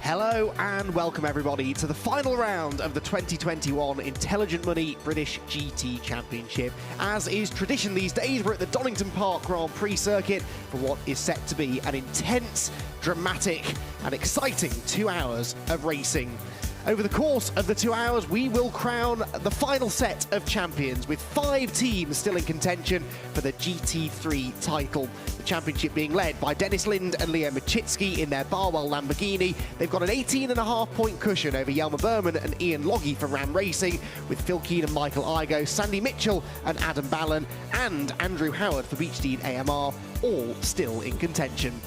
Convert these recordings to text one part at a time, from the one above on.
Hello and welcome everybody to the final round of the 2021 Intelligent Money British GT Championship. As is tradition these days, we're at the Donington Park Grand Prix circuit for what is set to be an intense, dramatic and exciting 2 hours of racing. Over the course of the 2 hours, we will crown the final set of champions with 5 teams still in contention for the GT3 title. The championship being led by Dennis Lind and Machitski in their Barwell Lamborghini. They've got an 18.5-point cushion over Yelmer, Buurman and Loggie for Ram Racing, with Phil Keen and Michael Igoe, Sandy Mitchell and Adam Balon, and Andrew Howard for Beachdeed AMR, all still in contention.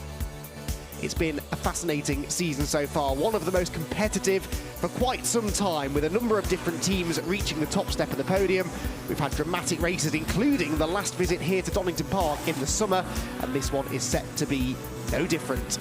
It's been a fascinating season so far, one of the most competitive for quite some time, with a number of different teams reaching the top step of the podium. We've had dramatic races, including the last visit here to Donington Park in the summer, and this one is set to be no different.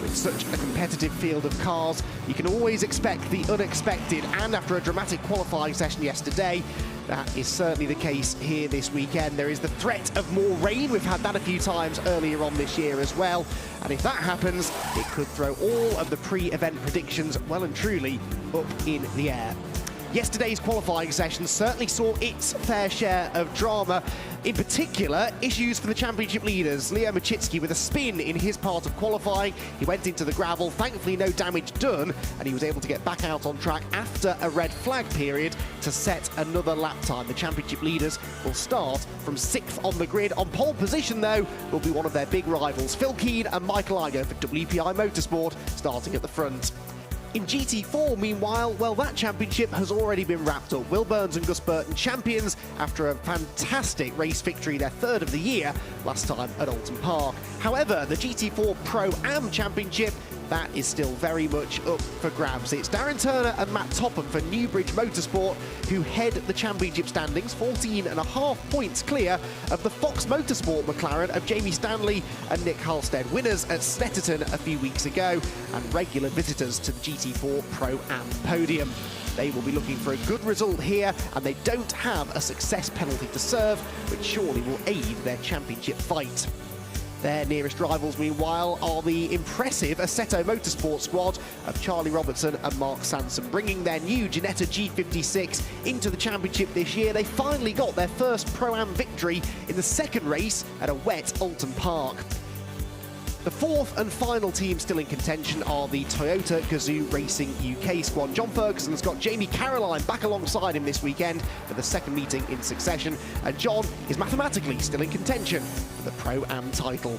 With such a competitive field of cars, you can always expect the unexpected, and after a dramatic qualifying session yesterday, that is certainly the case here this weekend. There is the threat of more rain. We've had that a few times earlier on this year as well. And if that happens, it could throw all of the pre-event predictions well and truly up in the air. Yesterday's qualifying session certainly saw its fair share of drama. In particular, issues for the championship leaders. Machitski with a spin in his part of qualifying. He went into the gravel, thankfully no damage done, and he was able to get back out on track after a red flag period to set another lap time. The championship leaders will start from 6th on the grid. On pole position, though, will be one of their big rivals, Phil Keen and Michael Igoe for WPI Motorsport, starting at the front. In GT4, meanwhile, well, that championship has already been wrapped up. Will Burns and Burton champions after a fantastic race victory, their 3rd of the year, last time at Oulton Park. However, the GT4 Pro-Am Championship, that is still very much up for grabs. It's Darren Turner and Matt Topham for Newbridge Motorsport who head the championship standings, 14.5 points clear of the Fox Motorsport McLaren of Jamie Stanley and Nick Halstead, winners at Snetterton a few weeks ago and regular visitors to the GT4 Pro-Am podium. They will be looking for a good result here, and they don't have a success penalty to serve, which surely will aid their championship fight. Their nearest rivals, meanwhile, are the impressive Assetto Motorsport squad of Charlie Robertson and Mark Sanson, bringing their new Ginetta G56 into the championship this year. They finally got their first Pro-Am victory in the second race at a wet Oulton Park. The 4th and final team still in contention are the Toyota Gazoo Racing UK squad. John Ferguson's got Jamie Caroline back alongside him this weekend for the second meeting in succession, and John is mathematically still in contention for the Pro-Am title.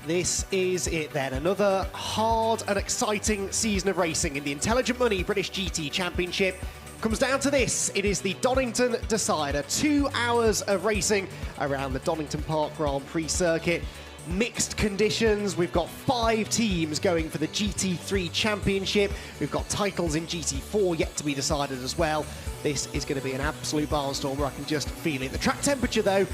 This is it then, another hard and exciting season of racing in the Intelligent Money British GT Championship. Comes down to this, it is the Donington Decider. 2 hours of racing around the Donington Park Grand Prix circuit. Mixed conditions, we've got 5 teams going for the GT3 Championship. We've got titles in GT4 yet to be decided as well. This is going to be an absolute barnstormer, I can just feel it. The track temperature though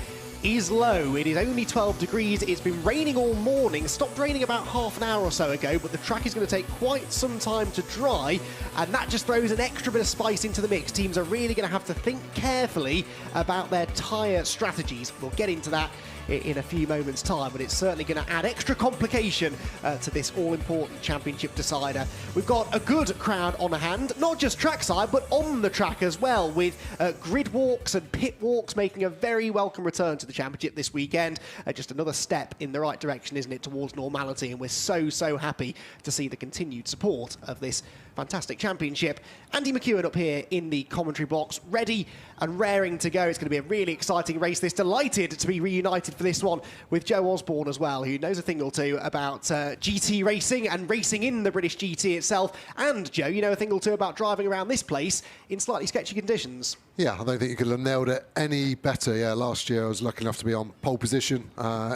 is low. It is only 12 degrees. It's been raining all morning, stopped raining about half an hour or so ago, but the track is going to take quite some time to dry, and that just throws an extra bit of spice into the mix. Teams are really going to have to think carefully about their tyre strategies. We'll get into that in a few moments' time, but it's certainly going to add extra complication to this all-important championship decider. We've got a good crowd on hand, not just trackside, but on the track as well, with grid walks and pit walks making a very welcome return to the championship this weekend. Just another step in the right direction, isn't it, towards normality, and we're so happy to see the continued support of this fantastic championship. Andy McEwen up here in the commentary box, ready and raring to go. It's going to be a really exciting race. This delighted to be reunited for this one with Joe Osborne as well, who knows a thing or two about GT racing and racing in the British GT itself. And Joe, you know a thing or two about driving around this place in slightly sketchy conditions. Yeah, I don't think you could have nailed it any better. Yeah, last year I was lucky enough to be on pole position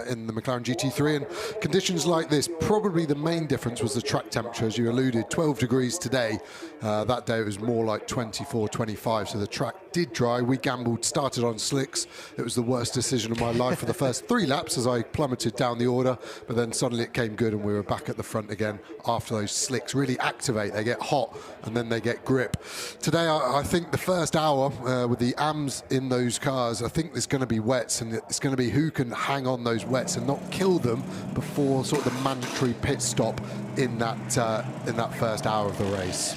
in the McLaren GT3, and conditions like this, probably the main difference was the track temperature, as you alluded, 12 degrees today. That day it was more like 24, 25, so the track did dry. We gambled, started on slicks. It was the worst decision of my life for the first 3 laps as I plummeted down the order, but then suddenly it came good and we were back at the front again after those slicks really activate. They get hot and then they get grip. Today, I think the first hour with the AMs in those cars, I think there's going to be wets, and it's going to be who can hang on those wets and not kill them before sort of the mandatory pit stop in that first hour of the race.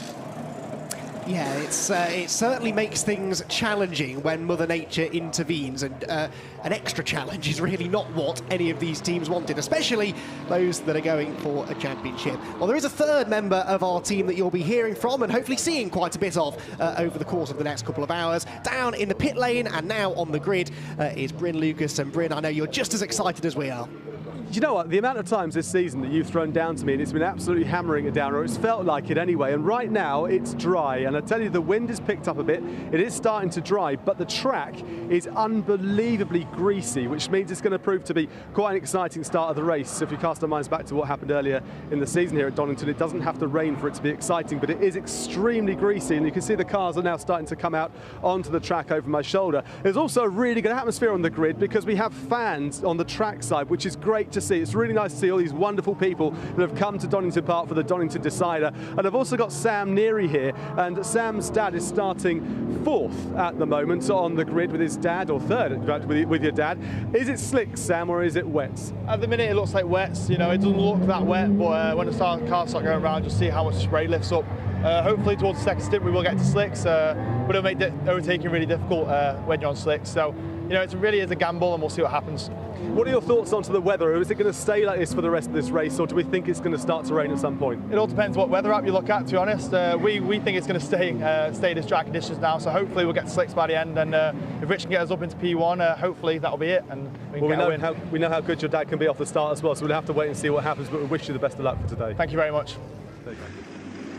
Yeah, it certainly makes things challenging when Mother Nature intervenes, and an extra challenge is really not what any of these teams wanted, especially those that are going for a championship. Well, there is a third member of our team that you'll be hearing from and hopefully seeing quite a bit of over the course of the next couple of hours. Down in the pit lane and now on the grid is Bryn Lucas. And Bryn, I know you're just as excited as we are. Do you know what? The amount of times this season that you've thrown down to me, and it's been absolutely hammering it down, or it's felt like it anyway, and right now it's dry, and I tell you, the wind has picked up a bit, it is starting to dry, but the track is unbelievably greasy, which means it's going to prove to be quite an exciting start of the race. So if you cast our minds back to what happened earlier in the season here at Donington, it doesn't have to rain for it to be exciting, but it is extremely greasy, and you can see the cars are now starting to come out onto the track over my shoulder. There's also a really good atmosphere on the grid because we have fans on the track side, which is great to see. It's really nice to see all these wonderful people that have come to Donington Park for the Donington Decider. And I've also got Sam Neary here, and Sam's dad is starting 4th at the moment on the grid with his dad, or 3rd in fact, with your dad. Is it slick, Sam, or is it wet? At the minute it looks like wets. You know, it doesn't look that wet, but when the cars start going around, you'll see how much spray lifts up. Hopefully towards the second stint we will get to slicks, but it'll make overtaking really difficult when you're on slicks. So, you know, it really is a gamble, and we'll see what happens. What are your thoughts onto the weather? Is it going to stay like this for the rest of this race, or do we think it's going to start to rain at some point? It all depends what weather app you look at, to be honest. We think it's going to stay this track conditions now, so hopefully we'll get to slicks by the end, and if Rich can get us up into P1, hopefully that'll be it, and we know how good your dad can be off the start as well, so we'll have to wait and see what happens, but we wish you the best of luck for today. Thank you very much.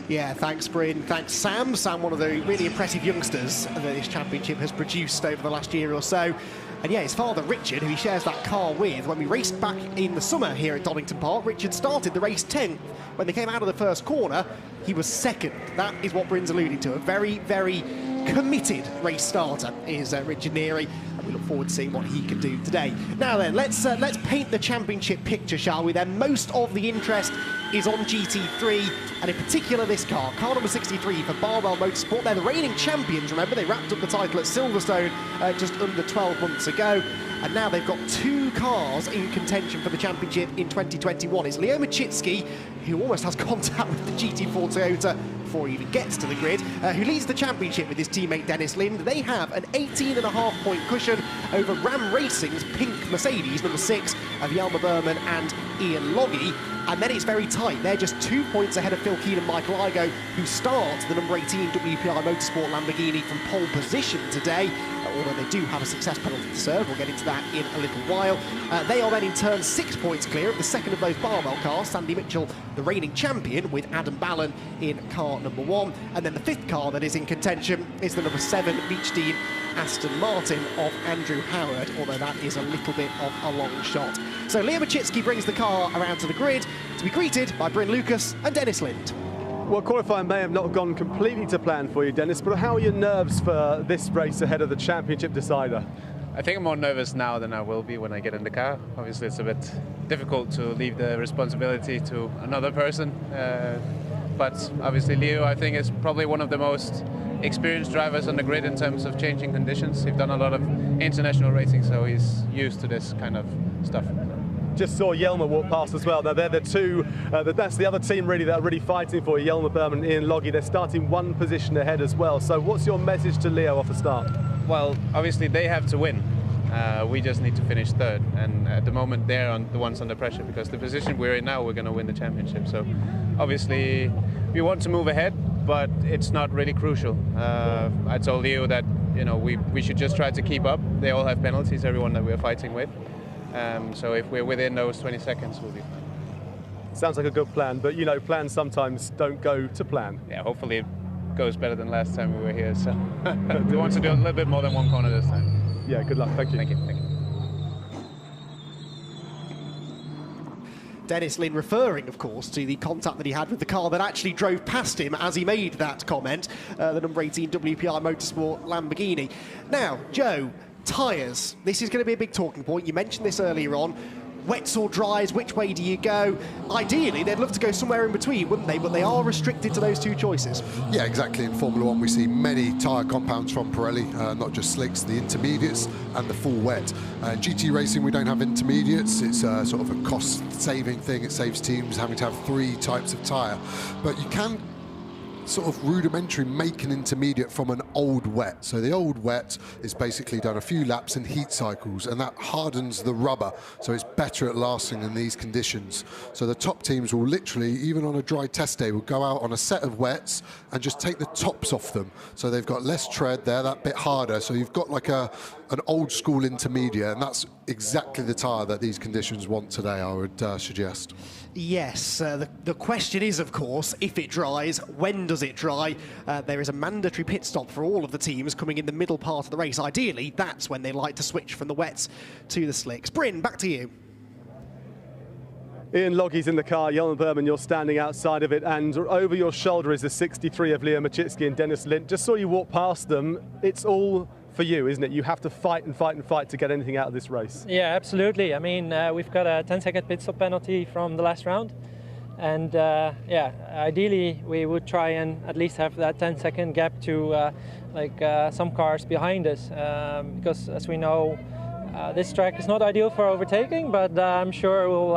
Yeah, thanks, Bryn. Thanks, Sam. Sam, one of the really impressive youngsters that this championship has produced over the last year or so. And yeah, his father, Richard, who he shares that car with, when we raced back in the summer here at Donington Park, Richard started the race 10th. When they came out of the first corner, he was 2nd. That is what Bryn's alluding to. A very, very committed race starter is Richard Neary. And we look forward to seeing what he can do today. Now then, let's paint the championship picture, shall we then? Most of the interest is on GT3, and in particular this car number 63 for Barwell Motorsport. They're the reigning champions, remember. They wrapped up the title at Silverstone just under 12 months ago, and now they've got 2 cars in contention for the championship in 2021. It's Leo Machitski, who almost has contact with the GT4 Toyota before he even gets to the grid, who leads the championship with his teammate Dennis Lind. They have an 18.5-point cushion over Ram Racing's pink Mercedes, number 6, of Yelmer, Buurman and Ian Loggie. And then it's very tight. They're just 2 points ahead of Phil Keen and Michael Igoe, who start the number 18 WPI Motorsport Lamborghini from pole position today. Although they do have a success penalty to serve, we'll get into that in a little while. They are then in turn 6 points clear of the second of those Barwell cars, Sandy Mitchell, the reigning champion, with Adam Balon in car number 1. And then the 5th car that is in contention is the number 7 Beechdean Aston Martin of Andrew Howard, although that is a little bit of a long shot. So Leo Machitski brings the car around to the grid to be greeted by Bryn Lucas and Dennis Lind. Well, qualifying may have not gone completely to plan for you, Dennis, but how are your nerves for this race ahead of the championship decider? I think I'm more nervous now than I will be when I get in the car. Obviously, it's a bit difficult to leave the responsibility to another person. But obviously, Leo, I think, is probably one of the most experienced drivers on the grid in terms of changing conditions. He's done a lot of international racing, so he's used to this kind of stuff. Just saw Yelmer walk past as well. Now they're the two, that's the other team really that are really fighting for you, Yelmer, Buurman and Ian Loggie. They're starting 1 position ahead as well. So what's your message to Leo off the start? Well, obviously they have to win. We just need to finish 3rd, and at the moment they're the ones under pressure, because the position we're in now, we're going to win the championship. So obviously we want to move ahead, but it's not really crucial. I told Leo that, you know, we should just try to keep up. They all have penalties, everyone that we're fighting with. So if we're within those 20 seconds, we'll be fine. Sounds like a good plan, but you know, plans sometimes don't go to plan. Yeah, hopefully it goes better than last time we were here. So we want to do a little bit more than 1 corner this time. Yeah, good luck. Thank you. Thank you. Thank you. Dennis Lind referring, of course, to the contact that he had with the car that actually drove past him as he made that comment, the number 18 WPI Motorsport Lamborghini. Now, Joe, Tyres. This is going to be a big talking point. You mentioned this earlier on. Wets or dries, which way do you go? Ideally, they'd love to go somewhere in between, wouldn't they? But they are restricted to those two choices. Yeah, exactly. In Formula One, we see many tyre compounds from Pirelli, not just slicks, the intermediates and the full wet. In GT racing, we don't have intermediates. It's sort of a cost-saving thing. It saves teams having to have 3 types of tyre. But you can sort of rudimentary make an intermediate from an old wet. So the old wet is basically done a few laps in heat cycles, and that hardens the rubber, so it's better at lasting in these conditions. So the top teams will literally, even on a dry test day, will go out on a set of wets and just take the tops off them, so they've got less tread, they're that bit harder, so you've got like an old school intermediate, and that's exactly the tyre that these conditions want today, I would suggest. Yes, the question is, of course, if it dries, when does it dry? There is a mandatory pit stop for all of the teams coming in the middle part of the race. Ideally, that's when they like to switch from the wets to the slicks. Bryn, back to you. Ian Loggie's in the car, Yelmer Burman, you're standing outside of it, and over your shoulder is the 63 of Machitski and Dennis Lind. Just saw you walk past them. It's all for you, isn't it? You have to fight and fight and fight to get anything out of this race. Yeah, absolutely. I mean, we've got a 10-second pit stop penalty from the last round. And yeah, ideally we would try and at least have that 10-second gap to some cars behind us. Because as we know, this track is not ideal for overtaking, but I'm sure we'll,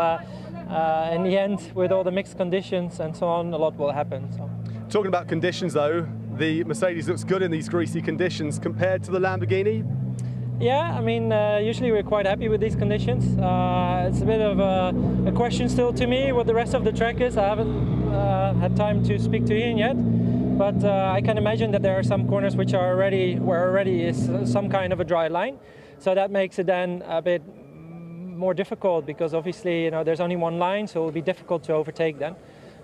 in the end, with all the mixed conditions and so on, a lot will happen. So. Talking about conditions though, the Mercedes looks good in these greasy conditions compared to the Lamborghini. Yeah, I mean, usually we're quite happy with these conditions. It's a bit of a question still to me what the rest of the track is. I haven't had time to speak to Ian yet, but I can imagine that there are some corners which are where already is some kind of a dry line. So that makes it then a bit more difficult because obviously, there's only one line, so it'll be difficult to overtake then.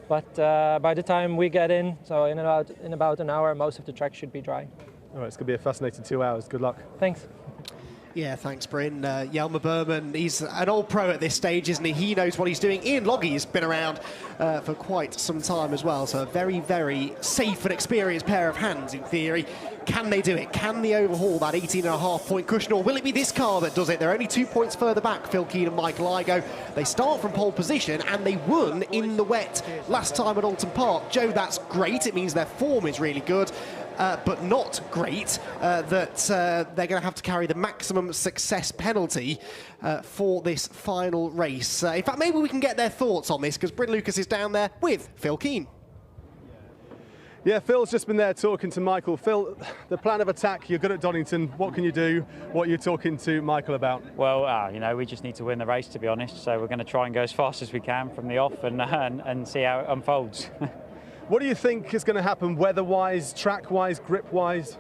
But by the time we get in, so in about an hour, most of the track should be dry. All right, it's going to be a fascinating 2 hours. Good luck. Thanks. Yeah, thanks, Bryn. Yelmer Buurman, he's an old pro at this stage, isn't he? He knows what he's doing. Ian Loggie has been around for quite some time as well, so a very, very safe and experienced pair of hands, in theory. Can they do it? Can they overhaul that 18.5-point cushion, or will it be this car that does it? They're only 2 points further back, Phil Keen and Michael Igoe. They start from pole position, and they won in the wet last time at Oulton Park. Joe, that's great. It means their form is really good. But not great that they're going to have to carry the maximum success penalty for this final race. In fact, maybe we can get their thoughts on this, because Bryn Lucas is down there with Phil Keen. Yeah, Phil's just been there talking to Michael. Phil, the plan of attack, you're good at Donington. What can you do? What are you talking to Michael about? Well, we just need to win the race, to be honest. So we're going to try and go as fast as we can from the off and see how it unfolds. What do you think is going to happen weather-wise, track-wise, grip-wise?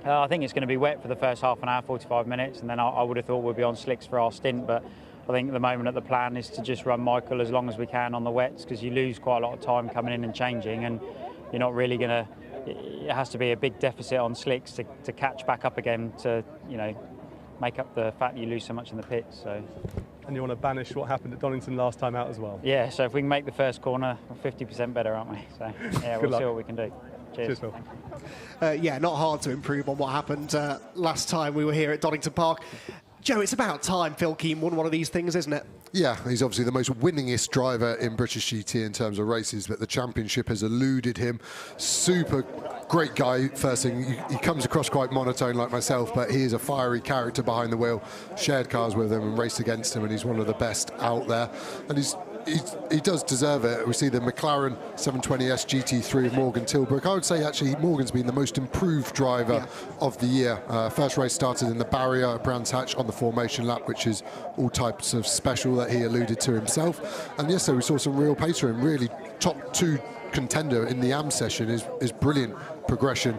I think it's going to be wet for the first half an hour, 45 minutes, and then I would have thought we'd be on slicks for our stint. But I think at the moment the plan is to just run Michael as long as we can on the wets, because you lose quite a lot of time coming in and changing, and you're not really going to. It has to be a big deficit on slicks to catch back up again to make up the fact that you lose so much in the pits. So. And you want to banish what happened at Donington last time out as well? Yeah, so if we can make the first corner, we're 50% better, aren't we? So yeah, we'll see what we can do. Cheers. Phil. Yeah, not hard to improve on what happened last time we were here at Donington Park. Joe, it's about time Phil Keen won one of these things, isn't it? Yeah, he's obviously the most winningest driver in British GT in terms of races, but the championship has eluded him. Super great guy, first thing. He comes across quite monotone like myself, but he is a fiery character behind the wheel. Shared cars with him and raced against him, and he's one of the best out there. And he does deserve it. We see the McLaren 720S GT3 of Morgan Tilbrook. I would say actually Morgan's been the most improved driver of the year. First race started in the barrier at Brands Hatch on the formation lap, which is all types of special that he alluded to himself. And yesterday we saw some real pace for him. Really top 2 contender in the AM session is brilliant progression.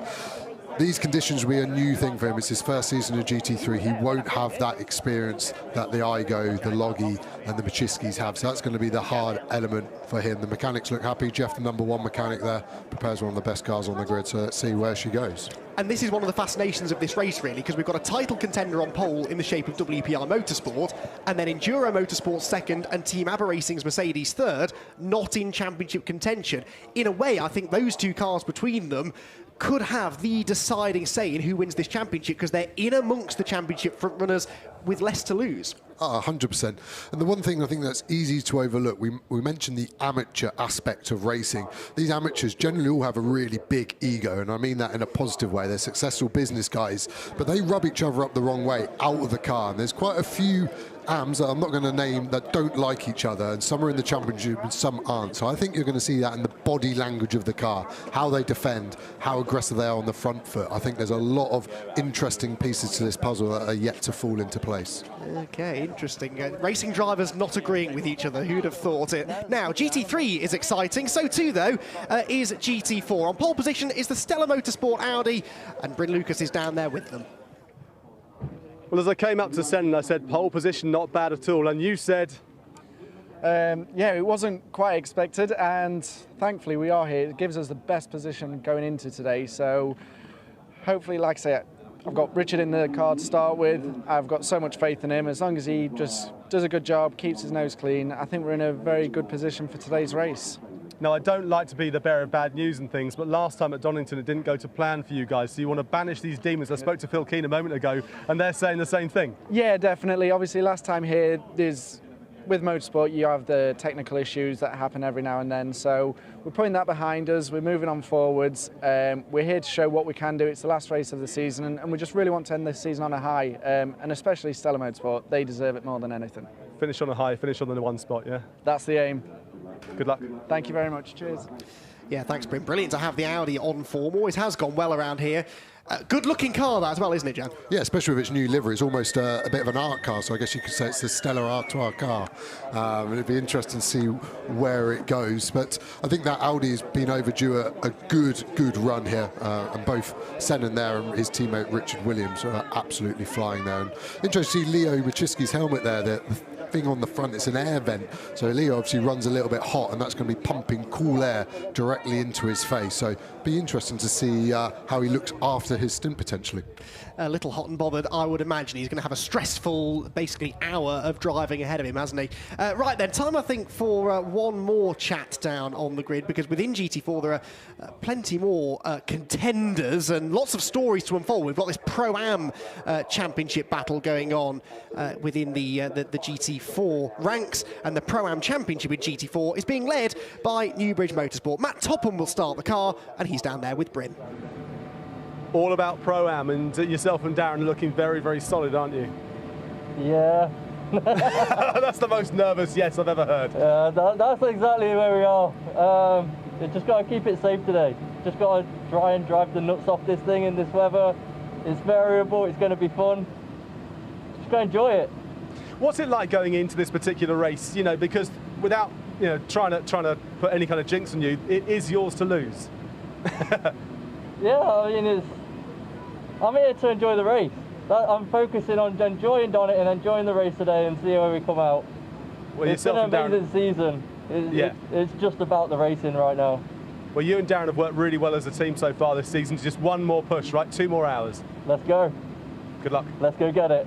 These conditions will be a new thing for him. It's his first season of GT3. He won't have that experience that the Igoe, the Loggie and the Machitskis have. So that's going to be the hard element for him. The mechanics look happy. Jeff, the #1 mechanic there, prepares one of the best cars on the grid. So let's see where she goes. And this is one of the fascinations of this race, really, because we've got a title contender on pole in the shape of WPI Motorsport, and then Enduro Motorsport second and Team ABBA Racing's Mercedes third, not in championship contention. In a way, I think those two cars between them could have the deciding say in who wins this championship, because they're in amongst the championship frontrunners with less to lose. 100%. And the one thing I think that's easy to overlook, we mentioned the amateur aspect of racing. These amateurs generally all have a really big ego, and I mean that in a positive way. They're successful business guys, but they rub each other up the wrong way out of the car. And there's quite a few AMs that I'm not going to name that don't like each other, and some are in the championship and some aren't. So I think you're going to see that in the body language of the car, how they defend, how aggressive they are on the front foot. I think there's a lot of interesting pieces to this puzzle that are yet to fall into place. Okay, interesting. Racing drivers not agreeing with each other. Who'd have thought it? Now, GT3 is exciting. So too, though, is GT4. On pole position is the Stella Motorsport Audi, and Bryn Lucas is down there with them. Well, as I came up to Sen, I said pole position not bad at all, and you said... yeah, it wasn't quite expected, and thankfully we are here. It gives us the best position going into today, so hopefully, like I say, I've got Richard in the car to start with. I've got so much faith in him. As long as he just does a good job, keeps his nose clean, I think we're in a very good position for today's race. Now, I don't like to be the bearer of bad news and things, but last time at Donington it didn't go to plan for you guys, so you want to banish these demons. I spoke to Phil Keen a moment ago, and they're saying the same thing. Yeah, definitely. Obviously, last time here, with motorsport, you have the technical issues that happen every now and then, so we're putting that behind us, we're moving on forwards, we're here to show what we can do. It's the last race of the season, and we just really want to end this season on a high, and especially Stella Motorsport, they deserve it more than anything. Finish on a high, finish on the one spot, yeah? That's the aim. Good luck. Thank you very much. Cheers. Yeah, thanks, Bryn. Brilliant to have the Audi on form. Always has gone well around here. Good-looking car, that as well, isn't it, Jan? Yeah, especially with its new livery. It's almost a bit of an art car, so I guess you could say it's the Stella Artois car. It'd be interesting to see where it goes. But I think that Audi has been overdue a good run here. And both Senan there and his teammate Richard Williams are absolutely flying there. And interesting to see Leo Machitski's helmet there. The thing on the front, it's an air vent. So Leo obviously runs a little bit hot, and that's going to be pumping cool air directly into his face. So be interesting to see how he looks after his stint potentially. A little hot and bothered, I would imagine. He's going to have a stressful, basically, hour of driving ahead of him, hasn't he? Right then, time I think for one more chat down on the grid, because within GT4 there are plenty more contenders and lots of stories to unfold. We've got this Pro-Am championship battle going on within the GT4 ranks, and the Pro-Am championship in GT4 is being led by Newbridge Motorsport. Matt Topham will start the car, and he's down there with Bryn. All about Pro-Am, and yourself and Darren are looking very, very solid, aren't you? Yeah. That's the most nervous yes I've ever heard. That's exactly where we are. You just got to keep it safe today. Just got to try and drive the nuts off this thing in this weather. It's variable, it's going to be fun. Just got to enjoy it. What's it like going into this particular race? You know, because without trying to put any kind of jinx on you, it is yours to lose. Yeah, I mean, I'm here to enjoy the race. I'm focusing on enjoying Donington and enjoying the race today and see where we come out. Well, it's been an amazing season. It's just about the racing right now. Well, you and Darren have worked really well as a team so far this season. Just one more push, right? 2 more hours. Let's go. Good luck. Let's go get it.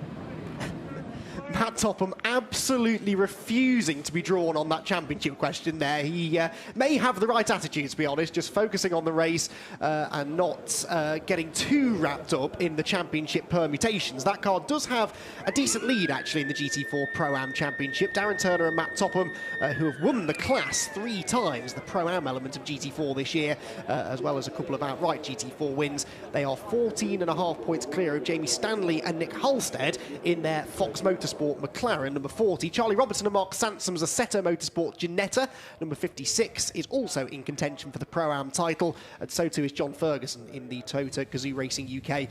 Matt Topham absolutely refusing to be drawn on that championship question there. He may have the right attitude, to be honest, just focusing on the race and not getting too wrapped up in the championship permutations. That car does have a decent lead, actually, in the GT4 Pro-Am Championship. Darren Turner and Matt Topham, who have won the class 3 times, the Pro-Am element of GT4 this year, as well as a couple of outright GT4 wins. They are 14.5 points clear of Jamie Stanley and Nick Halstead in their Fox Motorsport McLaren, number 40. Charlie Robertson and Mark Sansom's Assetto Motorsport Ginetta, number 56, is also in contention for the Pro-Am title, and so too is John Ferguson in the Toyota Gazoo Racing UK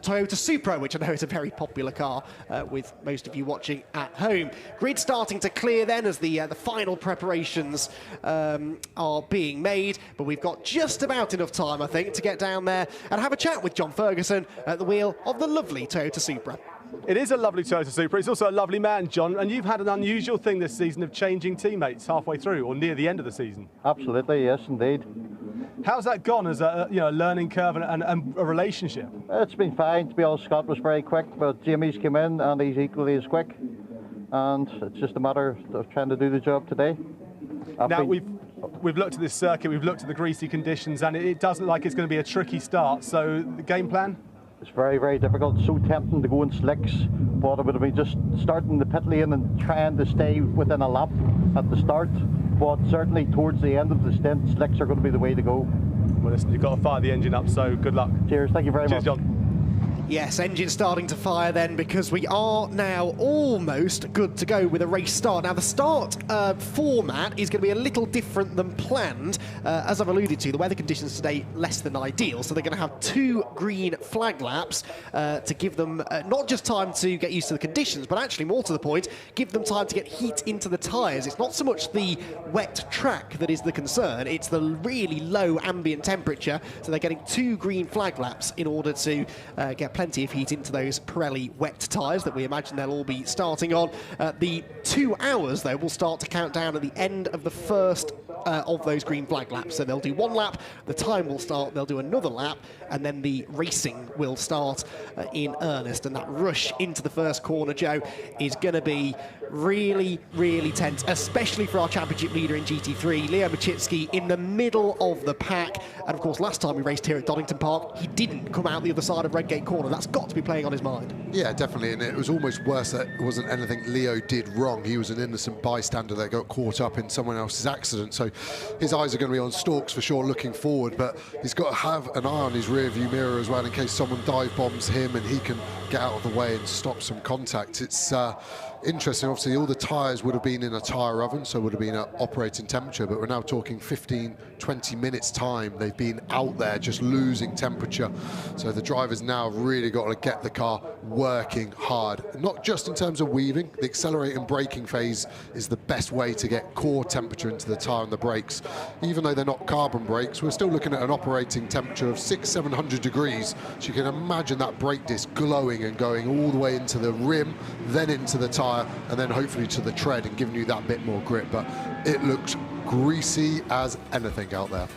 Toyota Supra, which I know is a very popular car with most of you watching at home. Grid starting to clear then as the final preparations are being made, but we've got just about enough time, I think, to get down there and have a chat with John Ferguson at the wheel of the lovely Toyota Supra. It is a lovely Toyota Supra. It's also a lovely man, John, and you've had an unusual thing this season of changing teammates halfway through or near the end of the season. Absolutely, yes, indeed. How's that gone as a learning curve and a relationship? It's been fine. To be honest, Scott was very quick, but Jamie's come in and he's equally as quick. And it's just a matter of trying to do the job today. we've looked at this circuit, we've looked at the greasy conditions, and it does look like it's going to be a tricky start. So the game plan? It's very, very difficult. So tempting to go in slicks, but it would have been just starting the pit lane and trying to stay within a lap at the start. But certainly towards the end of the stint, slicks are going to be the way to go. Well, listen, you've got to fire the engine up, so good luck. Cheers, thank you very much. Cheers, John. Yes, engine starting to fire then, because we are now almost good to go with a race start. Now, the start format is going to be a little different than planned. As I've alluded to, the weather conditions today less than ideal, so they're going to have 2 green flag laps to give them not just time to get used to the conditions, but actually, more to the point, give them time to get heat into the tyres. It's not so much the wet track that is the concern, it's the really low ambient temperature, so they're getting 2 green flag laps in order to get plenty of heat into those Pirelli wet tyres that we imagine they'll all be starting on. The 2 hours, though, will start to count down at the end of the first of those green flag laps. So they'll do 1 lap, the time will start, they'll do another lap, and then the racing will start in earnest. And that rush into the first corner, Joe, is going to be really, really tense, especially for our championship leader in GT3, Leo Machitski, in the middle of the pack. And of course, last time we raced here at Donington Park, he didn't come out the other side of Redgate Corner. That's got to be playing on his mind. Yeah, definitely, and it was almost worse that it wasn't anything Leo did wrong. He was an innocent bystander that got caught up in someone else's accident, so his eyes are going to be on stalks for sure looking forward, but he's got to have an eye on his rear view mirror as well in case someone dive bombs him and he can get out of the way and stop some contact. It's interesting. Obviously, all the tyres would have been in a tyre oven, so would have been at operating temperature, but we're now talking 15-20 minutes time. They've been out there just losing temperature, so the drivers now have really got to get the car working hard, not just in terms of weaving. The accelerating braking phase is the best way to get core temperature into the tyre and the brakes. Even though they're not carbon brakes, we're still looking at an operating temperature of 600-700 degrees, so you can imagine that brake disc glowing and going all the way into the rim, then into the tyre, and then hopefully to the tread and giving you that bit more grip. But it looks greasy as anything out there.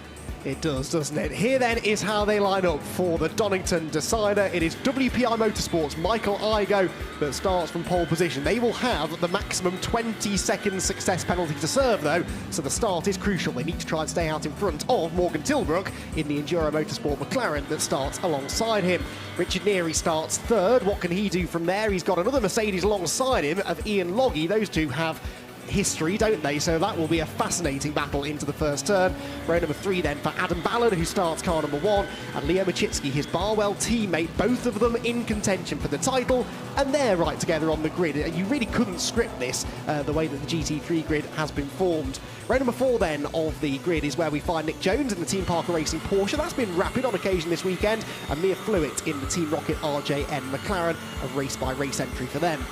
It does, doesn't it? Here then is how they line up for the Donington decider. It is WPI Motorsport's Michael Igoe that starts from pole position. They will have the maximum 20-second success penalty to serve, though, so the start is crucial. They need to try and stay out in front of Morgan Tilbrook in the Enduro Motorsport McLaren that starts alongside him. Richard Neary starts third. What can he do from there? He's got another Mercedes alongside him of Ian Loggie. Those two have history, don't they? So that will be a fascinating battle into the first turn. Row number 3 then for Adam Balon, who starts car number 1, and Leo Machitski, his Barwell teammate, both of them in contention for the title, and they're right together on the grid. You really couldn't script this the way that the GT3 grid has been formed. Row number 4 then of the grid is where we find Nick Jones in the Team Parker Racing Porsche. That's been rapid on occasion this weekend, and Mia Fluitt in the Team Rocket RJN McLaren, a race-by-race entry for them.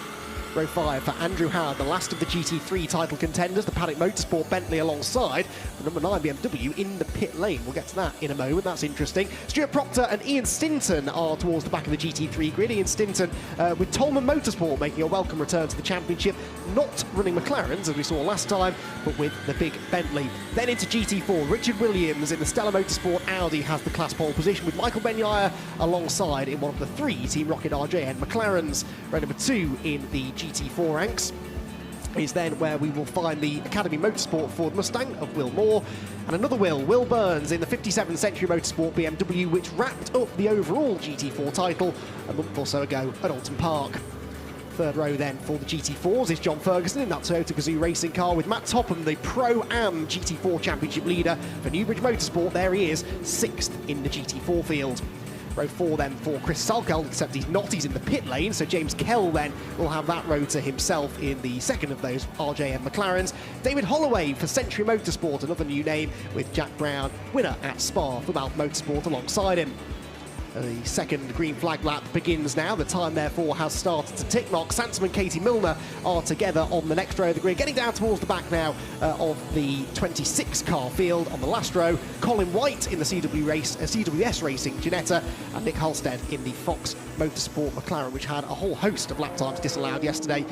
Row 5 for Andrew Howard, the last of the GT3 title contenders, the Paddock Motorsport Bentley alongside the number 9 BMW in the pit lane. We'll get to that in a moment, that's interesting. Stuart Proctor and Ian Stinton are towards the back of the GT3 grid. Ian Stinton with Tolman Motorsport making a welcome return to the championship, not running McLarens as we saw last time, but with the big Bentley. Then into GT4, Richard Williams in the Stella Motorsport Audi has the class pole position with Michael Benyaya alongside in one of the 3 Team Rocket RJN McLarens. Row number 2 in the GT4 ranks is then where we will find the Academy Motorsport Ford Mustang of Will Moore, and another Will Burns in the 57th Century Motorsport BMW, which wrapped up the overall GT4 title a month or so ago at Oulton Park. Third row then for the GT4s is John Ferguson in that Toyota Gazoo racing car with Matt Topham, the Pro-Am GT4 Championship leader for Newbridge Motorsport. There he is, 6th in the GT4 field. Row 4 then for Chris Salkeld, except he's not, he's in the pit lane, so James Kell then will have that row to himself in the second of those RJM McLarens. David Holloway for Century Motorsport, another new name, with Jack Brown, winner at Spa for Balwell Motorsport alongside him. The second green flag lap begins now. The time, therefore, has started to tick. Mark Sansom and Katie Milner are together on the next row of the grid. Getting down towards the back now of the 26 car field on the last row. Colin White in the CWS Racing Ginetta, and Nick Halstead in the Fox Motorsport McLaren, which had a whole host of lap times disallowed yesterday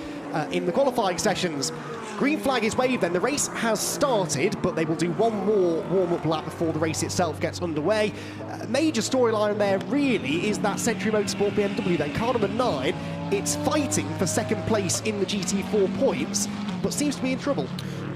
in the qualifying sessions. Green flag is waved then. The race has started, but they will do one more warm-up lap before the race itself gets underway. Major storyline there really is that Century Motorsport BMW then, car number 9, it's fighting for second place in the GT4 points, but seems to be in trouble.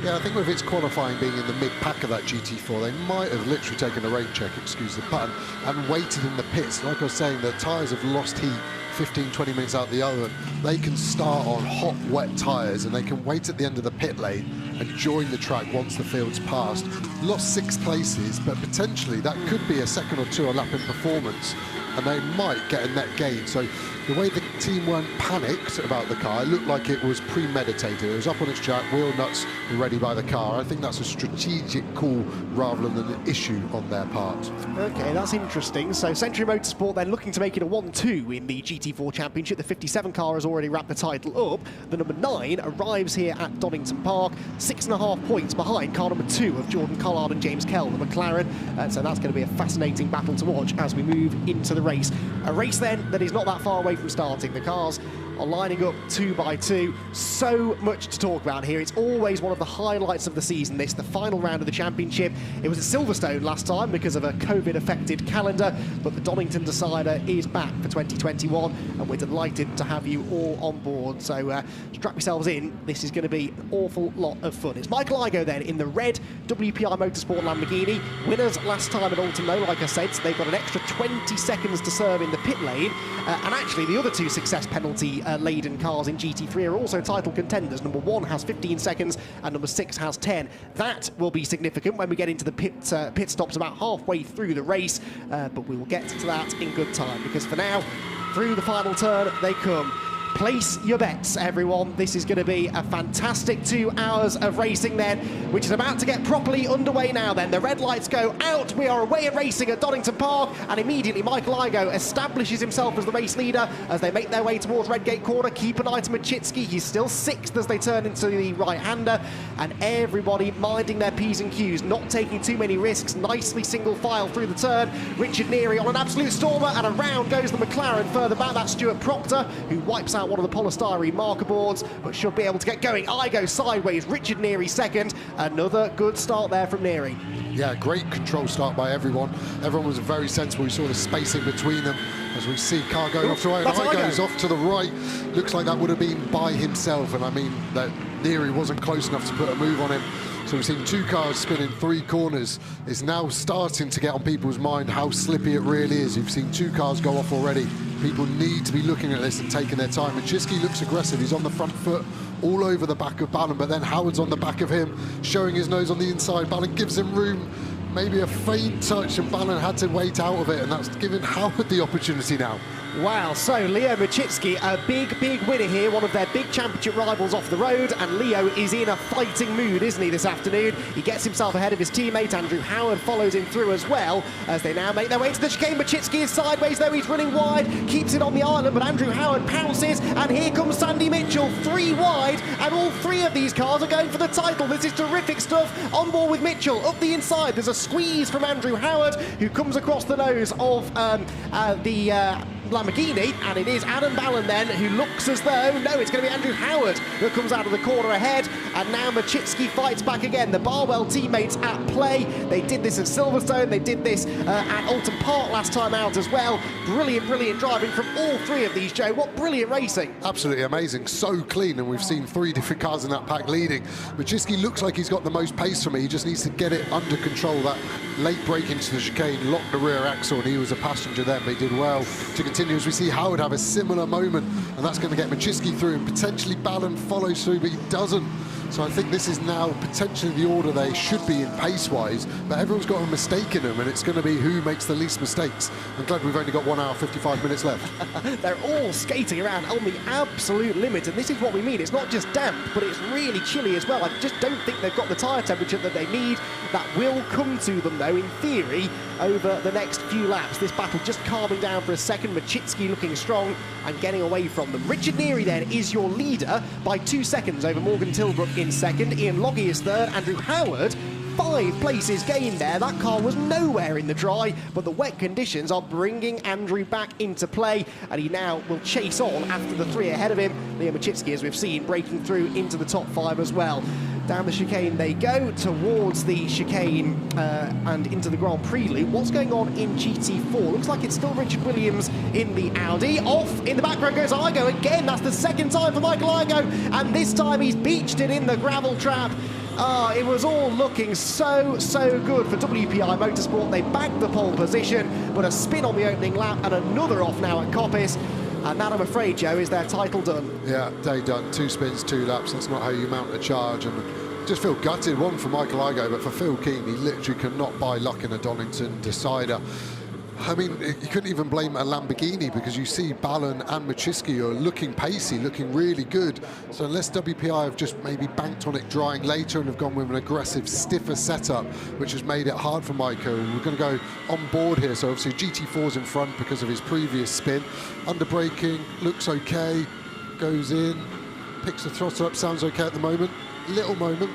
Yeah, I think with its qualifying being in the mid-pack of that GT4, they might have literally taken a rain check, excuse the pun, and waited in the pits. Like I was saying, the tyres have lost heat 15-20 minutes out the oven. They can start on hot, wet tyres, and they can wait at the end of the pit lane and join the track once the field's passed. Lost 6 places, but potentially that could be a second or two a lap in performance, and they might get a net gain. So the way the team weren't panicked about the car, it looked like it was premeditated. It was up on its track, wheel nuts ready by the car. I think that's a strategic call rather than an issue on their part. Okay, that's interesting. So Century Motorsport then looking to make it a 1-2 in the GT4 Championship. The 57 car has already wrapped the title up. The number 9 arrives here at Donington Park, 6.5 points behind car number 2 of Jordan Collard and James Kell, the McLaren. So that's going to be a fascinating battle to watch as we move into the race. A race then that is not that far away from starting. The cars are lining up 2 by 2. So much to talk about here. It's always one of the highlights of the season, this, the final round of the championship. It was at Silverstone last time because of a COVID-affected calendar, but the Donington Decider is back for 2021, and we're delighted to have you all on board. So strap yourselves in. This is going to be an awful lot of fun. It's Michael Igoe then in the red WPI Motorsport Lamborghini. Winners last time at Oulton, though, like I said, so they've got an extra 20 seconds to serve in the pit lane. And actually, the other 2 success penalty laden cars in GT3 are also title contenders. Number 1 has 15 seconds and number 6 has 10. That will be significant when we get into the pit stops about halfway through the race, but we will get to that in good time, because for now, through the final turn they come. Place your bets, everyone. This is going to be a fantastic 2 hours of racing then, which is about to get properly underway now then. The red lights go out. We are away at racing at Donington Park, and immediately Michael Igoe establishes himself as the race leader as they make their way towards Redgate Corner. Keep an eye to Machitski. He's still 6th as they turn into the right-hander, and everybody minding their P's and Q's, not taking too many risks. Nicely single file through the turn. Richard Neary on an absolute stormer, and around goes the McLaren. Further back, that's Stuart Proctor, who wipes out one of the polystyrene marker boards, but should be able to get going. Igoe sideways, Richard Neary second. Another good start there from Neary. Yeah, great control start by everyone. Everyone was very sensible. We saw the spacing between them as we see car going off to the right. Igoe's off to the right. Looks like that would have been by himself, and I mean that Neary wasn't close enough to put a move on him. So we've seen 2 cars spinning 3 corners. It's now starting to get on people's mind how slippy it really is. You've seen 2 cars go off already. People need to be looking at this and taking their time. Machitski looks aggressive. He's on the front foot all over the back of Balon, but then Howard's on the back of him, showing his nose on the inside. Balon gives him room. Maybe a faint touch, and Balon had to wait out of it, and that's given Howard the opportunity now. Wow, so Leo Machitski, a big winner here, one of their big championship rivals off the road, and Leo is in a fighting mood, isn't he, this afternoon? He gets himself ahead of his teammate. Andrew Howard follows him through as well, as they now make their way to the chicane. Machitski is sideways, though he's running wide, keeps it on the island, but Andrew Howard pounces, and here comes Sandy Mitchell, 3 wide, and all 3 of these cars are going for the title. This is terrific stuff. On board with Mitchell, up the inside, there's a squeeze from Andrew Howard, who comes across the nose of the Lamborghini, and it is Adam Balon then who looks as though, no, it's going to be Andrew Howard who comes out of the corner ahead, and now Machitski fights back again. The Barwell teammates at play. They did this at Silverstone, they did this at Oulton Park last time out as well. Brilliant driving from all 3 of these, Joe. What brilliant racing. Absolutely amazing, so clean, and we've seen 3 different cars in that pack leading. Machitski looks like he's got the most pace for me. He just needs to get it under control. That late break into the chicane locked the rear axle, and he was a passenger then, but he did well to continue. As we see Howard have a similar moment, and that's going to get Machitski through, and potentially Balon follows through, but he doesn't. So I think this is now potentially the order they should be in pace-wise, but everyone's got a mistake in them, and it's going to be who makes the least mistakes. I'm glad we've only got 1 hour, 55 minutes left. They're all skating around on the absolute limit, and this is what we mean. It's not just damp, but it's really chilly as well. I just don't think they've got the tyre temperature that they need. That will come to them, though, in theory, over the next few laps. This battle just calming down for a second. Machitski looking strong and getting away from them. Richard Neary, then, is your leader by 2 seconds over Morgan Tilbrook in second. Ian Loggie is third. Andrew Howard, 5 places gained there. That car was nowhere in the dry, but the wet conditions are bringing Andrew back into play, and he now will chase on after the 3 ahead of him. Leo Machitski, as we've seen, breaking through into the top 5 as well. Down the chicane they go, towards the chicane and into the Grand Prix loop. What's going on in GT4? Looks like it's still Richard Williams in the Audi. Off in the background goes Igoe again. That's the 2nd time for Michael Igoe, and this time he's beached it in the gravel trap. It was all looking so good for WPI Motorsport. They bagged the pole position, but a spin on the opening lap and another off now at Coppice. And that, I'm afraid, Joe, is their title done. Yeah, day done. 2 spins, 2 laps. That's not how you mount a charge. And just feel gutted. One for Michael Igoe, but for Phil Keen, he literally cannot buy luck in a Donington decider. I mean, you couldn't even blame a Lamborghini, because you see Balon and Machitski are looking pacey, looking really good. So unless WPI have just maybe banked on it drying later and have gone with an aggressive, stiffer setup, which has made it hard for Michael. We're going to go on board here. So obviously GT4's in front because of his previous spin. Under braking, looks okay, goes in, picks the throttle up, sounds okay at the moment. Little moment.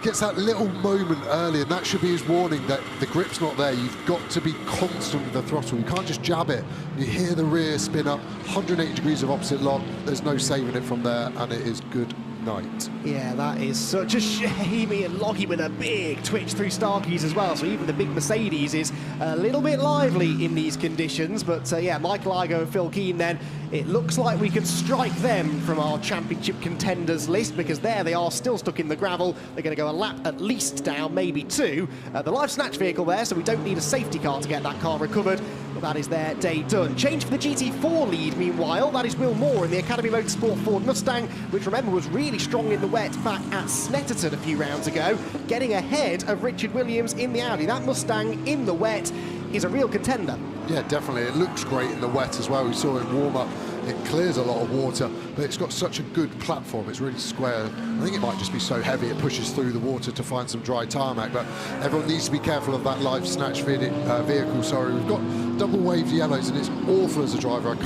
Gets that little moment early, and that should be his warning that the grip's not there. You've got to be constant with the throttle. You can't just jab it. You hear the rear spin up, 180 degrees of opposite lock. There's no saving it from there, and it is good night. Yeah, that is such a shame. And Loggie with a big twitch through Starkeys as well, so even the big Mercedes is a little bit lively in these conditions. But yeah, Michael Igoe and Phil Keen then, it looks like we could strike them from our championship contenders list, because there they are, still stuck in the gravel. They're going to go a lap at least down, maybe 2. The live snatch vehicle there, so we don't need a safety car to get that car recovered. But that is their day done. Change for the GT4 lead, meanwhile. That is Will Moore in the Academy Motorsport Ford Mustang, which, remember, was really strong in the wet back at Snetterton a few rounds ago, getting ahead of Richard Williams in the Audi. That Mustang in the wet is a real contender. Yeah, definitely. It looks great in the wet as well. We saw it warm up. It clears a lot of water, but it's got such a good platform. It's really square. I think it might just be so heavy it pushes through the water to find some dry tarmac, but everyone needs to be careful of that live snatch vehicle. Sorry, we've got double waved yellows, and it's awful as a driver.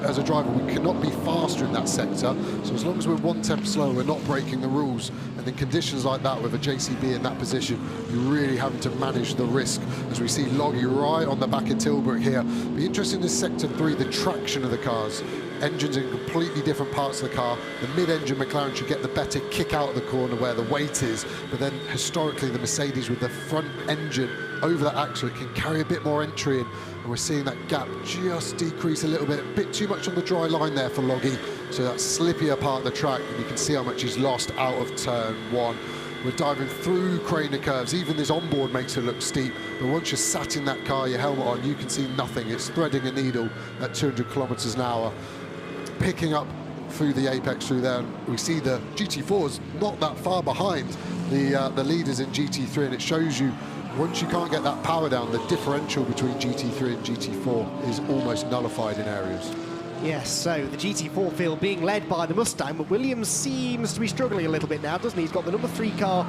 As a driver, we cannot be faster in that sector. So as long as we're 1 tenth slower, we're not breaking the rules. And in conditions like that, with a JCB in that position, you're really having to manage the risk. As we see Loggie right on the back of Tilbrook here. Be interesting in sector 3, the traction of the cars. Engines in completely different parts of the car. The mid-engine McLaren should get the better kick out of the corner where the weight is, but then historically the Mercedes with the front engine over that axle can carry a bit more entry in, and we're seeing that gap just decrease a bit too much on the dry line there for Loggie, so that slippier part of the track, and you can see how much he's lost out of turn 1. We're diving through craner curves. Even this onboard makes it look steep, but once you're sat in that car, your helmet on, you can see nothing. It's threading a needle at 200 kilometers an hour. Picking up through the apex through there, we see the GT4's not that far behind the leaders in GT3, and it shows you once you can't get that power down, the differential between GT3 and GT4 is almost nullified in areas. Yes, so the GT4 field being led by the Mustang, but Williams seems to be struggling a little bit now, doesn't he? He's got the number 3 car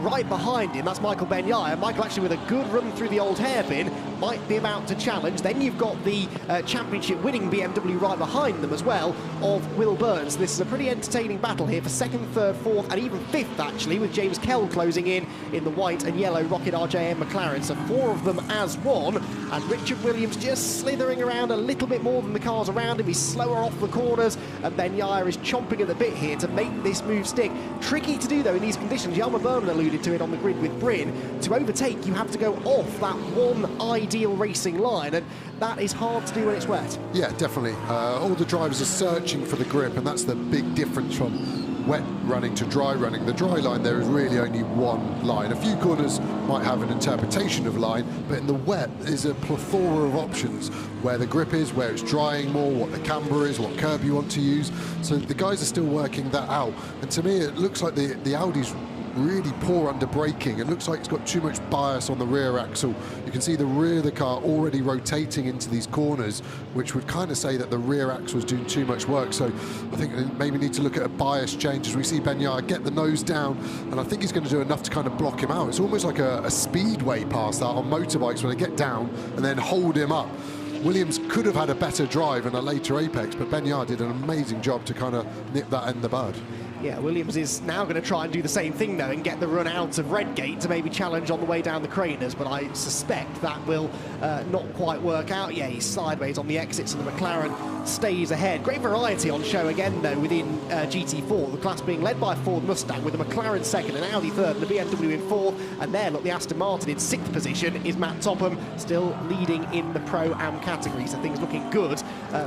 right behind him. That's Michael Ben-Yaya. Michael actually with a good run through the old hairpin, might be about to challenge. Then you've got the championship winning BMW right behind them as well, of Will Burton. So this is a pretty entertaining battle here for 2nd, 3rd, 4th and even 5th actually, with James Kell closing in the white and yellow Rocket RJM McLaren. So 4 of them as one, and Richard Williams just slithering around a little bit more than the cars around him. He's slower off the corners, and Ben-Yaya is chomping at the bit here to make this move stick. Tricky to do though in these conditions. Yelmer Buurman alluded to it on the grid with Bryn. To overtake, you have to go off that one ideal racing line, and that is hard to do when it's wet. Yeah, definitely. All the drivers are searching for the grip, and that's the big difference from wet running to dry running. The dry line, there is really only one line. A few corners might have an interpretation of line, but in the wet is a plethora of options where the grip is, where it's drying more, what the camber is, what curb you want to use. So the guys are still working that out. And to me, it looks like the Audi's really poor under braking. It looks like it's got too much bias on the rear axle. You can see the rear of the car already rotating into these corners, which would kind of say that the rear axle is doing too much work. So I think they maybe need to look at a bias change as we see Ben-Yaya get the nose down, and I think he's going to do enough to kind of block him out. It's almost like a speedway pass that on motorbikes when they get down and then hold him up. Williams could have had a better drive and a later apex, but Ben-Yaya did an amazing job to kind of nip that in the bud. Yeah, Williams is now going to try and do the same thing, though, and get the run out of Redgate to maybe challenge on the way down the craners, but I suspect that will not quite work out. Yeah, he's sideways on the exits, and the McLaren stays ahead. Great variety on show again, though, within GT4. The class being led by a Ford Mustang, with a McLaren second, an Audi third, and a BMW in fourth. And there, look, the Aston Martin in 6th position is Matt Topham, still leading in the Pro-Am category. So things looking good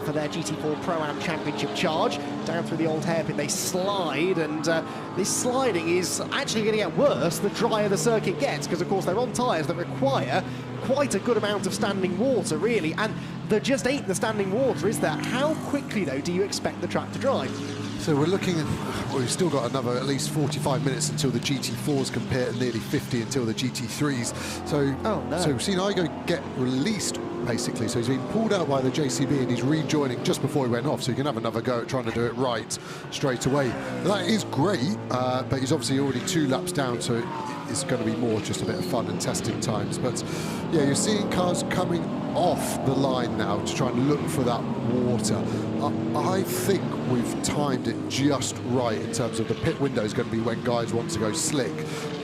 for their GT4 Pro-Am Championship charge. Down through the old hairpin, they slide slide, and this sliding is actually going to get worse the drier the circuit gets, because of course they're on tyres that require quite a good amount of standing water, really, and there just ain't the standing water, is there? How quickly, though, do you expect the track to dry? So we're looking at, well, we've still got another at least 45 minutes until the GT4s compare, and nearly 50 until the GT3s. So, so we've seen Igoe get released, basically. So he's been pulled out by the JCB and he's rejoining just before he went off, so he can have another go at trying to do it right straight away. That is great, but he's obviously already 2 laps down, so it's going to be more just a bit of fun and testing times. But yeah, you're seeing cars coming off the line now to try and look for that water. I think we've timed it just right in terms of the pit window is going to be when guys want to go slick.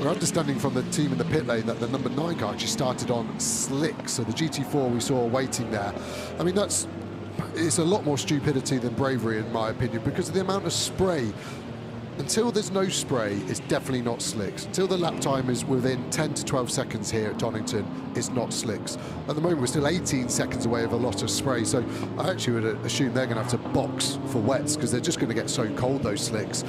We're understanding from the team in the pit lane that the number 9 car actually started on slick, so the GT4 we saw waiting there. I mean, it's a lot more stupidity than bravery in my opinion, because of the amount of spray. Until there's no spray, it's definitely not slicks. Until the lap time is within 10 to 12 seconds here at Donington, it's not slicks. At the moment, we're still 18 seconds away of a lot of spray, so I actually would assume they're going to have to box for wets, because they're just going to get so cold, those slicks.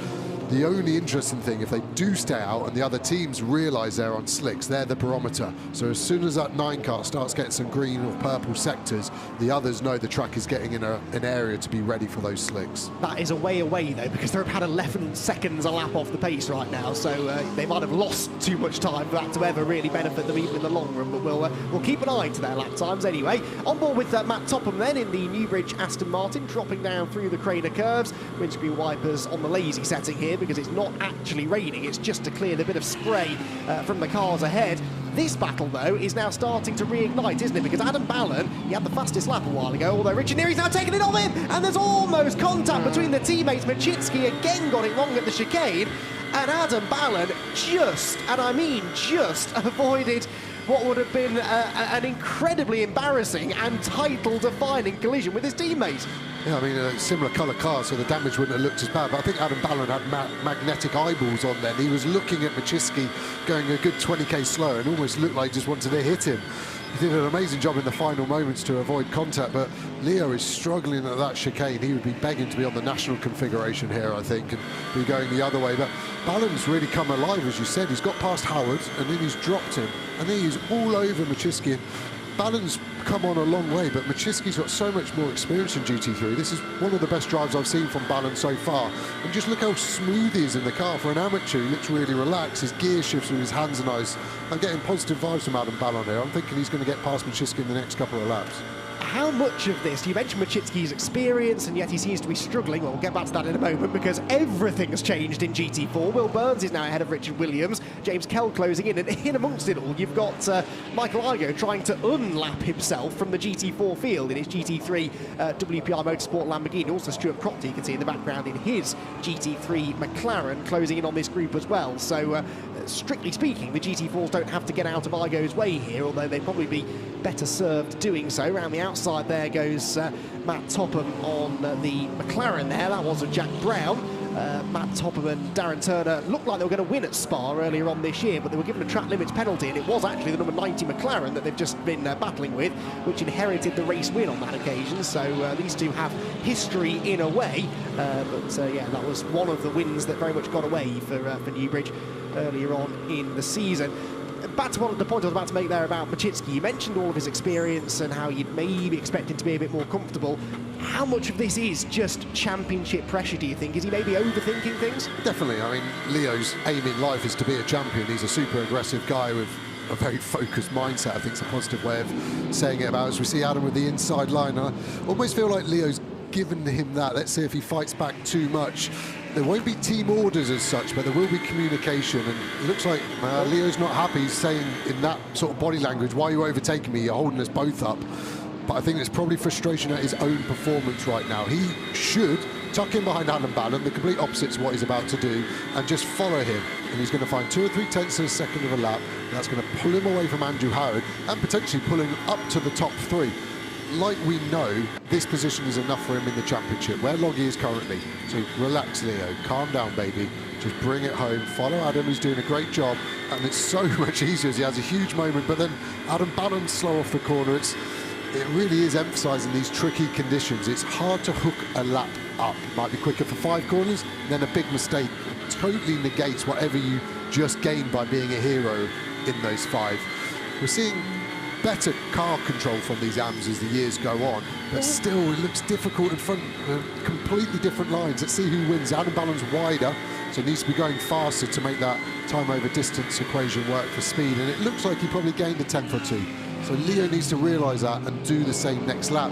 The only interesting thing, if they do stay out and the other teams realise they're on slicks, they're the barometer. So as soon as that 9 car starts getting some green or purple sectors, the others know the track is getting in an area to be ready for those slicks. That is a way away, though, because they're about 11 seconds a lap off the pace right now, so they might have lost too much time for that to ever really benefit them even in the long run, but we'll keep an eye to their lap times anyway. On board with Matt Topham then in the Newbridge Aston Martin, dropping down through the Craner curves. Windscreen wipers on the lazy setting here, because it's not actually raining, it's just to clear the bit of spray from the cars ahead. This battle, though, is now starting to reignite, isn't it? Because Adam Balon, he had the fastest lap a while ago, although Richard Neary's now taken it off him, and there's almost contact between the teammates. Machitski again got it wrong at the chicane, and Adam Balon just, and I mean just, avoided what would have been an incredibly embarrassing and title-defining collision with his teammate. Yeah, I mean, a similar colour car, so the damage wouldn't have looked as bad, but I think Adam Balon had magnetic eyeballs on then. He was looking at Machitski going a good 20k slower and almost looked like he just wanted to hit him. He did an amazing job in the final moments to avoid contact, but Leo is struggling at that chicane. He would be begging to be on the national configuration here, I think, and be going the other way. But Balon's really come alive, as you said. He's got past Howard, and then he's dropped him, and then he's all over Machitski. Balon's come on a long way, but Machitski's got so much more experience in GT3. This is one of the best drives I've seen from Balon so far. And just look how smooth he is in the car. For an amateur, he looks really relaxed. His gear shifts with his hands and eyes. I'm getting positive vibes from Adam Balon here. I'm thinking he's going to get past Machitski in the next couple of laps. How much of this, you mentioned Machitski's experience, and yet he seems to be struggling. Well, we'll get back to that in a moment, because everything's changed in GT4. Will Burns is now ahead of Richard Williams, James Kell closing in, and in amongst it all, you've got Michael Igoe trying to unlap himself from the GT4 field in his GT3 WPI Motorsport Lamborghini. Also Stuart Crompton, you can see in the background, in his GT3 McLaren, closing in on this group as well. So, strictly speaking, the GT4s don't have to get out of Igoe's way here, although they'd probably be better served doing so. Around the outside there goes Matt Topham on the McLaren there. That was Jack Brown. Matt Topham and Darren Turner looked like they were going to win at Spa earlier on this year, but they were given a track limits penalty, and it was actually the number 90 McLaren that they've just been battling with, which inherited the race win on that occasion. So these two have history in a way, but yeah, that was one of the wins that very much got away for Newbridge earlier on in the season. Back to the point I was about to make there about Machitski. You mentioned all of his experience and how you'd maybe expect him to be a bit more comfortable. How much of this is just championship pressure, do you think? Is he maybe overthinking things? Definitely. I mean, Leo's aim in life is to be a champion. He's a super aggressive guy with a very focused mindset. I think it's a positive way of saying it about us. We see Adam with the inside line. I almost feel like Leo's given him that. Let's see if he fights back too much. There won't be team orders as such, but there will be communication, and it looks like Leo's not happy. He's saying in that sort of body language, why are you overtaking me? You're holding us both up. But I think there's probably frustration at his own performance right now. He should tuck in behind Adam Balon, the complete opposite to what he's about to do, and just follow him. And he's going to find 2 or 3 tenths of a second of a lap. That's going to pull him away from Andrew Howard, and potentially pull him up to the top 3. Like we know, this position is enough for him in the championship, where Loggie is currently. So relax, Leo. Calm down, baby. Just bring it home. Follow Adam, who's doing a great job. And it's so much easier as he has a huge moment. But then Adam Balon's slow off the corner. it really is emphasising these tricky conditions. It's hard to hook a lap up. Might be quicker for 5 corners, then a big mistake totally negates whatever you just gained by being a hero in those 5. We're seeing better car control from these AMs as the years go on, but still it looks difficult in front. Completely different lines. Let's see who wins. Adam Balon's wider, so he needs to be going faster to make that time over distance equation work for speed, and it looks like he probably gained a 10th or 2. So Leo needs to realise that and do the same next lap.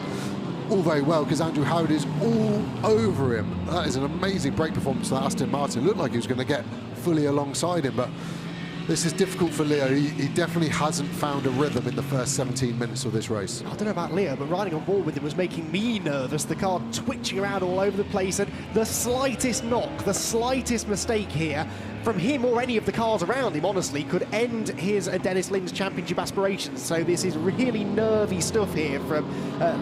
All very well, because Andrew Howard is all over him. That is an amazing brake performance for Aston Martin. It looked like he was going to get fully alongside him, but this is difficult for Leo. He definitely hasn't found a rhythm in the first 17 minutes of this race. I don't know about Leo, but riding on board with him was making me nervous. The car twitching around all over the place, and the slightest knock, the slightest mistake here from him or any of the cars around him, honestly, could end his Dennis Lind's championship aspirations. So this is really nervy stuff here from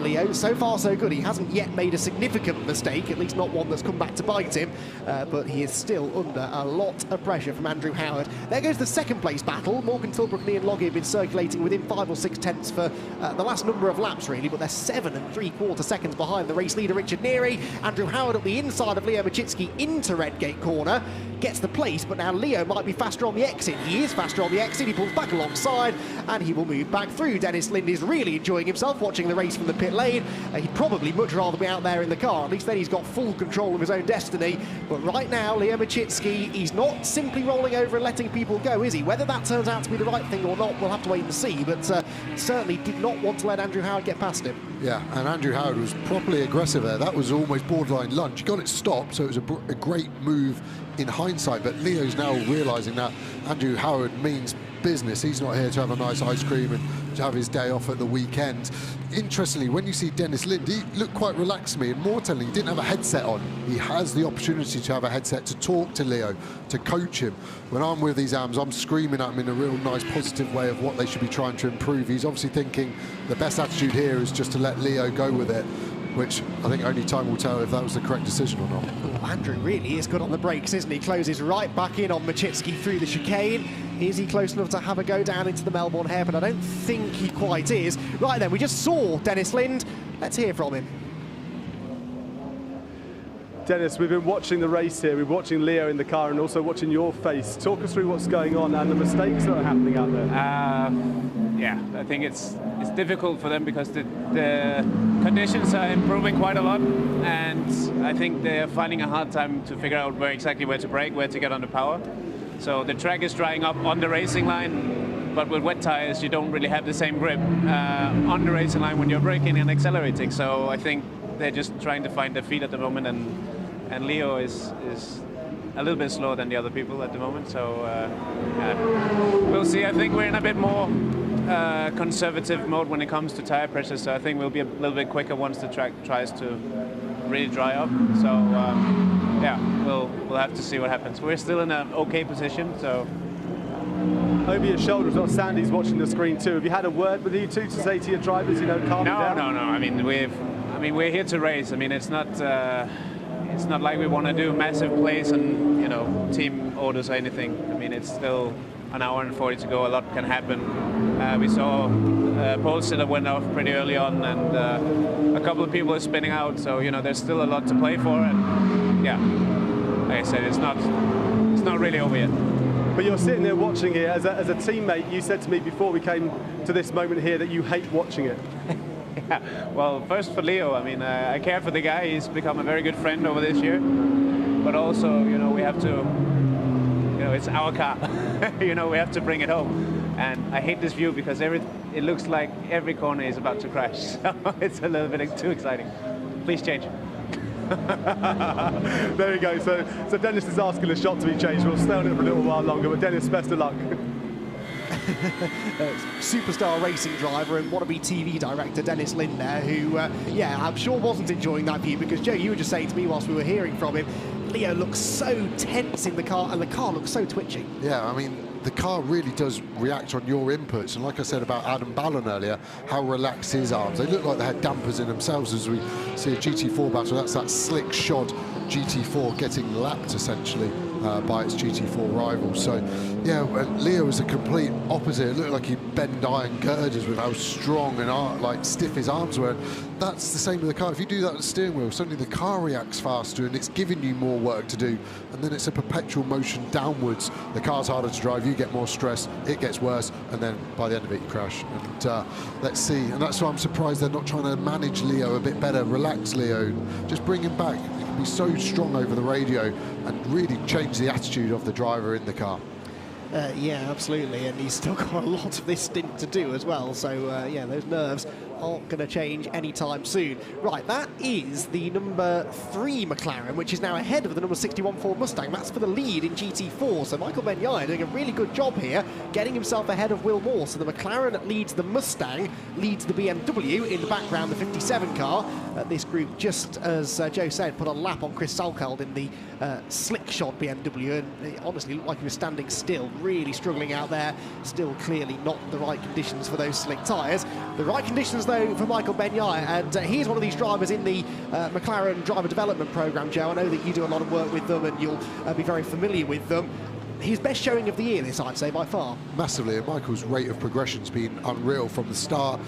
Leo. So far, so good. He hasn't yet made a significant mistake, at least not one that's come back to bite him, but he is still under a lot of pressure from Andrew Howard. There goes the second place battle. Morgan Tilbrook and Ian Loggie have been circulating within 5 or 6 tenths for the last number of laps, really, but they're 7 3/4 seconds behind the race leader, Richard Neary. Andrew Howard at the inside of Leo Machitski into Redgate corner, gets the place, but now Leo might be faster on the exit. He is faster on the exit. He pulls back alongside, and he will move back through. Dennis Lind is really enjoying himself watching the race from the pit lane. He'd probably much rather be out there in the car. At least then he's got full control of his own destiny. But right now, Leo Machitski, he's not simply rolling over and letting people go, is he? Whether that turns out to be the right thing or not, we'll have to wait and see. But certainly did not want to let Andrew Howard get past him. Yeah, and Andrew Howard was properly aggressive there. That was almost borderline lunge. He got it stopped, so it was a great move in hindsight, but Leo's now realising that Andrew Howard means business. He's not here to have a nice ice cream and to have his day off at the weekend. Interestingly, when you see Dennis Lind, he looked quite relaxed to me, and more telling, he didn't have a headset on. He has the opportunity to have a headset to talk to Leo, to coach him. When I'm with these AMs, I'm screaming at him in a real nice, positive way of what they should be trying to improve. He's obviously thinking the best attitude here is just to let Leo go with it, which I think only time will tell if that was the correct decision or not. Oh, Andrew really is good on the brakes, isn't he? Closes right back in on Machitski through the chicane. Is he close enough to have a go down into the Melbourne hairpin? I don't think he quite is. Right then, we just saw Dennis Lind. Let's hear from him. Dennis, we've been watching the race here. We're watching Leo in the car and also watching your face. Talk us through what's going on and the mistakes that are happening out there. Yeah, I think it's difficult for them because the conditions are improving quite a lot, and I think they're finding a hard time to figure out where to brake, where to get under power. So the track is drying up on the racing line, but with wet tires you don't really have the same grip on the racing line when you're braking and accelerating. So I think they're just trying to find their feet at the moment, and Leo is a little bit slower than the other people at the moment. So yeah, we'll see. I think we're in a bit more conservative mode when it comes to tire pressure, so I think we'll be a little bit quicker once the track tries to really dry up. So yeah, we'll have to see what happens. We're still in an okay position, so. Over your shoulder, well, Sandy's watching the screen too. Have you had a word with you two to say to your drivers, you know, calm down? No. I mean, we're here to race. I mean, it's not like we want to do massive plays and, you know, team orders or anything. I mean, it's still an hour and 40 to go. A lot can happen. We saw pole sitter went off pretty early on, and a couple of people are spinning out. So, you know, there's still a lot to play for. And yeah, like I said, it's not really over yet. But you're sitting there watching here as a teammate. You said to me before we came to this moment here that you hate watching it. Yeah, well, first for Leo, I mean, I care for the guy. He's become a very good friend over this year. But also, you know, we have to, you know, it's our car. You know, we have to bring it home. And I hate this view because it looks like every corner is about to crash. So it's a little bit too exciting. Please change. There we go. So Dennis is asking the shot to be changed. We'll stay on it for a little while longer. But Dennis, best of luck. Superstar racing driver and wannabe TV director Dennis Lind there, who, yeah, I'm sure wasn't enjoying that view, because, Joe, you were just saying to me whilst we were hearing from him, Leo looks so tense in the car, and the car looks so twitchy. Yeah, I mean, the car really does react on your inputs, and like I said about Adam Balon earlier, how relaxed his arms. They look like they had dampers in themselves as we see a GT4 battle. That's that slick shod GT4 getting lapped, essentially, by its GT4 rivals. So, yeah, Leo was a complete opposite. It looked like he'd bend iron girders with how strong and like stiff his arms were. That's the same with the car. If you do that with the steering wheel, suddenly the car reacts faster and it's giving you more work to do. And then it's a perpetual motion downwards. The car's harder to drive, you get more stress, it gets worse, and then by the end of it you crash. And let's see. And that's why I'm surprised they're not trying to manage Leo a bit better, relax Leo, just bring him back. He can be so strong over the radio and really change the attitude of the driver in the car. Yeah, absolutely, and he's still got a lot of this stint to do as well, so yeah, those nerves aren't going to change anytime soon. Right, that is the number 3 McLaren, which is now ahead of the number 61 Ford Mustang. That's for the lead in GT4, so Michael Ben-Yai doing a really good job here, getting himself ahead of Will Moore. So the McLaren leads the Mustang, leads the BMW, in the background the 57 car. This group, just as Joe said, put a lap on Chris Salkeld in the slick shod BMW, and it honestly looked like he was standing still, really struggling out there. Still clearly not the right conditions for those slick tyres. The right conditions though for Michael Ben-Yai, and he's one of these drivers in the McLaren driver development program. Joe, I know that you do a lot of work with them and you'll be very familiar with them. His best showing of the year this, I'd say, by far. Massively, and Michael's rate of progression's been unreal from the start.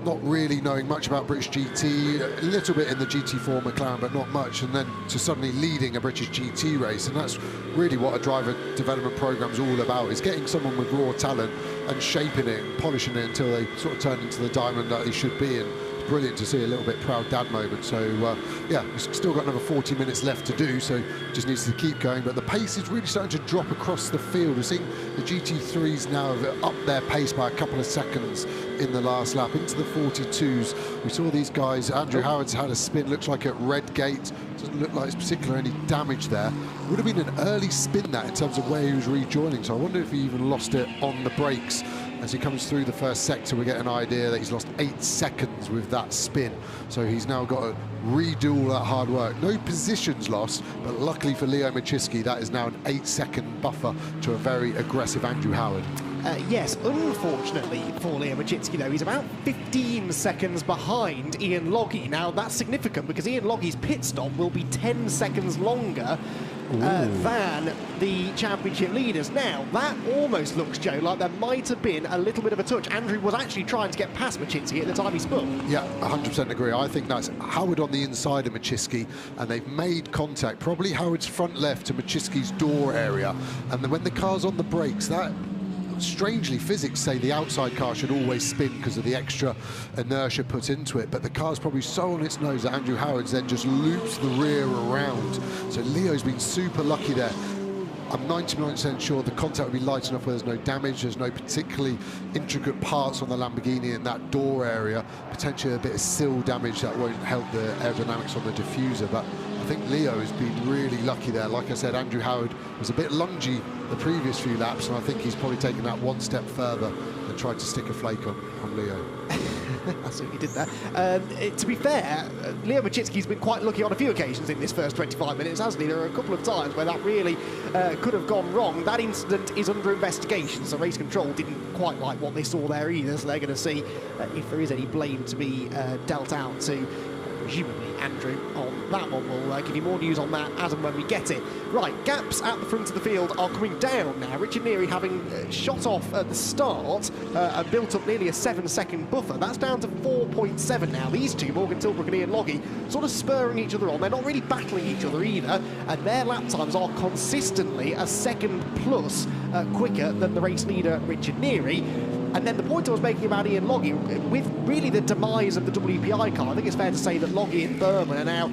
Not really knowing much about British GT, a little bit in the GT4 McLaren, but not much, and then to suddenly leading a British GT race. And that's really what a driver development program's all about, is getting someone with raw talent and shaping it and polishing it until they sort of turn into the diamond that they should be. And it's brilliant to see a little bit proud dad moment. So yeah, we've still got another 40 minutes left to do, so just needs to keep going. But the pace is really starting to drop across the field. We're seeing the GT3s now have upped their pace by a couple of seconds in the last lap into the 42s. We saw these guys. Andrew Howard's had a spin, looks like at Redgate. Doesn't look like it's particularly any damage there. Would have been an early spin that in terms of where he was rejoining, so I wonder if he even lost it on the brakes. As he comes through the first sector, we get an idea that he's lost 8 seconds with that spin. So he's now got to redo all that hard work. No positions lost, but luckily for Leo Machitski, that is now an 8-second buffer to a very aggressive Andrew Howard. Yes, unfortunately for Leo Machitski, though, he's about 15 seconds behind Ian Loggie. Now, that's significant because Ian Loggie's pit stop will be 10 seconds longer than the championship leaders. Now, that almost looks, Joe, like there might have been a little bit of a touch. Andrew was actually trying to get past Machitski at the time he spun. Yeah, 100% agree. I think that's Howard on the inside of Machitski, and they've made contact. Probably Howard's front left to Machitski's door area. And then when the car's on the brakes, that... strangely, physics say the outside car should always spin because of the extra inertia put into it, but the car's probably so on its nose that Andrew Howard's then just loops the rear around. So Leo's been super lucky there. I'm 99% sure the contact will be light enough where there's no damage, there's no particularly intricate parts on the Lamborghini in that door area, potentially a bit of sill damage that won't help the aerodynamics on the diffuser, but I think Leo has been really lucky there. Like I said, Andrew Howard was a bit lungy the previous few laps, and I think he's probably taken that one step further and tried to stick a flake on Leo. Absolutely did that. To be fair, Leo Machitski's been quite lucky on a few occasions in this first 25 minutes, hasn't he? There are a couple of times where that really could have gone wrong. That incident is under investigation, so race control didn't quite like what they saw there either, so they're going to see if there is any blame to be dealt out to presumably Andrew on that one. We'll give you more news on that as and when we get it. Right, gaps at the front of the field are coming down now. Richard Neary having shot off at the start and built up nearly a 7-second buffer. That's down to 4.7 now. These two, Morgan Tilbrook and Ian Loggie, sort of spurring each other on. They're not really battling each other either, and their lap times are consistently a second plus quicker than the race leader Richard Neary. And then the point I was making about Ian Loggie, with really the demise of the WPI car, I think it's fair to say that Loggie and Buurman are now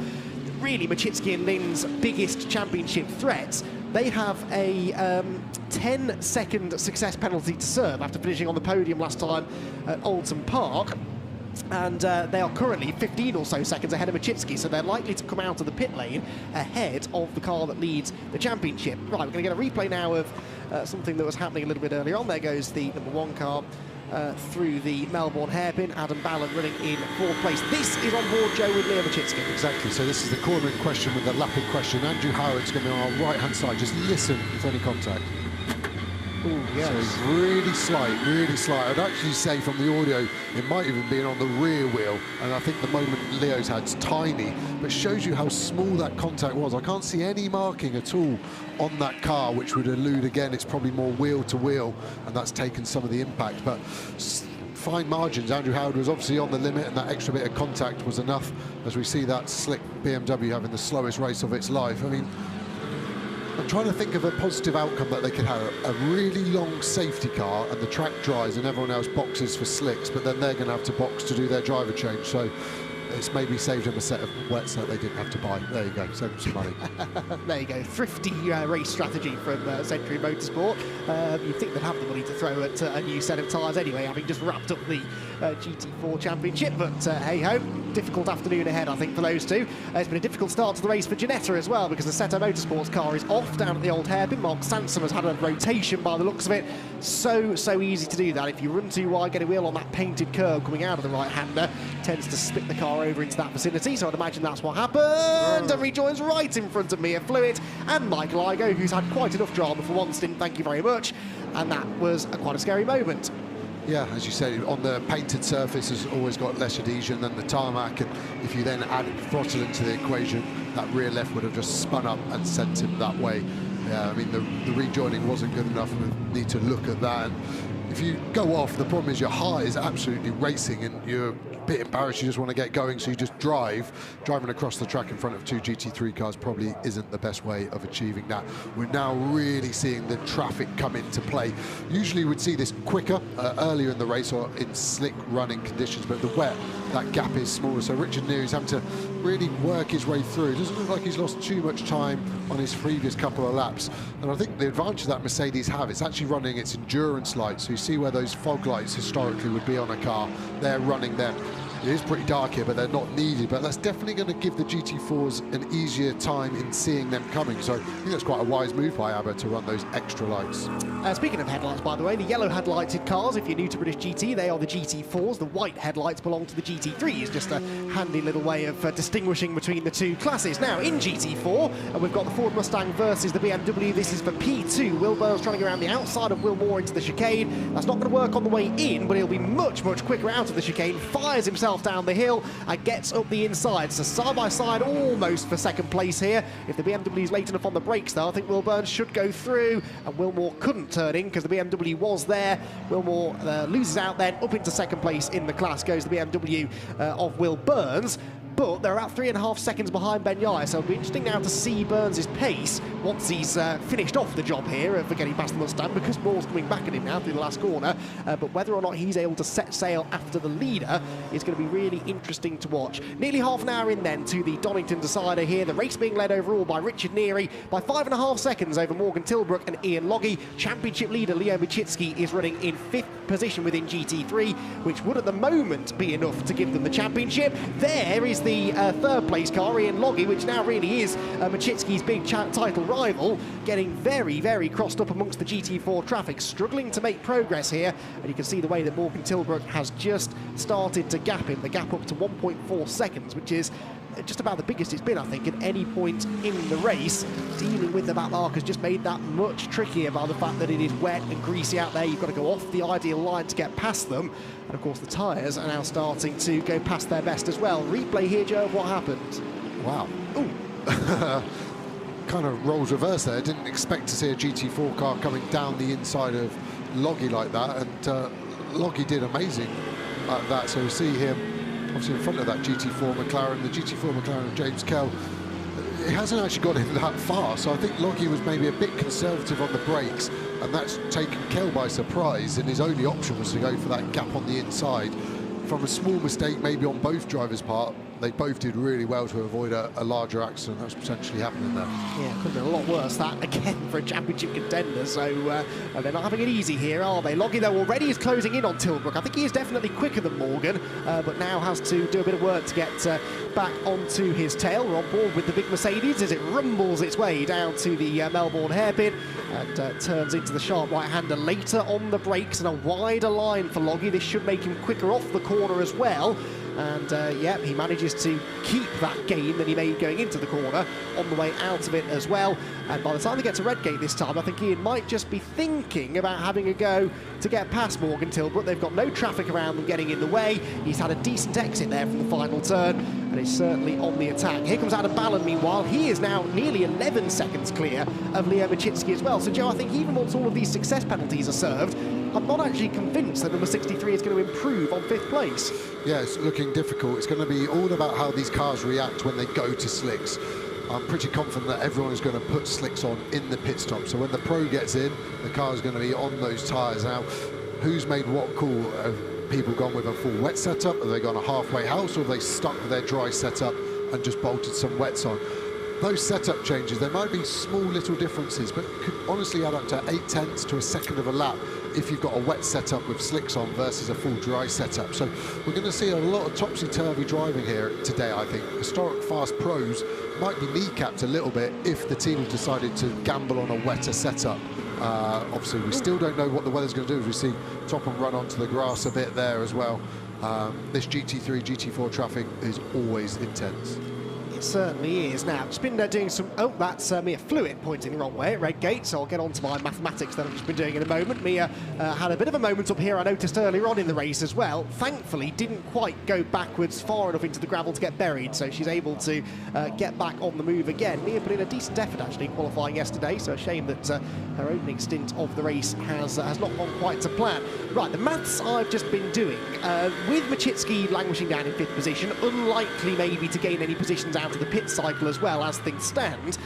really Machitski and Lind's biggest championship threats. They have a 10-second success penalty to serve after finishing on the podium last time at Oulton Park. And they are currently 15 or so seconds ahead of Machitski, so they're likely to come out of the pit lane ahead of the car that leads the championship. Right, we're going to get a replay now of something that was happening a little bit earlier on. There goes the number 1 car through the Melbourne hairpin. Adam Balon running in 4th place. This is on board, Joe, with Leo Machitski. Exactly, so this is the corner in question with the lap in question. Andrew Howard's going to be on our right-hand side. Just listen for any contact. Ooh, yes. So he's really slight, really slight. I'd actually say from the audio, it might even be on the rear wheel. And I think the moment Leo's had's tiny, but shows you how small that contact was. I can't see any marking at all on that car, which would allude, again, it's probably more wheel to wheel, and that's taken some of the impact. But fine margins. Andrew Howard was obviously on the limit, and that extra bit of contact was enough, as we see that slick BMW having the slowest race of its life. I mean, I'm trying to think of a positive outcome that they could have. A really long safety car and the track dries and everyone else boxes for slicks, but then they're going to have to box to do their driver change. So it's maybe saved them a set of wets that they didn't have to buy. There you go, save them some money. There you go, thrifty race strategy from Century Motorsport. You'd think they'd have the money to throw at a new set of tyres anyway, having just wrapped up the GT4 Championship, but hey-ho, difficult afternoon ahead, I think, for those two. It's been a difficult start to the race for Ginetta as well, because the Seto Motorsports car is off down at the old hairpin. Mark Sansom has had a rotation by the looks of it. So easy to do that. If you run too wide, get a wheel on that painted curb coming out of the right-hander, tends to spit the car over into that vicinity, so I'd imagine that's what happened. And rejoins right in front of Mia Fluid and Michael Igoe, who's had quite enough drama for one stint, thank you very much. And that was quite a scary moment. Yeah, as you said, on the painted surface has always got less adhesion than the tarmac, and if you then added throttle into the equation, that rear left would have just spun up and sent him that way. Yeah, I mean, the rejoining wasn't good enough, and we need to look at that. And if you go off, the problem is your heart is absolutely racing and you're a bit embarrassed, you just want to get going, so you just drive. Driving across the track in front of two GT3 cars probably isn't the best way of achieving that. We're now really seeing the traffic come into play. Usually we'd see this quicker earlier in the race or in slick running conditions, but the wet, that gap is smaller, so Richard Neary's having to really work his way through. It doesn't look like he's lost too much time on his previous couple of laps, and I think the advantage that Mercedes have, it's actually running its endurance lights, so you see where those fog lights historically would be on a car, they're running them. It is pretty dark here, but they're not needed, but that's definitely going to give the GT4s an easier time in seeing them coming, so I think that's quite a wise move by ABBA to run those extra lights. Speaking of headlights, by the way, the yellow headlighted cars, if you're new to British GT, they are the GT4s. The white headlights belong to the GT3s, just a handy little way of distinguishing between the two classes. Now, in GT4, we've got the Ford Mustang versus the BMW. This is for P2. Will Burns trying to go around the outside of Will Moore into the chicane. That's not going to work on the way in, but he'll be much quicker out of the chicane, fires himself down the hill and gets up the inside. So side by side almost for second place here. If the BMW is late enough on the brakes, though, I think Will Burns should go through, and Will Moore couldn't turn in because the BMW was there. Will Moore loses out then, up into second place in the class goes the BMW of Will Burns. But they're about 3.5 seconds behind Ben Yai, so it'll be interesting now to see Burns' pace once he's finished off the job here of getting past the Mustang, because Moore's coming back at him now through the last corner. But whether or not he's able to set sail after the leader is going to be really interesting to watch. Nearly half an hour in then to the Donington decider here. The race being led overall by Richard Neary by 5.5 seconds over Morgan Tilbrook and Ian Loggie. Championship leader Leo Machitski is running in 5th position within GT3, which would at the moment be enough to give them the championship. There is the third place car, Ian Loggie, which now really is Machitski's big title rival, getting very crossed up amongst the GT4 traffic, struggling to make progress here, and you can see the way that Morgan Tilbrook has just started to gap him, the gap up to 1.4 seconds, which is just about the biggest it's been, I think, at any point in the race. Dealing with the back mark has just made that much trickier by the fact that it is wet and greasy out there. You've got to go off the ideal line to get past them. And of course the tyres are now starting to go past their best as well. Replay here, Joe, of what happened. Wow. Ooh. Kind of roles reverse there. Didn't expect to see a GT4 car coming down the inside of Loggie like that, and Loggie did amazing at that. So we see him obviously in front of that GT4 McLaren, the GT4 McLaren of James Kell. It hasn't actually got him that far, so I think Loggie was maybe a bit conservative on the brakes, and that's taken Kell by surprise, and his only option was to go for that gap on the inside. From a small mistake maybe on both drivers' part, they both did really well to avoid a larger accident that's potentially happening there. Yeah, could have been a lot worse, that, again, for a championship contender, so they're not having it easy here, are they? Loggie, though, already is closing in on Tilbrook. I think he is definitely quicker than Morgan, but now has to do a bit of work to get back onto his tail. We're on board with the big Mercedes as it rumbles its way down to the Melbourne hairpin and turns into the sharp right-hander later on the brakes, and a wider line for Loggie. This should make him quicker off the corner as well. And yeah, he manages to keep that gain that he made going into the corner on the way out of it as well. And by the time they get to Redgate this time, I think Ian might just be thinking about having a go to get past Morgan Tilbrook. They've got no traffic around them getting in the way. He's had a decent exit there from the final turn, and is certainly on the attack. Here comes Adam Balon, meanwhile. He is now nearly 11 seconds clear of Leo Machitski as well. So, Joe, I think even once all of these success penalties are served, I'm not actually convinced that number 63 is going to improve on 5th place. Yeah, it's looking difficult. It's going to be all about how these cars react when they go to slicks. I'm pretty confident that everyone is going to put slicks on in the pit stop. So when the pro gets in, the car is going to be on those tyres. Now, who's made what call? Have people gone with a full wet setup? Have they gone a halfway house, or have they stuck with their dry setup and just bolted some wets on? Those setup changes, there might be small little differences, but could honestly add up to 0.8 to a second of a lap if you've got a wet setup with slicks on versus a full dry setup. So we're going to see a lot of topsy-turvy driving here today, I think. Historic fast pros might be kneecapped a little bit if the team have decided to gamble on a wetter setup. Obviously, we still don't know what the weather's going to do, as we see Topham run onto the grass a bit there as well. This GT3, GT4 traffic is always intense. It certainly is. Now, just been doing some... Oh, that's Mia Fluid pointing the wrong way at Redgate, so I'll get on to my mathematics that I've just been doing in a moment. Mia had a bit of a moment up here, I noticed earlier on in the race as well. Thankfully, didn't quite go backwards far enough into the gravel to get buried, so she's able to get back on the move again. Mia put in a decent effort, actually, qualifying yesterday, so a shame that her opening stint of the race has not gone quite to plan. Right, the maths I've just been doing, with Machitski languishing down in 5th position, unlikely maybe to gain any positions out of the pit cycle as well as things stand.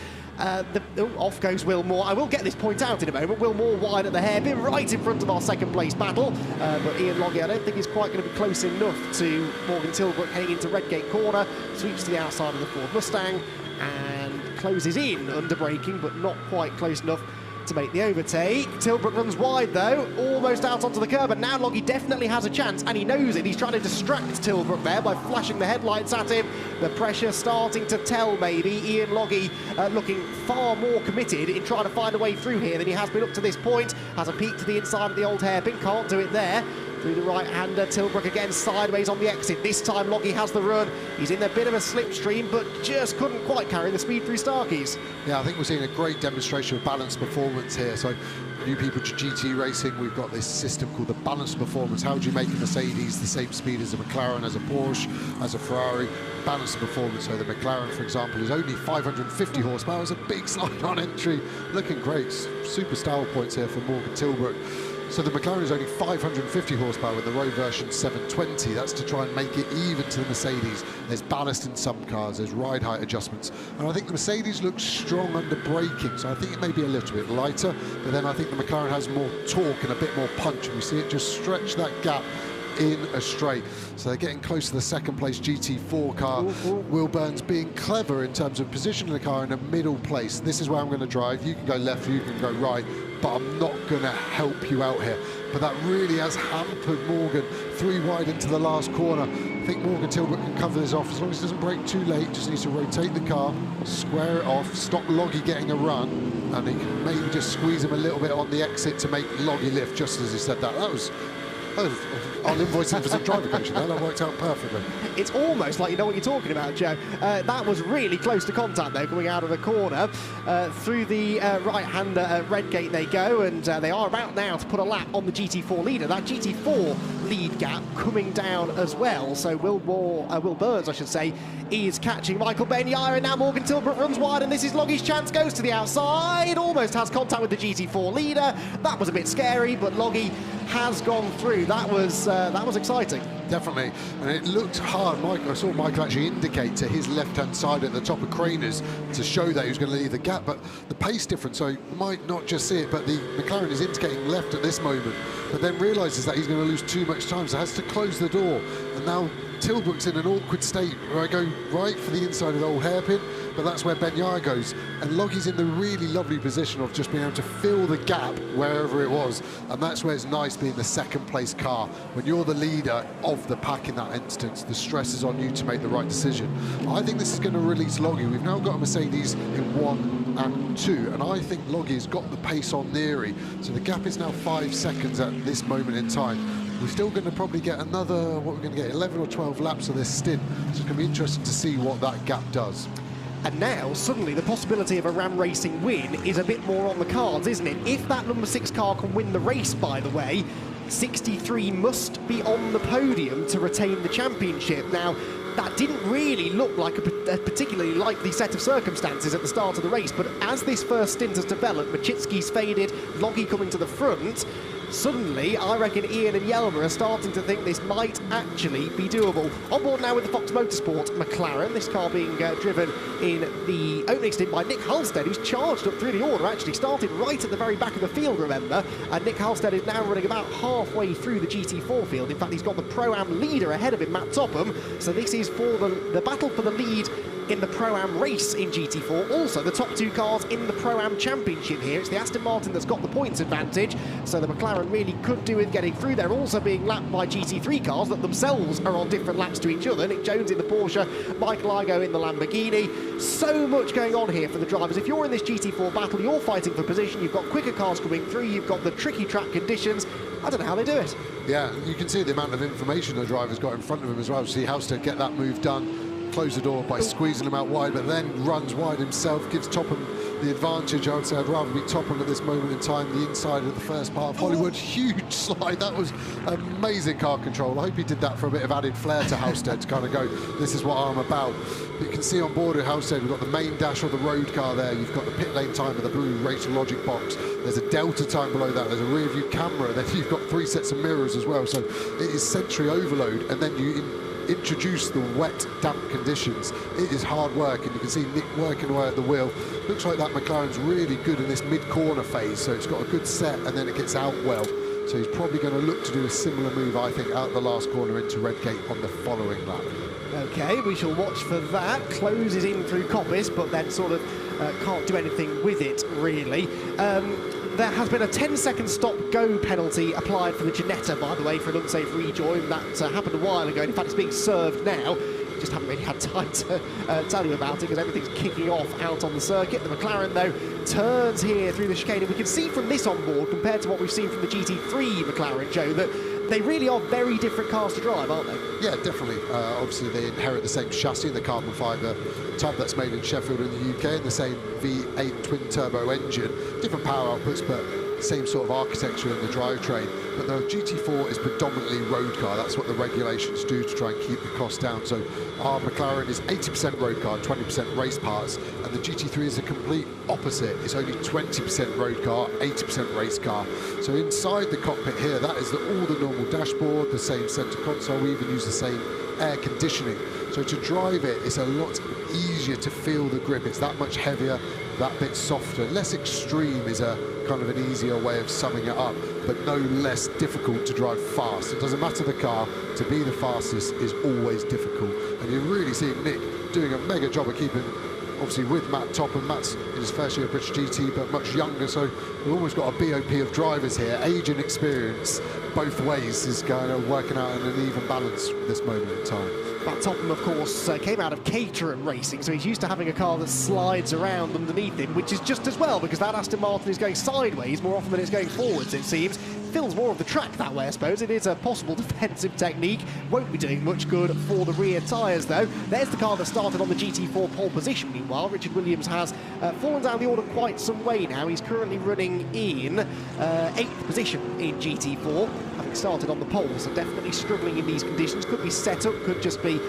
Off goes Will Moore. I will get this point out in a moment. Will Moore wide at the hairpin, right in front of our second place battle. But Ian Loggie, I don't think is quite going to be close enough to Morgan Tilbrook heading into Redgate corner. Sweeps to the outside of the Ford Mustang and closes in under braking, but not quite close enough to make the overtake. Tilbrook runs wide though, almost out onto the curb, and now Loggie definitely has a chance, and he knows it. He's trying to distract Tilbrook there by flashing the headlights at him. The pressure starting to tell maybe. Ian Loggie looking far more committed in trying to find a way through here than he has been up to this point. Has a peek to the inside of the old hairpin, can't do it there. Through the right-hander, Tilbrook again sideways on the exit. This time Loggie has the run. He's in a bit of a slipstream, but just couldn't quite carry the speed through Starkeys. Yeah, I think we're seeing a great demonstration of balanced performance here. So, new people to GT racing, we've got this system called the balanced performance. How do you make a Mercedes the same speed as a McLaren, as a Porsche, as a Ferrari? Balanced performance. So the McLaren, for example, is only 550 horsepower. It's a big slide on entry. Looking great. Super style points here for Morgan Tilbrook. So the McLaren is only 550 horsepower with the road version 720. That's to try and make it even to the Mercedes. There's ballast in some cars, there's ride height adjustments. And I think the Mercedes looks strong under braking, so I think it may be a little bit lighter, but then I think the McLaren has more torque and a bit more punch, and we see it just stretch that gap in a straight. So they're getting close to the second place GT4 car. Will Burns being clever in terms of positioning the car in a middle place. This is where I'm going to drive. You can go left, you can go right, but I'm not going to help you out here. But that really has hampered Morgan. 3 wide into the last corner. I think Morgan Tilbrook can cover this off as long as he doesn't brake too late. Just needs to rotate the car, square it off, stop Loggie getting a run, and he can maybe just squeeze him a little bit on the exit to make Loggie lift, just as he said that. I'll invoice him for some driver coaching. That worked out perfectly. It's almost like you know what you're talking about, Joe. That was really close to contact, though, coming out of the corner. Through the right-hander at Redgate they go, and they are about now to put a lap on the GT4 leader. That GT4 lead gap coming down as well. So Will Burns, I should say, is catching Michael Ben-Yair, and now Morgan Tilbrook runs wide, and this is Loggie's chance, goes to the outside, almost has contact with the GT4 leader. That was a bit scary, but Loggie has gone through. That was exciting. Definitely, and it looked hard. I saw Michael actually indicate to his left-hand side at the top of Craners to show that he was going to leave the gap, but the pace difference, so you might not just see it, but the McLaren is indicating left at this moment, but then realises that he's going to lose too much time, so has to close the door, and now Tilbrook's in an awkward state where I go right for the inside of the old hairpin, but that's where Ben-Yair goes, and Loggie's in the really lovely position of just being able to fill the gap wherever it was, and that's where it's nice being the second place car. When you're the leader of the pack in that instance, the stress is on you to make the right decision. I think this is going to release Loggie. We've now got a Mercedes in 1 and 2, and I think Loggie's got the pace on Neary, so the gap is now 5 seconds at this moment in time. we're still going to probably get another, what we're going to get, 11 or 12 laps of this stint. So it's going to be interesting to see what that gap does. And now, suddenly, the possibility of a Ram Racing win is a bit more on the cards, isn't it? If that number 6 car can win the race, by the way, 63 must be on the podium to retain the championship. Now, that didn't really look like a particularly likely set of circumstances at the start of the race, but as this first stint has developed, Machitski's faded, Loggie coming to the front, suddenly, I reckon Ian and Yelmer are starting to think this might actually be doable. On board now with the Fox Motorsport McLaren, this car being driven in the opening stint by Nick Halstead, who's charged up through the order, actually started right at the very back of the field, remember, and Nick Halstead is now running about halfway through the GT4 field. In fact, he's got the Pro-Am leader ahead of him, Matt Topham, so this is for the battle for the lead in the Pro-Am race in GT4. Also, the top 2 cars in the Pro-Am Championship here. It's the Aston Martin that's got the points advantage, so the McLaren really could do with getting through. They're also being lapped by GT3 cars that themselves are on different laps to each other. Nick Jones in the Porsche, Michael Igoe in the Lamborghini. So much going on here for the drivers. If you're in this GT4 battle, you're fighting for position. You've got quicker cars coming through. You've got the tricky track conditions. I don't know how they do it. Yeah, you can see the amount of information the driver's got in front of him as well. See Halstead get that move done, close the door by squeezing him out wide, but then runs wide himself, gives Topham the advantage. I would say I'd rather be Topham at this moment in time, the inside of the first part of Hollywood. Huge slide, that was amazing car control. I hope he did that for a bit of added flair to Halstead to kind of go, this is what I'm about. But you can see on board with Halstead, we've got the main dash of the road car there, you've got the pit lane time of the blue race logic box, there's a delta time below that, there's a rear view camera, then you've got 3 sets of mirrors as well, so it is sensory overload, and then you introduce the wet, damp conditions. It is hard work, and you can see Nick working away at the wheel. Looks like that McLaren's really good in this mid-corner phase, so it's got a good set, and then it gets out well. So he's probably going to look to do a similar move, I think, out the last corner into Redgate on the following lap. OK, we shall watch for that. Closes in through Coppice, but then sort of can't do anything with it, really. There has been a 10-second stop-go penalty applied for the Ginetta, by the way, for an unsafe rejoin. That happened a while ago. In fact, it's being served now. Just haven't really had time to tell you about it because everything's kicking off out on the circuit. The McLaren, though, turns here through the chicane. And we can see from this on board, compared to what we've seen from the GT3 McLaren, Joe, that they really are very different cars to drive, aren't they? Yeah, definitely. Obviously, they inherit the same chassis, the carbon fibre tub that's made in Sheffield in the UK, and the same V8 twin-turbo engine. Different power outputs, but same sort of architecture in the drivetrain. But the GT4 is predominantly road car. That's what the regulations do to try and keep the cost down. So our McLaren is 80% road car, 20% race parts, and the GT3 is the complete opposite. It's only 20% road car, 80% race car. So inside the cockpit here, that is all the normal dashboard, the same centre console. We even use the same air conditioning. So to drive it, it's a lot easier to feel the grip. It's that much heavier, that bit softer. Less extreme is a kind of an easier way of summing it up, but no less difficult to drive fast. It doesn't matter the car, to be the fastest is always difficult. And you're really seeing Nick doing a mega job of keeping, obviously with Matt Topham. Matt's in his first year of British GT, but much younger, so we've almost got a BOP of drivers here. Age and experience, both ways, is kind of working out in an even balance at this moment in time. Matt Topham, of course, came out of Caterham Racing, so he's used to having a car that slides around underneath him, which is just as well, because that Aston Martin is going sideways more often than it's going forwards, it seems. Fills more of the track that way, I suppose. It is a possible defensive technique. Won't be doing much good for the rear tyres, though. There's the car that started on the GT4 pole position. Meanwhile, Richard Williams has fallen down the order quite some way now. He's currently running in 8th position in GT4, having started on the pole, so definitely struggling in these conditions. Could be set up, could just be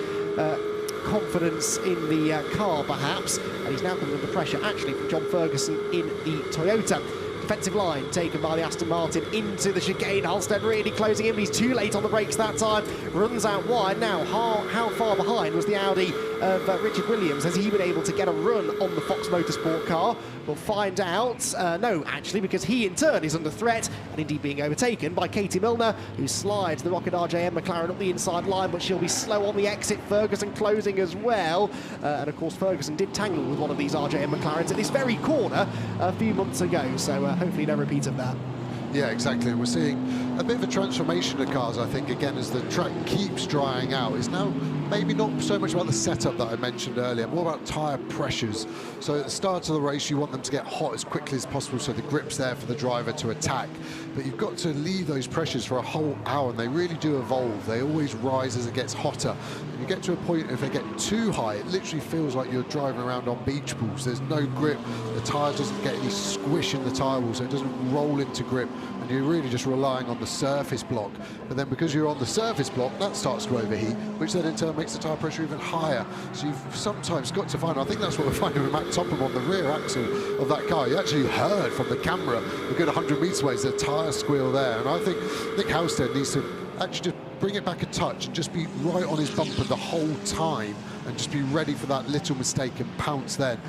confidence in the car, perhaps. And he's now coming under pressure, actually, from John Ferguson in the Toyota. Defensive line taken by the Aston Martin into the chicane. Halstead really closing in, but he's too late on the brakes that time. Runs out wide. Now, how far behind was the Audi of Richard Williams? Has he been able to get a run on the Fox Motorsport car? We'll find out. No, actually, because he in turn is under threat and indeed being overtaken by Katie Milner, who slides the Rocket RJM McLaren up the inside line, but she'll be slow on the exit. Ferguson closing as well. And of course, Ferguson did tangle with one of these RJM McLarens at this very corner a few months ago, so hopefully no repeat of that. Yeah, exactly. We're seeing a bit of a transformation of cars, I think, again, as the track keeps drying out. It's now maybe not so much about the setup that I mentioned earlier, more about tyre pressures. So at the start of the race, you want them to get hot as quickly as possible so the grip's there for the driver to attack. But you've got to leave those pressures for a whole hour, and they really do evolve. They always rise as it gets hotter. And you get to a point, if they get too high, it literally feels like you're driving around on beach balls. There's no grip. The tyre doesn't get any squish in the tyre wall, so it doesn't roll into grip. And you're really just relying on the surface block. But then because you're on the surface block, that starts to overheat, which then in turn makes the tyre pressure even higher. So you've sometimes got to find, I think that's what we're finding with Matt Topham on the rear axle of that car. You actually heard from the camera a good 100 metres away, the tyre squeal there. And I think Nick Halstead needs to actually just bring it back a touch and just be right on his bumper the whole time and just be ready for that little mistake and pounce then.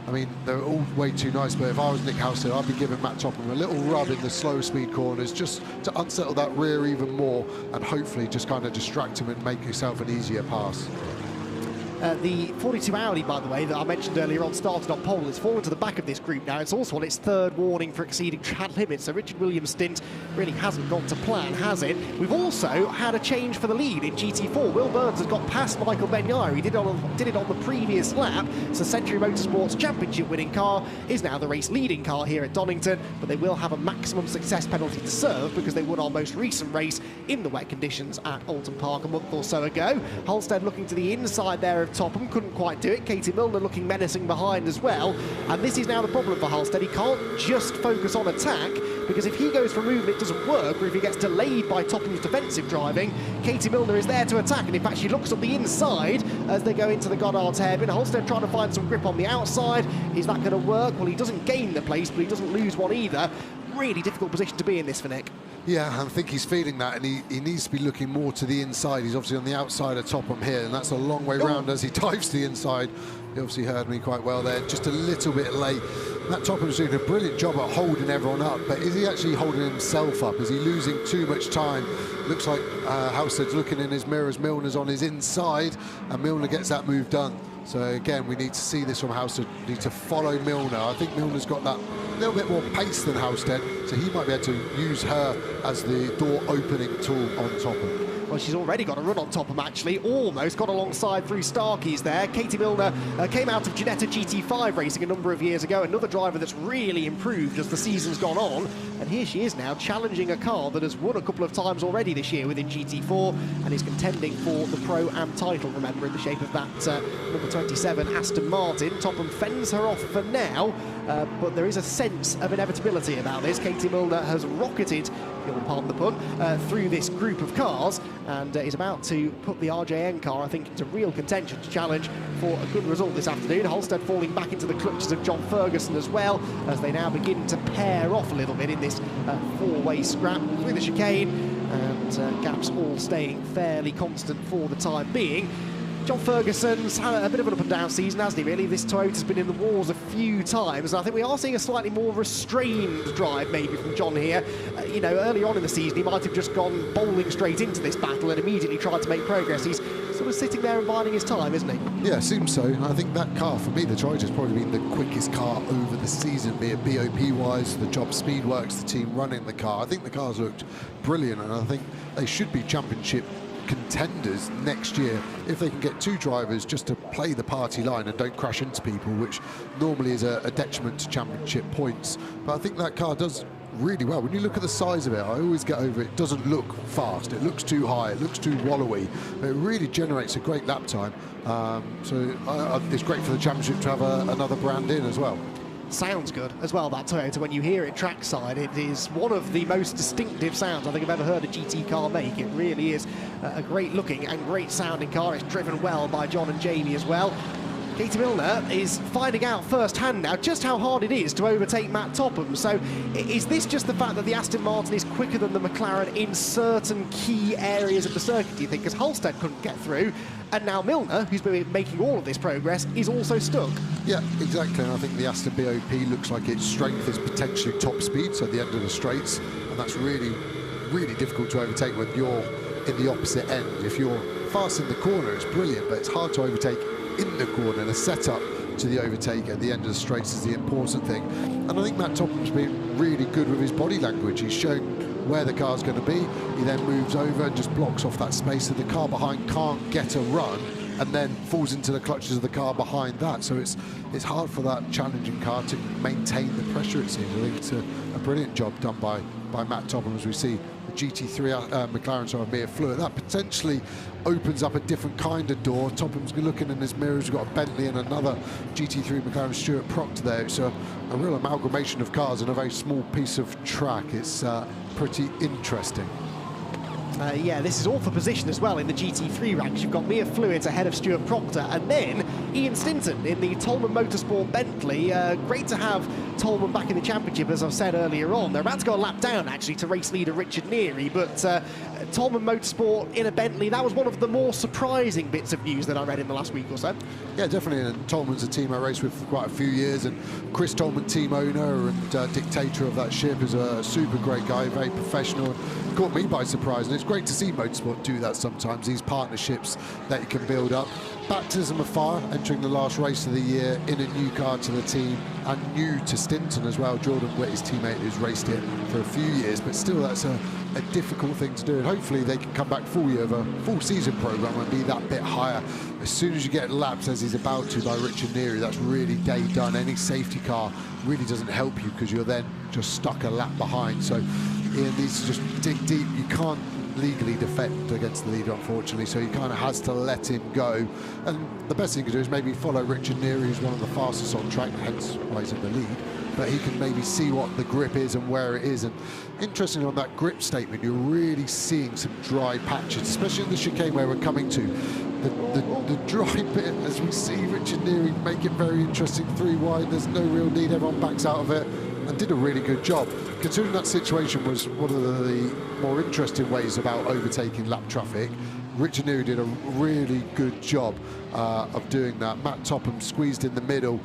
I mean, they're all way too nice, but if I was Nick Halstead, I'd be giving Matt Topham a little rub in the slow speed corners just to unsettle that rear even more and hopefully just kind of distract him and make yourself an easier pass. The 42 Audi, by the way, that I mentioned earlier on, started on pole. It's fallen to the back of this group now. It's also on its third warning for exceeding track limits. So Richard Williams' stint really hasn't gone to plan, has it? We've also had a change for the lead in GT4. Will Burns has got past Michael Benyai. He did it on the previous lap. So Century Motorsports championship winning car is now the race leading car here at Donington, but they will have a maximum success penalty to serve because they won our most recent race in the wet conditions at Oulton Park a month or so ago. Halstead looking to the inside there of Topham, couldn't quite do it. Katie Milner looking menacing behind as well. And this is now the problem for Halstead. He can't just focus on attack, because if he goes for a move and it doesn't work, or if he gets delayed by Topham's defensive driving, Katie Milner is there to attack. And in fact, she looks up the inside as they go into the Goddard's hairpin. Halstead trying to find some grip on the outside. Is that going to work? Well, he doesn't gain the place, but he doesn't lose one either. Really difficult position to be in this for Nick. Yeah, I think he's feeling that, and he needs to be looking more to the inside. He's obviously on the outside of Topham here, and that's a long way round as he dives to the inside. He obviously heard me quite well there, just a little bit late. Matt Topham's doing a brilliant job at holding everyone up, but is he actually holding himself up? Is he losing too much time? Looks like Halstead's looking in his mirrors. Milner's on his inside, and Milner gets that move done. So again, we need to see this from Halstead. We need to follow Milner. I think Milner's got that little bit more pace than Halstead, so he might be able to use her as the door opening tool on Topham. Well, she's already got a run on Topham, actually. Almost got alongside through Starkeys there. Katie Milner came out of Ginetta GT5 racing a number of years ago. Another driver that's really improved as the season's gone on. And here she is now challenging a car that has won a couple of times already this year within GT4 and is contending for the Pro-Am title, remember, in the shape of that number 27 Aston Martin. Topham fends her off for now, but there is a sense of inevitability about this. Katie Milner has rocketed, if you'll pardon the pun, through this group of cars and is about to put the RJN car, I think, into real contention to challenge for a good result this afternoon. Halstead falling back into the clutches of John Ferguson as well, as they now begin to pair off a little bit in this four-way scrap through the chicane, and gaps all staying fairly constant for the time being. John Ferguson's had a bit of an up-and-down season, hasn't he, really? This Toyota's been in the wars a few times, and I think we are seeing a slightly more restrained drive, maybe, from John here. You know, earlier on in the season, he might have just gone bowling straight into this battle and immediately tried to make progress. He's sort of sitting there and biding his time, isn't he? Yeah, seems so. I think that car, for me, the Toyota's probably been the quickest car over the season, be it BOP-wise, the job speed works, the team running the car. I think the car's looked brilliant, and I think they should be championship contenders next year if they can get two drivers just to play the party line and don't crash into people, which normally is a detriment to championship points. But I think that car does really well. When you look at the size of it, I always get over it doesn't look fast, it looks too high, it looks too wallowy, but it really generates a great lap time. So it's great for the championship to have another brand in as well. Sounds good as well, that Toyota. When you hear it trackside, it is one of the most distinctive sounds I think I've ever heard a GT car make. It really is a great looking and great sounding car. It's driven well by John and Jamie as well. Katie Milner is finding out firsthand now just how hard it is to overtake Matt Topham. So is this just the fact that the Aston Martin is quicker than the McLaren in certain key areas of the circuit, do you think? Because Halstead couldn't get through, and now Milner, who's been making all of this progress, is also stuck. Yeah, exactly. And I think the Aston BOP looks like its strength is potentially top speed, so the end of the straights, and that's really, really difficult to overtake when you're in the opposite end. If you're fast in the corner, it's brilliant, but it's hard to overtake in the corner. The setup to the overtake at the end of the straights is the important thing. And I think Matt Topham's been really good with his body language. He's shown where the car's going to be. He then moves over and just blocks off that space so the car behind can't get a run, and then falls into the clutches of the car behind that. So it's hard for that challenging car to maintain the pressure, it seems. I think it's a brilliant job done by Matt Topham, as we see the GT3 McLaren side of mere fluid. That potentially opens up a different kind of door. Topham's looking in his mirrors. We've got a Bentley and another GT3 McLaren Stuart Proctor there. It's a real amalgamation of cars in a very small piece of track. It's pretty interesting. Yeah, this is all for position as well in the GT3 ranks. You've got Mere Fluids ahead of Stuart Proctor, and then Ian Stinton in the Tolman Motorsport Bentley. Great to have Tolman back in the championship, as I've said earlier on. They're about to go a lap down, actually, to race leader Richard Neary, but Tolman Motorsport in a Bentley, that was one of the more surprising bits of news that I read in the last week or so. Yeah, definitely, and Tolman's a team I raced with for quite a few years, and Chris Tolman, team owner and dictator of that ship, is a super great guy, very professional. Caught me by surprise, and it's great to see motorsport do that sometimes, these partnerships that you can build up. Baptism of fire, entering the last race of the year in a new car to the team, and new to Stinton as well. Jordan Witt, his teammate, who's raced it for a few years, but still that's a difficult thing to do, and hopefully they can come back full year of a full season programme and be that bit higher. As soon as you get laps, as he's about to by Richard Neary, that's really day done. Any safety car really doesn't help you, because you're then just stuck a lap behind. So Ian needs to just dig deep. You can't legally defend against the leader, unfortunately, so he kind of has to let him go. And the best thing to do is maybe follow Richard Neary, who's one of the fastest on track, hence why he's in the lead. But he can maybe see what the grip is and where it is. And interestingly, on that grip statement, you're really seeing some dry patches, especially in the chicane where we're coming to. The dry bit, as we see Richard Neary make it very interesting, 3 wide, there's no real need, everyone backs out of it, and did a really good job. Considering that situation was one of the more interesting ways about overtaking lap traffic, Richard Neary did a really good job of doing that. Matt Topham squeezed in the middle,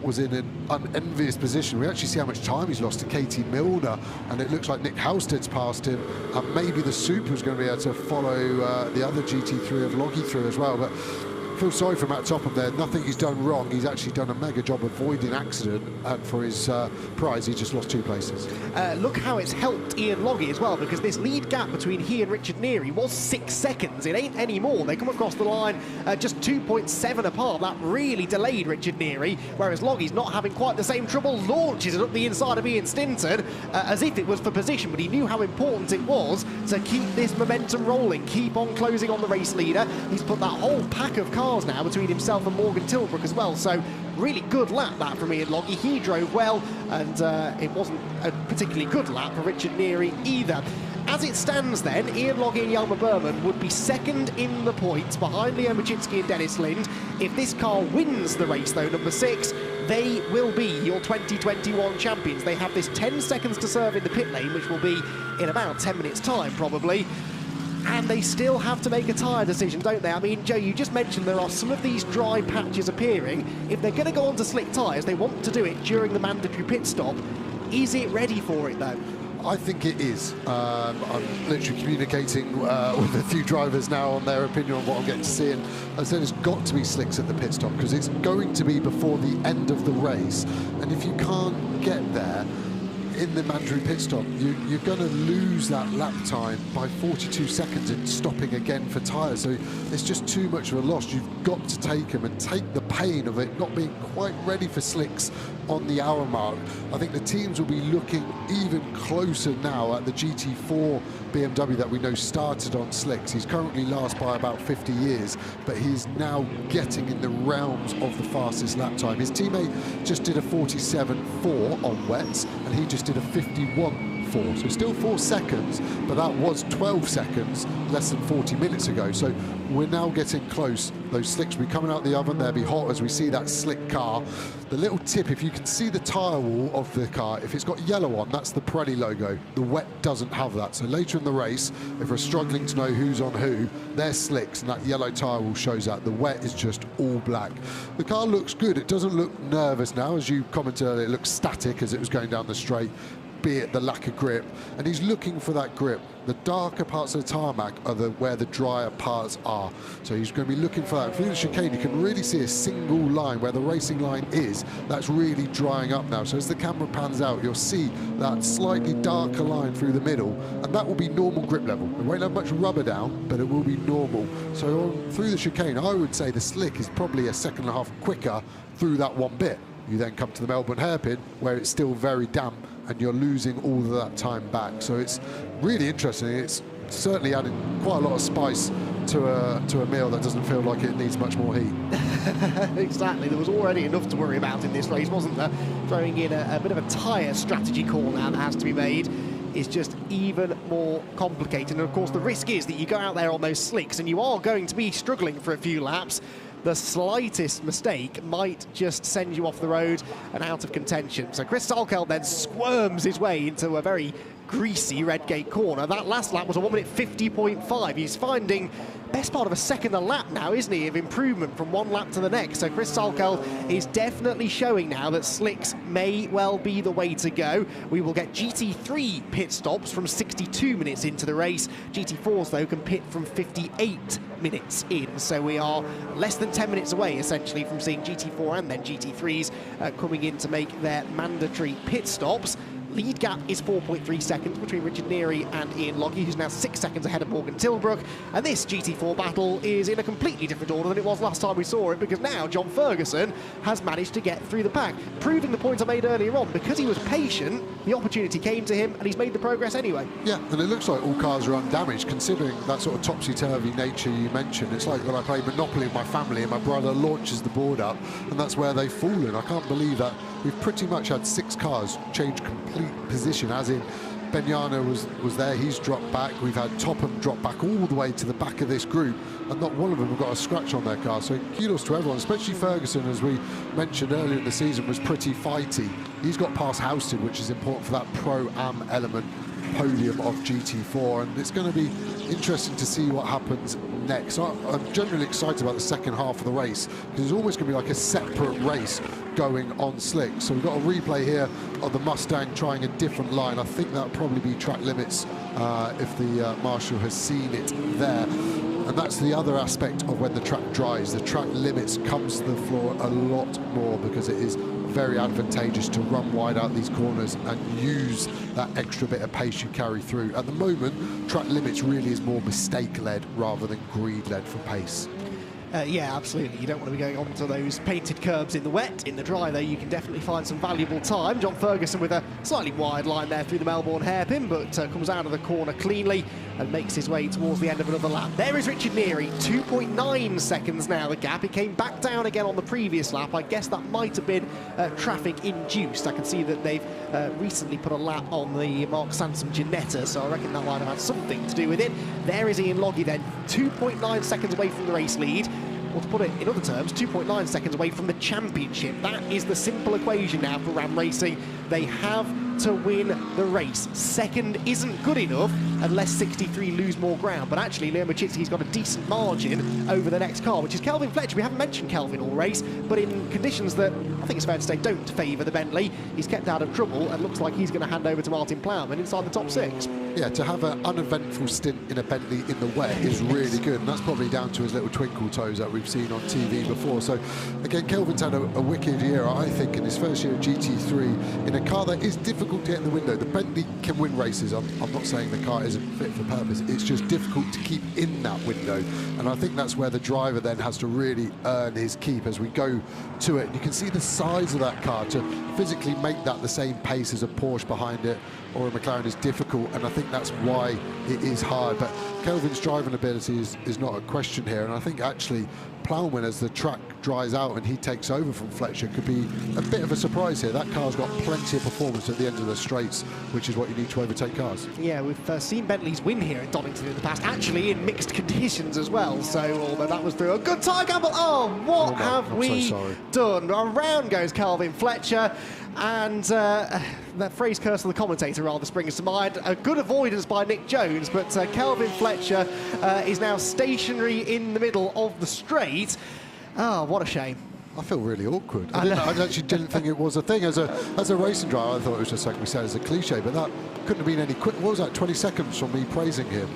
was in an unenvious position. We actually see how much time he's lost to Katie Milner, and it looks like Nick Halstead's passed him, and maybe the Super's going to be able to follow the other GT3 of Loggie through as well. But I feel sorry for Matt Topham there. Nothing he's done wrong. He's actually done a mega job avoiding accident, and for his prize, he just lost 2 places. Look how it's helped Ian Loggie as well, because this lead gap between he and Richard Neary was 6 seconds. It ain't any more. They come across the line just 2.7 apart. That really delayed Richard Neary, whereas Loggie's not having quite the same trouble, launches it up the inside of Ian Stinton as if it was for position, but he knew how important it was to keep this momentum rolling, keep on closing on the race leader. He's put that whole pack of cars now between himself and Morgan Tilbrook as well, so really good lap that from Ian Loggie. He drove well, and it wasn't a particularly good lap for Richard Neary either. As it stands then, Ian Loggie and Yelmer Buurman would be second in the points behind Leo Machitski and Dennis Lind. If this car wins the race though, number 6, they will be your 2021 champions. They have this 10 seconds to serve in the pit lane, which will be in about 10 minutes time probably. And they still have to make a tyre decision, don't they? I mean, Joe, you just mentioned there are some of these dry patches appearing. If they're going to go on to slick tyres, they want to do it during the mandatory pit stop. Is it ready for it, though? I think it is. I'm literally communicating with a few drivers now on their opinion on what I'm getting to see, and I said it's got to be slicks at the pit stop, because it's going to be before the end of the race, and if you can't get there in the mandatory pit stop, you're going to lose that lap time by 42 seconds in stopping again for tyres. So it's just too much of a loss. You've got to take them and take the pain of it not being quite ready for slicks on the hour mark. I think the teams will be looking even closer now at the GT4 BMW that we know started on slicks. He's currently last by about 50 years, but he's now getting in the realms of the fastest lap time. His teammate just did a 47.4 on wets, and he just did a 51.4, so still 4 seconds, but that was 12 seconds less than 40 minutes ago. So we're now getting close. Those slicks will be coming out the oven, they'll be hot as we see that slick car. The little tip, if you can see the tyre wall of the car, if it's got yellow on, that's the Pirelli logo. The wet doesn't have that. So later in the race, if we're struggling to know who's on who, they're slicks, and that yellow tyre wall shows that. The wet is just all black. The car looks good. It doesn't look nervous now. As you commented earlier, it looks static as it was going down the straight. be it the lack of grip, and he's looking for that grip. The darker parts of the tarmac are where the drier parts are. So he's going to be looking for that. Through the chicane, you can really see a single line where the racing line is. That's really drying up now. So as the camera pans out, you'll see that slightly darker line through the middle, and that will be normal grip level. It won't have much rubber down, but it will be normal. So through the chicane, I would say the slick is probably a second and a half quicker through that one bit. You then come to the Melbourne hairpin, where it's still very damp, and you're losing all of that time back. So it's really interesting. It's certainly adding quite a lot of spice to a meal that doesn't feel like it needs much more heat. Exactly. There was already enough to worry about in this race, wasn't there? Throwing in a bit of a tyre strategy call now that has to be made is just even more complicated. And of course, the risk is that you go out there on those slicks and you are going to be struggling for a few laps. The slightest mistake might just send you off the road and out of contention. So Chris Salkeld then squirms his way into a very greasy Redgate corner. That last lap was a 1:50.5. He's finding best part of a second a lap now, isn't he, of improvement from one lap to the next. So Chris Salkeld is definitely showing now that slicks may well be the way to go. We will get GT3 pit stops from 62 minutes into the race. GT4s, though, can pit from 58 minutes in. So we are less than 10 minutes away, essentially, from seeing GT4 and then GT3s coming in to make their mandatory pit stops. Lead gap is 4.3 seconds between Richard Neary and Ian Loggie, who's now 6 seconds ahead of Morgan Tilbrook. And this GT4 battle is in a completely different order than it was last time we saw it, because now John Ferguson has managed to get through the pack, proving the point I made earlier on. Because he was patient, the opportunity came to him, and he's made the progress anyway. Yeah, and it looks like all cars are undamaged, considering that sort of topsy-turvy nature you mentioned. It's like when I play Monopoly with my family and my brother launches the board up, and that's where they've fallen. I can't believe that we've pretty much had 6 cars change complete position, as in Benyana was there, he's dropped back. We've had Topham drop back all the way to the back of this group, and not one of them have got a scratch on their car. So kudos to everyone, especially Ferguson, as we mentioned earlier in the season, was pretty fighty. He's got past Houston, which is important for that Pro-Am element podium of GT4, and it's going to be interesting to see what happens next. I'm generally excited about the second half of the race, because it's almost going to be like a separate race going on slick. So we've got a replay here of the Mustang trying a different line. I think that'll probably be track limits if the marshal has seen it there. And that's the other aspect of when the track dries. The track limits comes to the floor a lot more, because it is very advantageous to run wide out these corners and use that extra bit of pace you carry through. At the moment, track limits really is more mistake-led rather than greed-led for pace. Yeah, absolutely. You don't want to be going onto those painted curbs in the wet. In the dry, though, you can definitely find some valuable time. John Ferguson with a slightly wide line there through the Melbourne hairpin, but comes out of the corner cleanly and makes his way towards the end of another lap. There is Richard Neary, 2.9 seconds now the gap. It came back down again on the previous lap. I guess that might have been traffic induced. I can see that they've recently put a lap on the Mark Sansom Ginetta, so I reckon that might have had something to do with it. There is Ian Loggie then, 2.9 seconds away from the race lead. Or to put it in other terms, 2.9 seconds away from the championship. That is the simple equation now for Ram Racing. They have to win the race. Second isn't good enough unless 63 lose more ground. But actually, Leo Machitski's got a decent margin over the next car, which is Kelvin Fletcher. We haven't mentioned Kelvin all race, but in conditions that I think it's fair to say don't favour the Bentley, he's kept out of trouble and looks like he's going to hand over to Martin Plowman inside the top 6. Yeah, to have an uneventful stint in a Bentley in the wet is really good, and that's probably down to his little twinkle toes that we've seen on TV before. So again, Kelvin's had a wicked year, I think, in his first year at GT3 in a car that is difficult to get in the window. The Bentley can win races. I'm not saying the car isn't fit for purpose. It's just difficult to keep in that window, and I think that's where the driver then has to really earn his keep as we go to it. You can see the size of that car. To physically make that the same pace as a Porsche behind it or a McLaren is difficult, and I think that's why it is hard. But Kelvin's driving ability is not a question here, and I think actually Plowman, as the track dries out and he takes over from Fletcher, could be a bit of a surprise here. That car's got plenty of performance at the end of the straights, which is what you need to overtake cars. Yeah, we've seen Bentley's win here at Donington in the past, actually in mixed conditions as well. So although that was through a good time gamble, what have we done? Around goes Kelvin Fletcher. And that phrase curse of the commentator rather springs to mind. A good avoidance by Nick Jones, but Kelvin Fletcher is now stationary in the middle of the straight. Oh, what a shame. I feel really awkward. I actually didn't think it was a thing. As a racing driver, I thought it was just like we said as a cliche, but that couldn't have been any quick. What was that, 20 seconds from me praising him?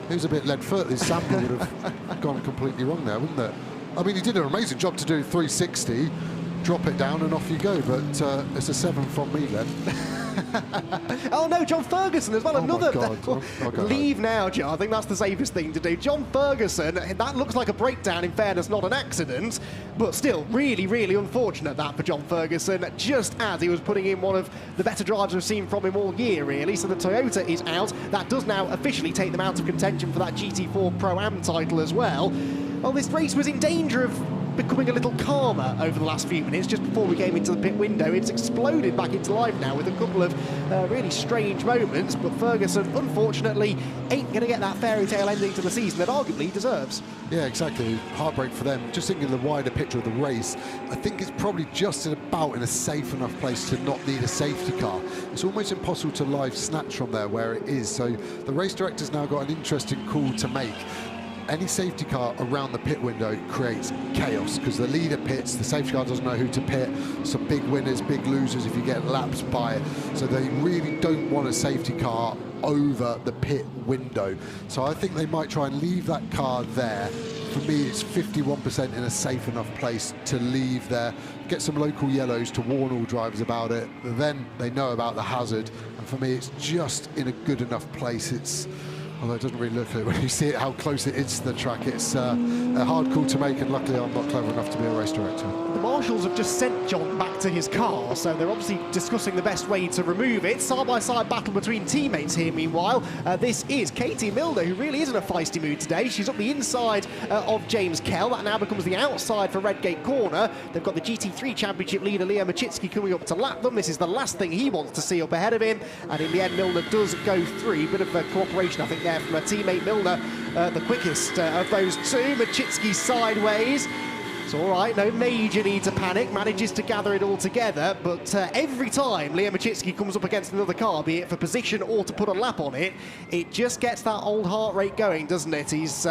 It was a bit lead foot. His sample would have gone completely wrong there, wouldn't it? I mean, he did an amazing job to do 360, drop it down and off you go, but it's a 7 from me then. Oh no, John Ferguson as well. Oh Another. Leave now, Joe. I think that's the safest thing to do. John Ferguson, that looks like a breakdown, in fairness, not an accident, but still really, really unfortunate that for John Ferguson, just as he was putting in one of the better drives we've seen from him all year, really. So the Toyota is out. That does now officially take them out of contention for that GT4 Pro-Am title as well. Well, this race was in danger of becoming a little calmer over the last few minutes. Just before we came into the pit window, it's exploded back into life now with a couple of really strange moments, but Ferguson, unfortunately, ain't going to get that fairy tale ending to the season that arguably he deserves. Yeah, exactly. Heartbreak for them. Just thinking of the wider picture of the race, I think it's probably just about in a safe enough place to not need a safety car. It's almost impossible to live snatch from there where it is. So the race director's now got an interesting call to make. Any safety car around the pit window creates chaos because the leader pits, the safety car doesn't know who to pit, some big winners, big losers if you get lapped by it. So they really don't want a safety car over the pit window. So I think they might try and leave that car there. For me, it's 51% in a safe enough place to leave there. Get some local yellows to warn all drivers about it. Then they know about the hazard. And for me, it's just in a good enough place. Although it doesn't really look like it when you see it, how close it is to the track. It's a hard call to make, and luckily I'm not clever enough to be a race director. The marshals have just sent John back to his car, so they're obviously discussing the best way to remove it. Side-by-side battle between teammates here, meanwhile. This is Katie Milner, who really is in a feisty mood today. She's up the inside of James Kell. That now becomes the outside for Redgate Corner. They've got the GT3 Championship leader, Leo Machitski, coming up to lap them. This is the last thing he wants to see up ahead of him, and in the end, Milner does go through. Bit of cooperation, I think, there from her teammate Milner, the quickest of those two. Machitski sideways. It's all right, no major need to panic, manages to gather it all together, but every time Liam Machitski comes up against another car, be it for position or to put a lap on it, it just gets that old heart rate going, doesn't it? He's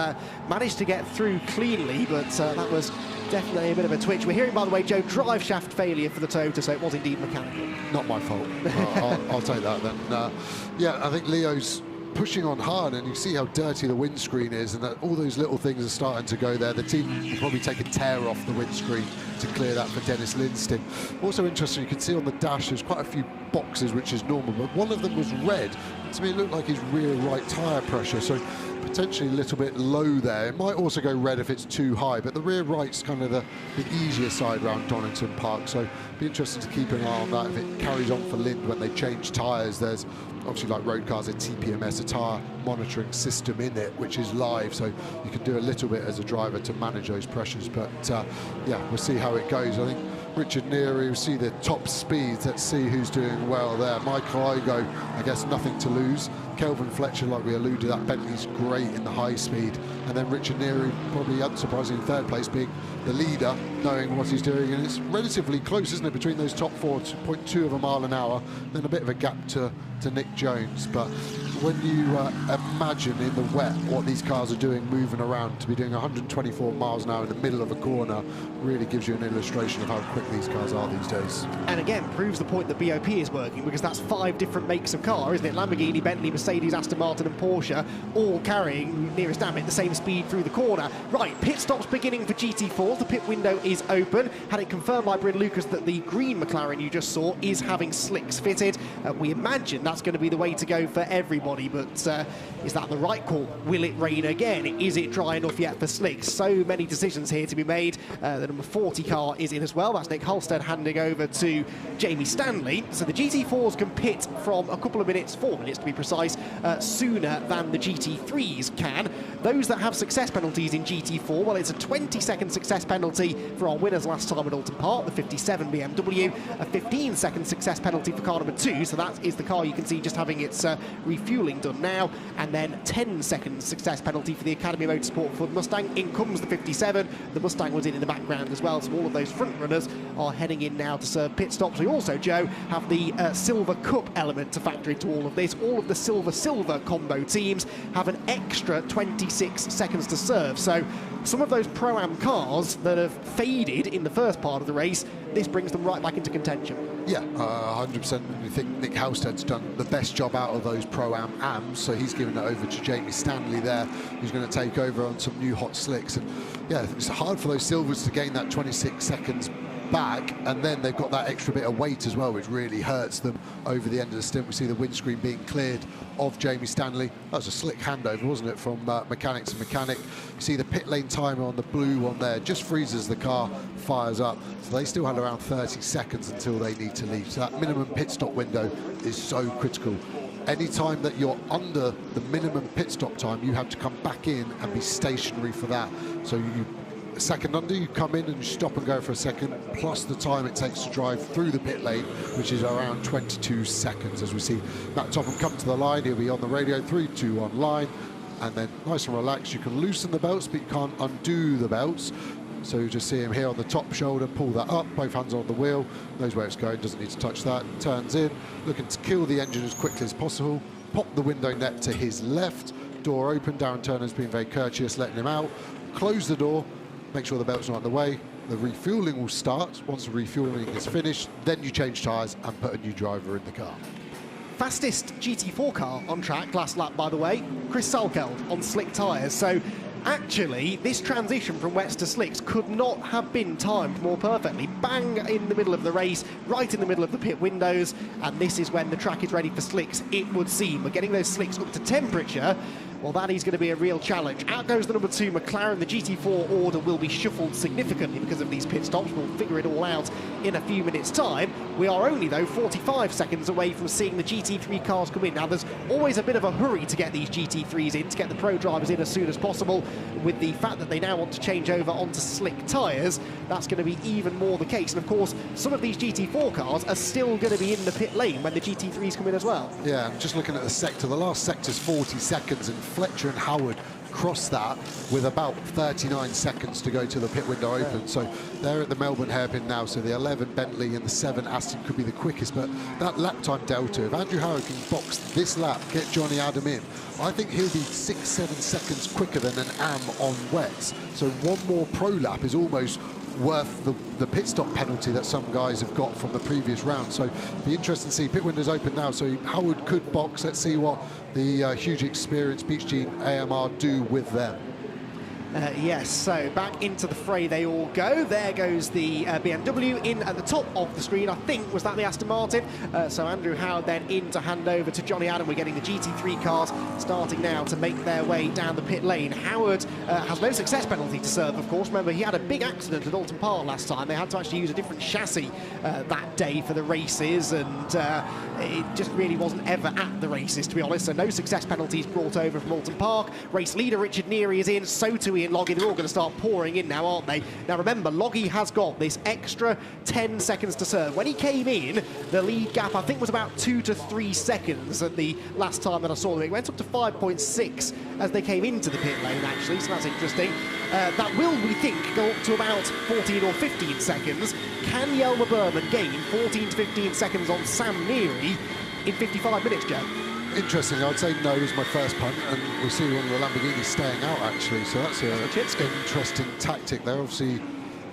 managed to get through cleanly, but that was definitely a bit of a twitch. We're hearing, by the way, Joe, drive shaft failure for the Toyota, so it was indeed mechanical. Not my fault. I'll take that then. Yeah, I think Leo's pushing on hard, and you see how dirty the windscreen is, and that all those little things are starting to go there. The team will probably take a tear off the windscreen to clear that for Dennis Lind's team. Also interesting, you can see on the dash there's quite a few boxes which is normal, but one of them was red. To me it looked like his rear right tyre pressure, so potentially a little bit low there. It might also go red if it's too high, but the rear right's kind of the easier side around Donington Park, so be interesting to keep an eye on that if it carries on for Lind when they change tyres. There's obviously, like road cars, a TPMS, a tyre monitoring system in it, which is live, so you can do a little bit as a driver to manage those pressures. But yeah, we'll see how it goes. I think Richard Neary, we'll see the top speeds. Let's see who's doing well there. Michael Igoe, I guess nothing to lose. Kelvin Fletcher, like we alluded, that Bentley's great in the high speed. And then Richard Neary, probably unsurprisingly in third place, being the leader, knowing what he's doing. And it's relatively close, isn't it, between those top four, 0.2 of a mile an hour, then a bit of a gap to Nick Jones. But when you imagine in the wet what these cars are doing, moving around, to be doing 124 miles an hour in the middle of a corner really gives you an illustration of how quick these cars are these days. And again, proves the point that BOP is working, because that's 5 different makes of car, isn't it? Lamborghini, Bentley, Mercedes, Aston Martin and Porsche, all carrying, nearest damn it, the same speed through the corner. Right, pit stops beginning for GT4. The pit window is open. Had it confirmed by Bryn Lucas that the green McLaren you just saw is having slicks fitted. We imagine that's going to be the way to go for everybody, but is that the right call? Will it rain again? Is it dry enough yet for slicks? So many decisions here to be made. The number 40 car is in as well. That's Nick Halstead handing over to Jamie Stanley. So the GT4s can pit from a couple of minutes, 4 minutes to be precise, sooner than the GT3s can. Those that have success penalties in GT4, well, it's a 20-second success penalty for our winners last time at Oulton Park, the 57 BMW, a 15-second success penalty for car number 2, so that is the car you can see just having its refueling done now, and then 10-second success penalty for the Academy Motorsport Ford Mustang. In comes the 57. The Mustang was in the background as well, so all of those front runners are heading in now to serve pit stops. We also, Joe, have the Silver Cup element to factor into all of this. All of the Silver combo teams have an extra 26 seconds to serve, so some of those Pro-Am cars that have faded in the first part of the race, this brings them right back into contention. Yeah, 100%. I think Nick Halstead's done the best job out of those Pro-Am AMs, so he's given it over to Jamie Stanley there, who's going to take over on some new hot slicks. And yeah, it's hard for those Silvers to gain that 26 seconds back, and then they've got that extra bit of weight as well, which really hurts them over the end of the stint. We see the windscreen being cleared of Jamie Stanley. That was a slick handover, wasn't it, from mechanic to mechanic. You see the pit lane timer on the blue one there just freezes, the car fires up. So they still had around 30 seconds until they need to leave. So that minimum pit stop window is so critical. Any time that you're under the minimum pit stop time, you have to come back in and be stationary for that. So a second under, you come in and you stop and go for a second, plus the time it takes to drive through the pit lane, which is around 22 seconds. As we see Matt Topham come to the line, he'll be on the radio, 3, 2, 1 line, and then nice and relaxed. You can loosen the belts, but you can't undo the belts. So you just see him here on the top shoulder, pull that up, both hands on the wheel, knows where it's going, doesn't need to touch that, turns in, looking to kill the engine as quickly as possible, pop the window net to his left, door open, Darren Turner's been very courteous, letting him out, close the door, make sure the belt's not in the way. The refueling will start. Once the refueling is finished, then you change tyres and put a new driver in the car. Fastest GT4 car on track last lap, by the way, Chris Salkeld on slick tyres. So actually, this transition from wets to slicks could not have been timed more perfectly. Bang in the middle of the race, right in the middle of the pit windows, and this is when the track is ready for slicks, it would seem. But getting those slicks up to temperature, well, that is going to be a real challenge. Out goes the number 2 McLaren. The GT4 order will be shuffled significantly because of these pit stops. We'll figure it all out in a few minutes' time. We are only, though, 45 seconds away from seeing the GT3 cars come in. Now, there's always a bit of a hurry to get these GT3s in, to get the pro drivers in as soon as possible. With the fact that they now want to change over onto slick tyres, that's going to be even more the case. And, of course, some of these GT4 cars are still going to be in the pit lane when the GT3s come in as well. Yeah, I'm just looking at the sector. The last sector's 40 seconds, and Fletcher and Howard cross that with about 39 seconds to go to the pit window open. So they're at the Melbourne hairpin now, so the 11 Bentley and the 7 Aston could be the quickest, but that lap time delta, if Andrew Howard can box this lap, get Johnny Adam in, I think he'll be 6-7 seconds quicker than an AM on wets. So one more pro lap is almost worth the pit stop penalty that some guys have got from the previous round. So be interesting to see. Pit windows open now, so Howard could box. Let's see what the huge experienced Beach Gene AMR do with them. Yes, so back into the fray they all go. There goes the BMW in at the top of the screen. I think, was that the Aston Martin? So Andrew Howard then in to hand over to Johnny Adam. We're getting the GT3 cars starting now to make their way down the pit lane. Howard has no success penalty to serve, of course. Remember, he had a big accident at Oulton Park last time. They had to actually use a different chassis that day for the races, and it just really wasn't ever at the races, to be honest. So no success penalties brought over from Oulton Park. Race leader Richard Neary is in, so too and Loggie. They're all going to start pouring in now, aren't they? Now remember, Loggie has got this extra 10 seconds to serve. When he came in, the lead gap I think was about 2 to 3 seconds at the last time that I saw them. It went up to 5.6 as they came into the pit lane, actually, so that's interesting. That will, we think, go up to about 14 or 15 seconds. Can Yelmer Buurman gain 14 to 15 seconds on Sam Neary in 55 minutes, Joe? Interesting. I'd say no is my first punt, and we see one of the Lamborghinis staying out, actually, so that's an interesting tactic. They're obviously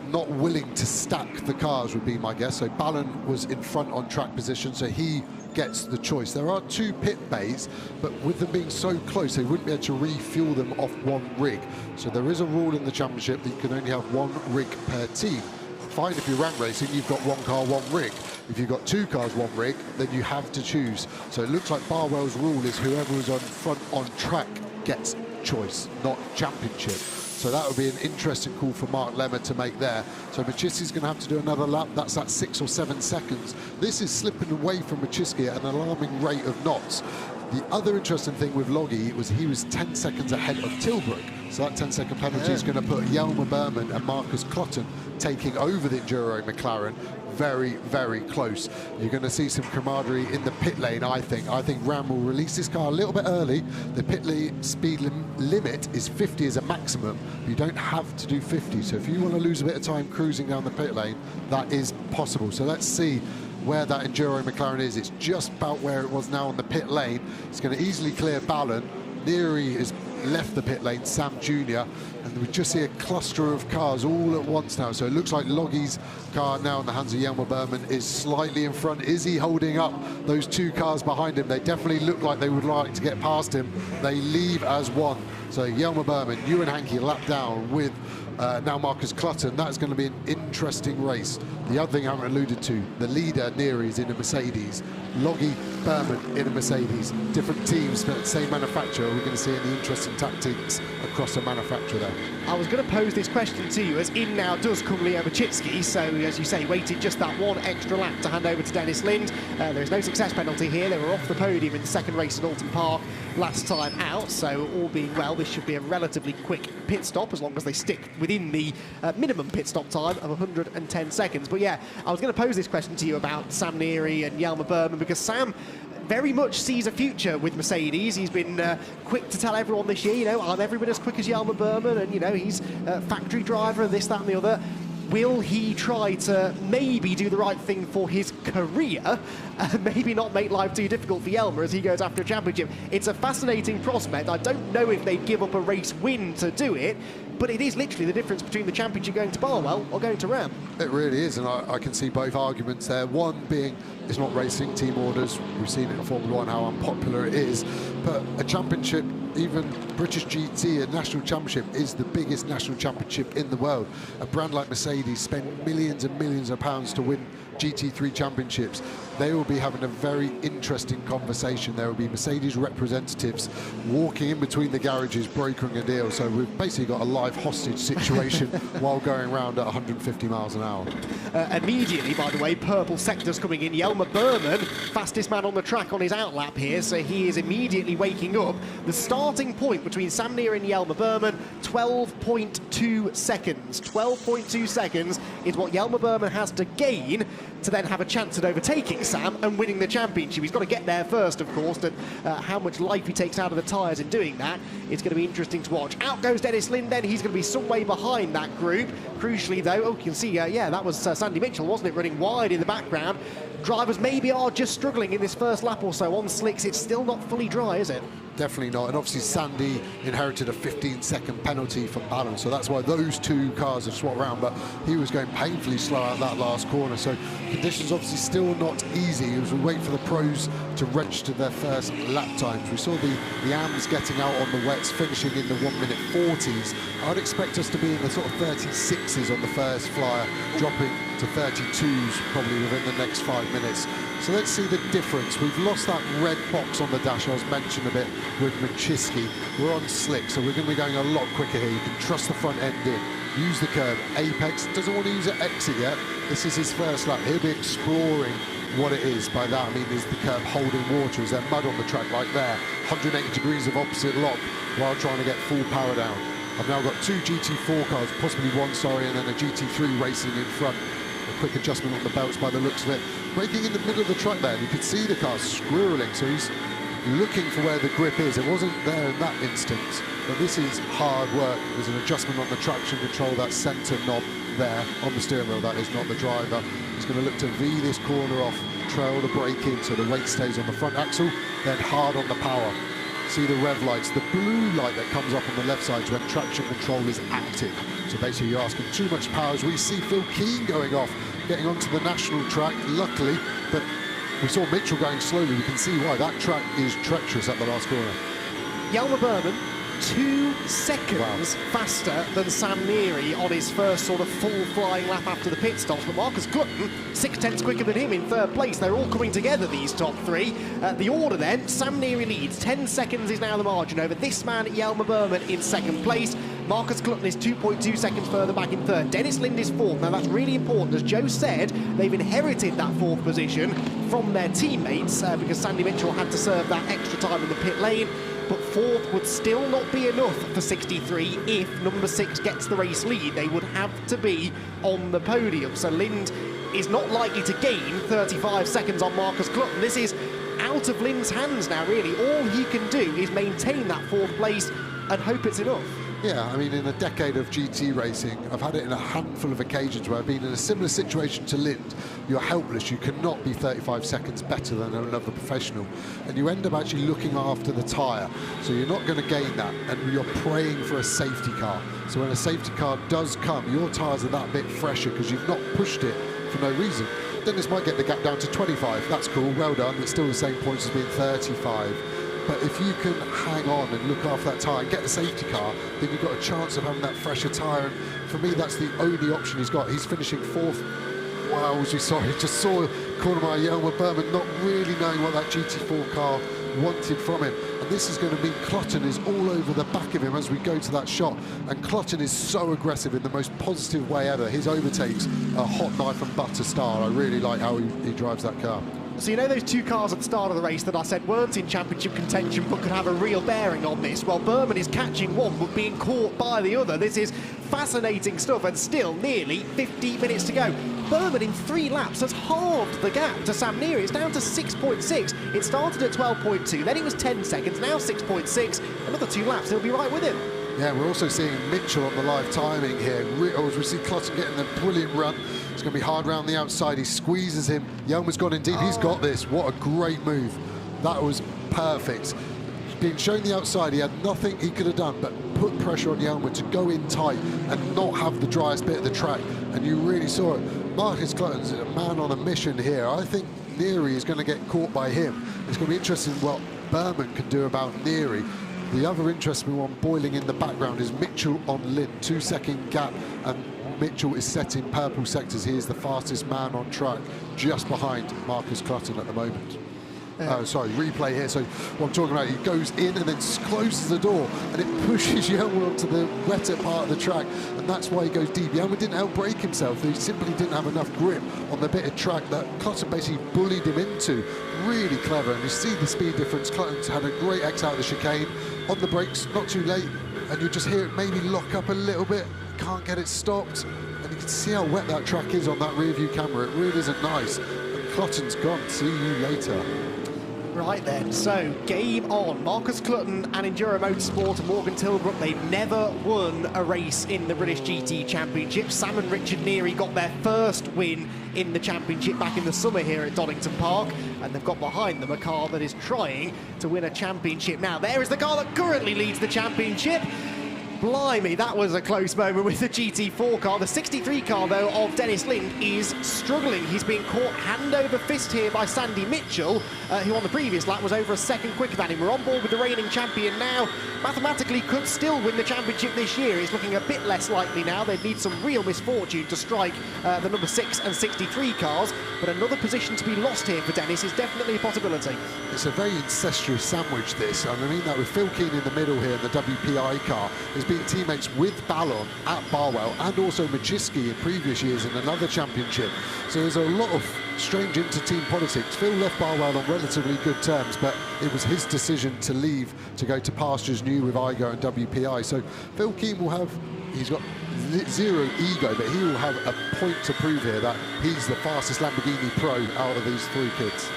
not willing to stack the cars, would be my guess. So Balon was in front on track position, so he gets the choice. There are 2 pit bays, but with them being so close, they wouldn't be able to refuel them off one rig. So there is a rule in the championship that you can only have 1 rig per team. Fine if you're rank racing, you've got 1 car, 1 rig. If you've got 2 cars, 1 rig, then you have to choose. So it looks like Barwell's rule is whoever is on front on track gets choice, not championship. So that would be an interesting call for Mark Lemmer to make there. So Machitski's going to have to do another lap. That's at 6 or 7 seconds. This is slipping away from Machitski at an alarming rate of knots. The other interesting thing with Loggie was he was 10 seconds ahead of Tilbrook. So that 10-second penalty is going to put Yelmer Buurman and Marcus Clotton taking over the Enduro McLaren very, very close. You're going to see some camaraderie in the pit lane, I think. I think Ram will release this car a little bit early. The pit speed limit is 50 as a maximum. You don't have to do 50. So if you want to lose a bit of time cruising down the pit lane, that is possible. So let's see where that Enduro McLaren is. It's just about where it was now on the pit lane. It's going to easily clear Balon. Neary is left the pit lane, Sam Jr., and we just see a cluster of cars all at once now. So it looks like Loggie's car now in the hands of Yelmer Buurman is slightly in front. Is he holding up those two cars behind him? They definitely look like they would like to get past him. They leave as one. So Yelmer Buurman, Ewan Hankey lap down with now Marcus Clutton. That's going to be an interesting race. The other thing I haven't alluded to, the leader, Neary, is in a Mercedes. Loggie, Buurman in a Mercedes. Different teams, but same manufacturer. We're going to see any interesting tactics across the manufacturer there. I was going to pose this question to you, as in now does come Leo Machitski, so as you say, waited just that one extra lap to hand over to Dennis Lind. There is no success penalty here. They were off the podium in the second race at Oulton Park last time out, so all being well, this should be a relatively quick pit stop as long as they stick within the minimum pit stop time of 110 seconds. But yeah, I was going to pose this question to you about Sam Neary and Yelmer Buurman, because Sam very much sees a future with Mercedes. He's been quick to tell everyone this year, you know, I'm every bit as quick as Yelmer Buurman, and, you know, he's a factory driver, this, that and the other. Will he try to maybe do the right thing for his career and maybe not make life too difficult for Yelmer as he goes after a championship? It's a fascinating prospect. I don't know if they'd give up a race win to do it, but it is literally the difference between the championship going to Barwell or going to Ram. It really is, and I can see both arguments there. One being it's not racing, team orders. We've seen it in Formula 1 how unpopular it is, but a championship, even British GT, a national championship, is the biggest national championship in the world. A brand like Mercedes spend millions and millions of pounds to win GT3 championships. They will be having a very interesting conversation. There will be Mercedes representatives walking in between the garages, brokering a deal. So we've basically got a live hostage situation while going around at 150 miles an hour. Immediately, by the way, purple sectors coming in. Yelmer Buurman, fastest man on the track on his outlap here, so he is immediately waking up. The starting point between Sam Neary and Yelmer Buurman, 12.2 seconds. 12.2 seconds is what Yelmer Buurman has to gain to then have a chance at overtaking Sam and winning the championship. He's got to get there first, of course, and how much life he takes out of the tyres in doing that, it's going to be interesting to watch. Out goes Dennis Lind then. He's going to be some way behind that group. Crucially, though, you can see, yeah, that was Sandy Mitchell, wasn't it, running wide in the background. Drivers maybe are just struggling in this first lap or so on slicks. It's still not fully dry, is it? Definitely not, and obviously Sandy inherited a 15-second penalty from Balon, so that's why those two cars have swapped around, but he was going painfully slow out that last corner, so conditions obviously still not easy as we wait for the pros to register their first lap times. We saw the AMs getting out on the wets, finishing in the 1:40s. I'd expect us to be in the sort of 36s on the first flyer, dropping to 32s probably within the next 5 minutes. So let's see the difference. We've lost that red box on the dash I was mentioning a bit with Machitski. We're on slick, so we're going to be going a lot quicker here. You can trust the front end in. Use the curb. Apex doesn't want to use an exit yet. This is his first lap. He'll be exploring what it is. By that I mean, is the curb holding water? Is there mud on the track like there? 180 degrees of opposite lock while trying to get full power down. I've now got two GT4 cars, possibly one, sorry, and then a GT3 racing in front. A quick adjustment on the belts by the looks of it. Braking in the middle of the track there, and you could see the car squirreling, so he's looking for where the grip is. It wasn't there in that instance, but this is hard work. There's an adjustment on the traction control, that centre knob there on the steering wheel. That is not the driver. He's going to look to V this corner off, trail the brake in so the weight stays on the front axle, then hard on the power. See the rev lights, the blue light that comes up on the left side is when traction control is active. So basically you're asking too much power. As we see Phil Keen going off, getting onto the national track, luckily, but we saw Mitchell going slowly. We can see why. That track is treacherous at the last corner. Yelmer Buurman, 2 seconds faster than Sam Neary on his first sort of full flying lap after the pit stops, but Marcus Clutton 0.6 quicker than him in third place. They're all coming together, these top three. The order then, Sam Neary leads, 10 seconds is now the margin over this man, Yelmer Buurman, in second place. Marcus Clutton is 2.2 seconds further back in third. Dennis Lind is fourth. Now that's really important. As Joe said, they've inherited that fourth position from their teammates because Sandy Mitchell had to serve that extra time in the pit lane. But fourth would still not be enough for 63 if number 6 gets the race lead. They would have to be on the podium. So Lind is not likely to gain 35 seconds on Marcus Clutton. This is out of Lind's hands now, really. All he can do is maintain that fourth place and hope it's enough. Yeah, I mean, in a decade of GT racing, I've had it in a handful of occasions where I've been in a similar situation to Lind. You're helpless. You cannot be 35 seconds better than another professional. And you end up actually looking after the tyre. So you're not going to gain that. And you're praying for a safety car. So when a safety car does come, your tyres are that bit fresher because you've not pushed it for no reason. Dennis might get the gap down to 25. That's cool. Well done. It's still the same points as being 35. But if you can hang on and look after that tyre and get the safety car, then you've got a chance of having that fresher tyre. And for me, that's the only option he's got. He's finishing 4th. Wow, was we sorry? Just saw corner by Yelmer, Burman not really knowing what that GT4 car wanted from him. And this is going to mean Clotton is all over the back of him as we go to that shot. And Clotton is so aggressive in the most positive way ever. His overtakes a hot knife and butter style. I really like how he drives that car. So you know those two cars at the start of the race that I said weren't in championship contention but could have a real bearing on this? Well, Buurman is catching one but being caught by the other. This is fascinating stuff, and still nearly 15 minutes to go. Buurman in 3 laps has halved the gap to Sam Neary. It's down to 6.6. It started at 12.2, then it was 10 seconds, now 6.6. Another 2 laps, he'll be right with him. Yeah, we're also seeing Mitchell on the live timing here. As we see Clotton getting the brilliant run. It's going to be hard round the outside. He squeezes him. Yelmer's gone in deep. He's got this. What a great move. That was perfect. Being shown the outside, he had nothing he could have done but put pressure on Yelmer to go in tight and not have the driest bit of the track. And you really saw it. Marcus Clotton's a man on a mission here. I think Neary is going to get caught by him. It's going to be interesting what Buurman can do about Neary. The other interesting one boiling in the background is Mitchell on Lind, 2-second gap, and Mitchell is set in purple sectors. He is the fastest man on track, just behind Marcus Clotton at the moment. Sorry, replay here. So what I'm talking about, he goes in and then closes the door, and it pushes Yelmer onto the wetter part of the track, and that's why he goes deep. Yelmer didn't outbrake himself. He simply didn't have enough grip on the bit of track that Clotton basically bullied him into. Really clever, and you see the speed difference. Clotton's had a great X out of the chicane. On the brakes, not too late, and you just hear it maybe lock up a little bit. Can't get it stopped, and you can see how wet that track is on that rear view camera. It really isn't nice. And Clotton's gone. See you later. Right then, so game on. Marcus Clotton and Enduro Motorsport and Morgan Tilbrook, they've never won a race in the British GT Championship. Sam and Richard Neary got their first win in the championship back in the summer here at Donington Park, and they've got behind them a car that is trying to win a championship now. There is the car that currently leads the championship. Blimey, that was a close moment with the GT4 car. The 63 car, though, of Dennis Lind is struggling. He's being caught hand over fist here by Sandy Mitchell, who on the previous lap was over a second quicker than him. We're on board with the reigning champion now. Mathematically could still win the championship this year. It's looking a bit less likely now. They'd need some real misfortune to strike the number 6 and 63 cars, but another position to be lost here for Dennis is definitely a possibility. It's a very incestuous sandwich, this. And I mean that with Phil Keen in the middle here in the WPI car. He's been teammates with Balon at Barwell and also Machitski in previous years in another championship. So there's a lot of strange inter-team politics. Phil left Barwell on relatively good terms, but it was his decision to leave to go to pastures new with Igoe and WPI. So Phil Keen will have, he's got 0 ego, but he will have a point to prove here that he's the fastest Lamborghini Pro out of these 3 kids.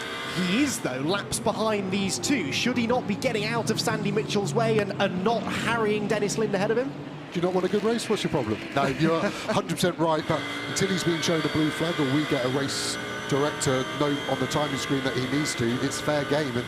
He is, though, laps behind these 2. Should he not be getting out of Sandy Mitchell's way and not harrying Dennis Lind ahead of him? Do you not want a good race? What's your problem? No, you're 100% right, but until he's been shown a blue flag or we get a race director note on the timing screen that he needs to, it's fair game. And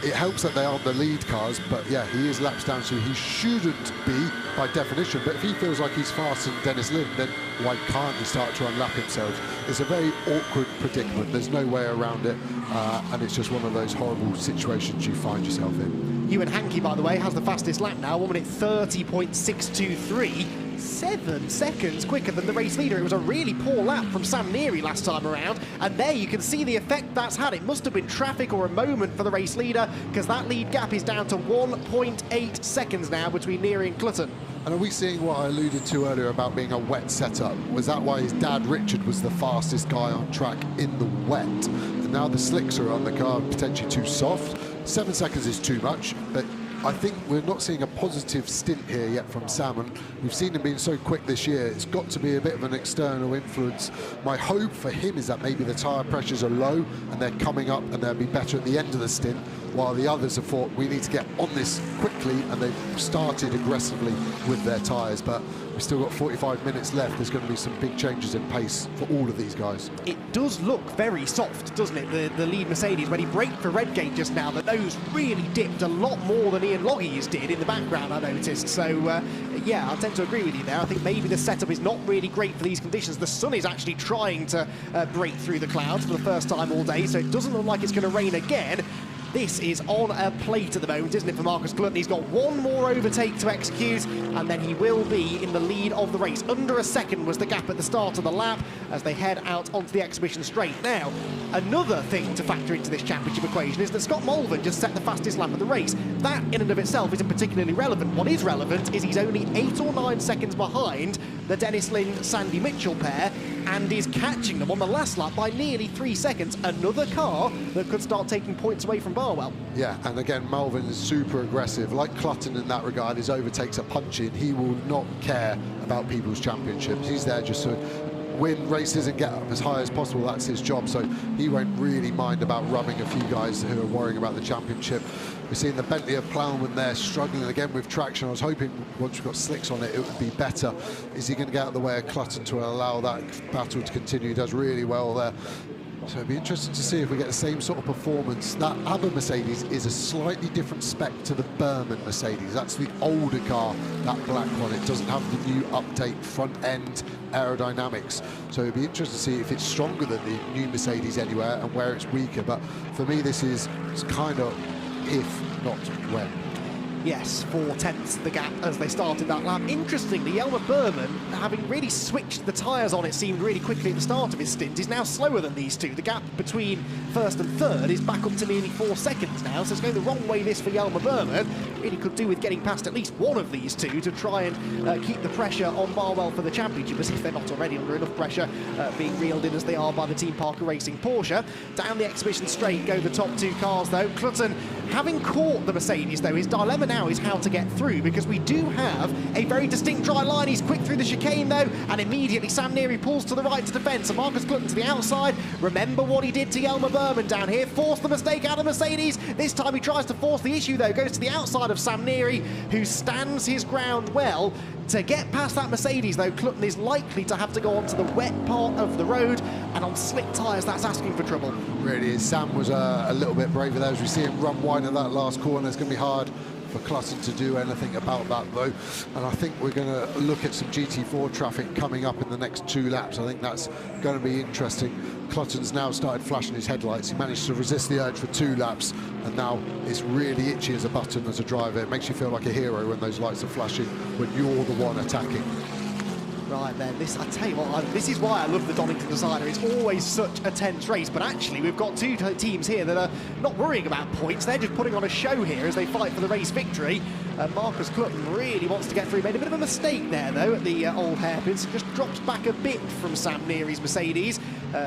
it helps that they aren't the lead cars, but yeah, he is laps down, so he shouldn't be by definition. But if he feels like he's faster than Dennis Lind, then why can't he start to unlap himself? It's a very awkward predicament. There's no way around it, and it's just one of those horrible situations you find yourself in. Ewan Hankey, by the way, has the fastest lap now, 1 minute 30.623. 7 seconds quicker than the race leader. It was a really poor lap from Sam Neary last time around, and there you can see the effect that's had. It must have been traffic or a moment for the race leader, because that lead gap is down to 1.8 seconds now between Neary and Clotton. And are we seeing what I alluded to earlier about being a wet setup? Was that why his dad Richard was the fastest guy on track in the wet? And now the slicks are on the car, potentially too soft. 7 seconds is too much, but I think we're not seeing a positive stint here yet from Sam, and we've seen him being so quick this year. It's got to be a bit of an external influence. My hope for him is that maybe the tyre pressures are low and they're coming up and they'll be better at the end of the stint, while the others have thought we need to get on this quickly, and they've started aggressively with their tyres. But we've still got 45 minutes left. There's going to be some big changes in pace for all of these guys. It does look very soft, doesn't it? The lead Mercedes, when he braked for Redgate just now, the nose really dipped a lot more than Ian Loggie's did in the background, I noticed. So, yeah, I tend to agree with you there. I think maybe the setup is not really great for these conditions. The sun is actually trying to break through the clouds for the first time all day, so it doesn't look like it's going to rain again. This is on a plate at the moment, isn't it, for Marcus Clutton? He's got one more overtake to execute, and then he will be in the lead of the race. Under a second was the gap at the start of the lap as they head out onto the exhibition straight. Now, another thing to factor into this championship equation is that Scott Mulvern just set the fastest lap of the race. That, in and of itself, isn't particularly relevant. What is relevant is he's only 8 or 9 seconds behind the Dennis Lind Sandy Mitchell pair, and is catching them on the last lap by nearly 3 seconds. Another car that could start taking points away from Barwell. Yeah, and again, Mulvern is super aggressive. Like Clutton in that regard, his overtakes are punchy, and he will not care about people's championships. He's there just to win races and get up as high as possible. That's his job, so he won't really mind about rubbing a few guys who are worrying about the championship. We're seeing the Bentley of Plowman there struggling again with traction. I was hoping once we've got slicks on it, it would be better. Is he going to get out of the way of Clutton to allow that battle to continue? He does really well there. So it'd be interesting to see if we get the same sort of performance. That other Mercedes is a slightly different spec to the Buurman Mercedes. That's the older car, that black one. It doesn't have the new update front end aerodynamics. So it'd be interesting to see if it's stronger than the new Mercedes anywhere and where it's weaker. But for me, this is kind of if, not when. Yes, 4/10 the gap as they started that lap. Interestingly, Yelmer Buurman, having really switched the tyres on, it seemed really quickly at the start of his stint, is now slower than these two. The gap between first and third is back up to nearly 4 seconds now, so it's going the wrong way this for Yelmer Buurman. Really could do with getting past at least one of these two to try and keep the pressure on Barwell for the championship, as if they're not already under enough pressure, being reeled in as they are by the Team Parker Racing Porsche. Down the exhibition straight go the top two cars though. Clutton, having caught the Mercedes though, his dilemma now is how to get through, because we do have a very distinct dry line. He's quick through the chicane though, and immediately Sam Neary pulls to the right to defend, so Marcus Clutton to the outside. Remember what he did to Yelmer Buurman down here, forced the mistake out of Mercedes. This time he tries to force the issue though, goes to the outside of Sam Neary, who stands his ground well. To get past that Mercedes though, Clutton is likely to have to go onto the wet part of the road, and on slick tyres that's asking for trouble. Really is. Sam was a little bit braver there as we see him run wide at that last corner. It's going to be hard for Clutton to do anything about that though, and I think we're going to look at some GT4 traffic coming up in the next 2 laps. I think that's going to be interesting. Clutton's now started flashing his headlights. He managed to resist the urge for 2 laps, and now it's really itchy as a button as a driver. It makes you feel like a hero when those lights are flashing, when you're the one attacking. Right then, I tell you what, this is why I love the Donington Decider. It's always such a tense race, but actually we've got 2 teams here that are not worrying about points. They're just putting on a show here as they fight for the race victory. Marcus Clutton really wants to get through. Made a bit of a mistake there though at the old hairpins. Just drops back a bit from Sam Neary's Mercedes.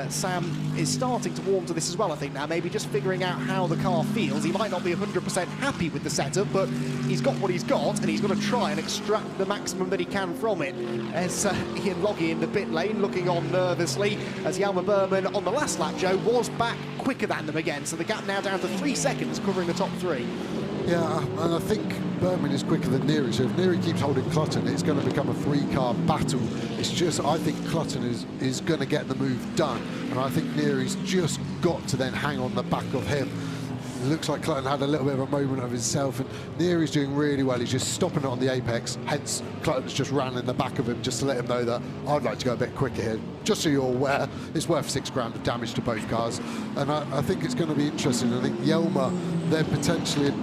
Sam is starting to warm to this as well, I think now, maybe just figuring out how the car feels. He might not be 100% happy with the setup, but he's got what he's got, and he's going to try and extract the maximum that he can from it. As Ian Loggie in the pit lane looking on nervously, as Yelmer Buurman on the last lap, Joe, was back quicker than them again, so the gap now down to 3 seconds covering the top 3. Yeah, and I think Buurman is quicker than Neary, so if Neary keeps holding Clutton, it's going to become a 3-car battle. It's just, I think Clutton is going to get the move done, and I think Neary's just got to then hang on the back of him. It looks like Clutton had a little bit of a moment of himself, and Neary's doing really well. He's just stopping it on the apex, hence Clutton's just ran in the back of him just to let him know that I'd like to go a bit quicker here. Just so you're aware, it's worth 6 grand of damage to both cars, and I think it's going to be interesting. I think Yelmer, they're potentially...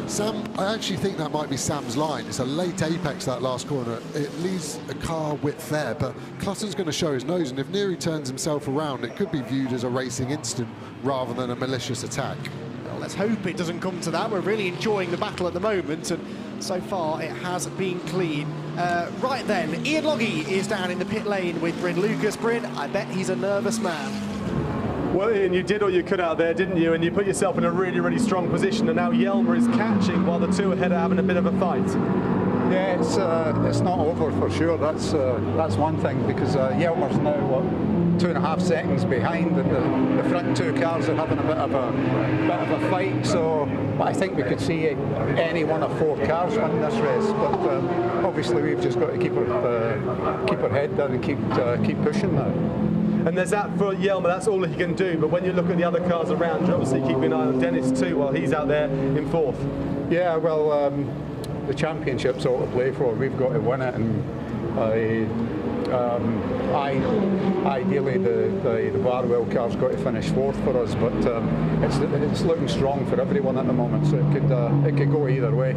Sam, I actually think that might be Sam's line. It's a late apex, that last corner. It leaves a car width there, but Clutton's going to show his nose, and if Neary turns himself around, it could be viewed as a racing incident rather than a malicious attack. Well, let's hope it doesn't come to that. We're really enjoying the battle at the moment, and so far it has been clean. Right then, Ian Loggie is down in the pit lane with Bryn Lucas. Bryn, I bet he's a nervous man. Well, Ian, you did all you could out there, didn't you? And you put yourself in a really, really strong position. And now Yelmer is catching while the two ahead are having a bit of a fight. Yeah, it's not over for sure. That's one thing, because Yelmer's now, what, 2.5 seconds behind, and the front two cars are having a bit of a fight. So, but I think we could see any one of 4 cars win this race. But obviously, we've just got to keep our head down and keep pushing now. And there's that for Yelmer, that's all he can do. But when you look at the other cars around, you're obviously keeping an eye on Dennis too while he's out there in 4th. Yeah, well, the championship's all to play for. We've got to win it, and ideally the Barwell car's got to finish 4th for us, but it's looking strong for everyone at the moment, so it could go either way.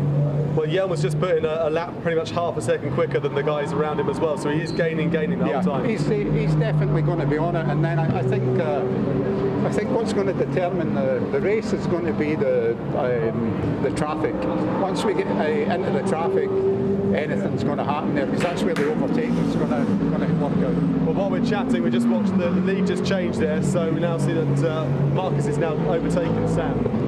Well, Yelmer's just put in a lap pretty much half a second quicker than the guys around him as well, so he's gaining the whole time. He's definitely going to be on it, and then I think what's going to determine the race is going to be the traffic. Once we get into the traffic, anything's going to happen there, because that's where the overtaking is going to work out. Well, while we're chatting, we just watched the lead just change there, so we now see that Marcus is now overtaking Sam.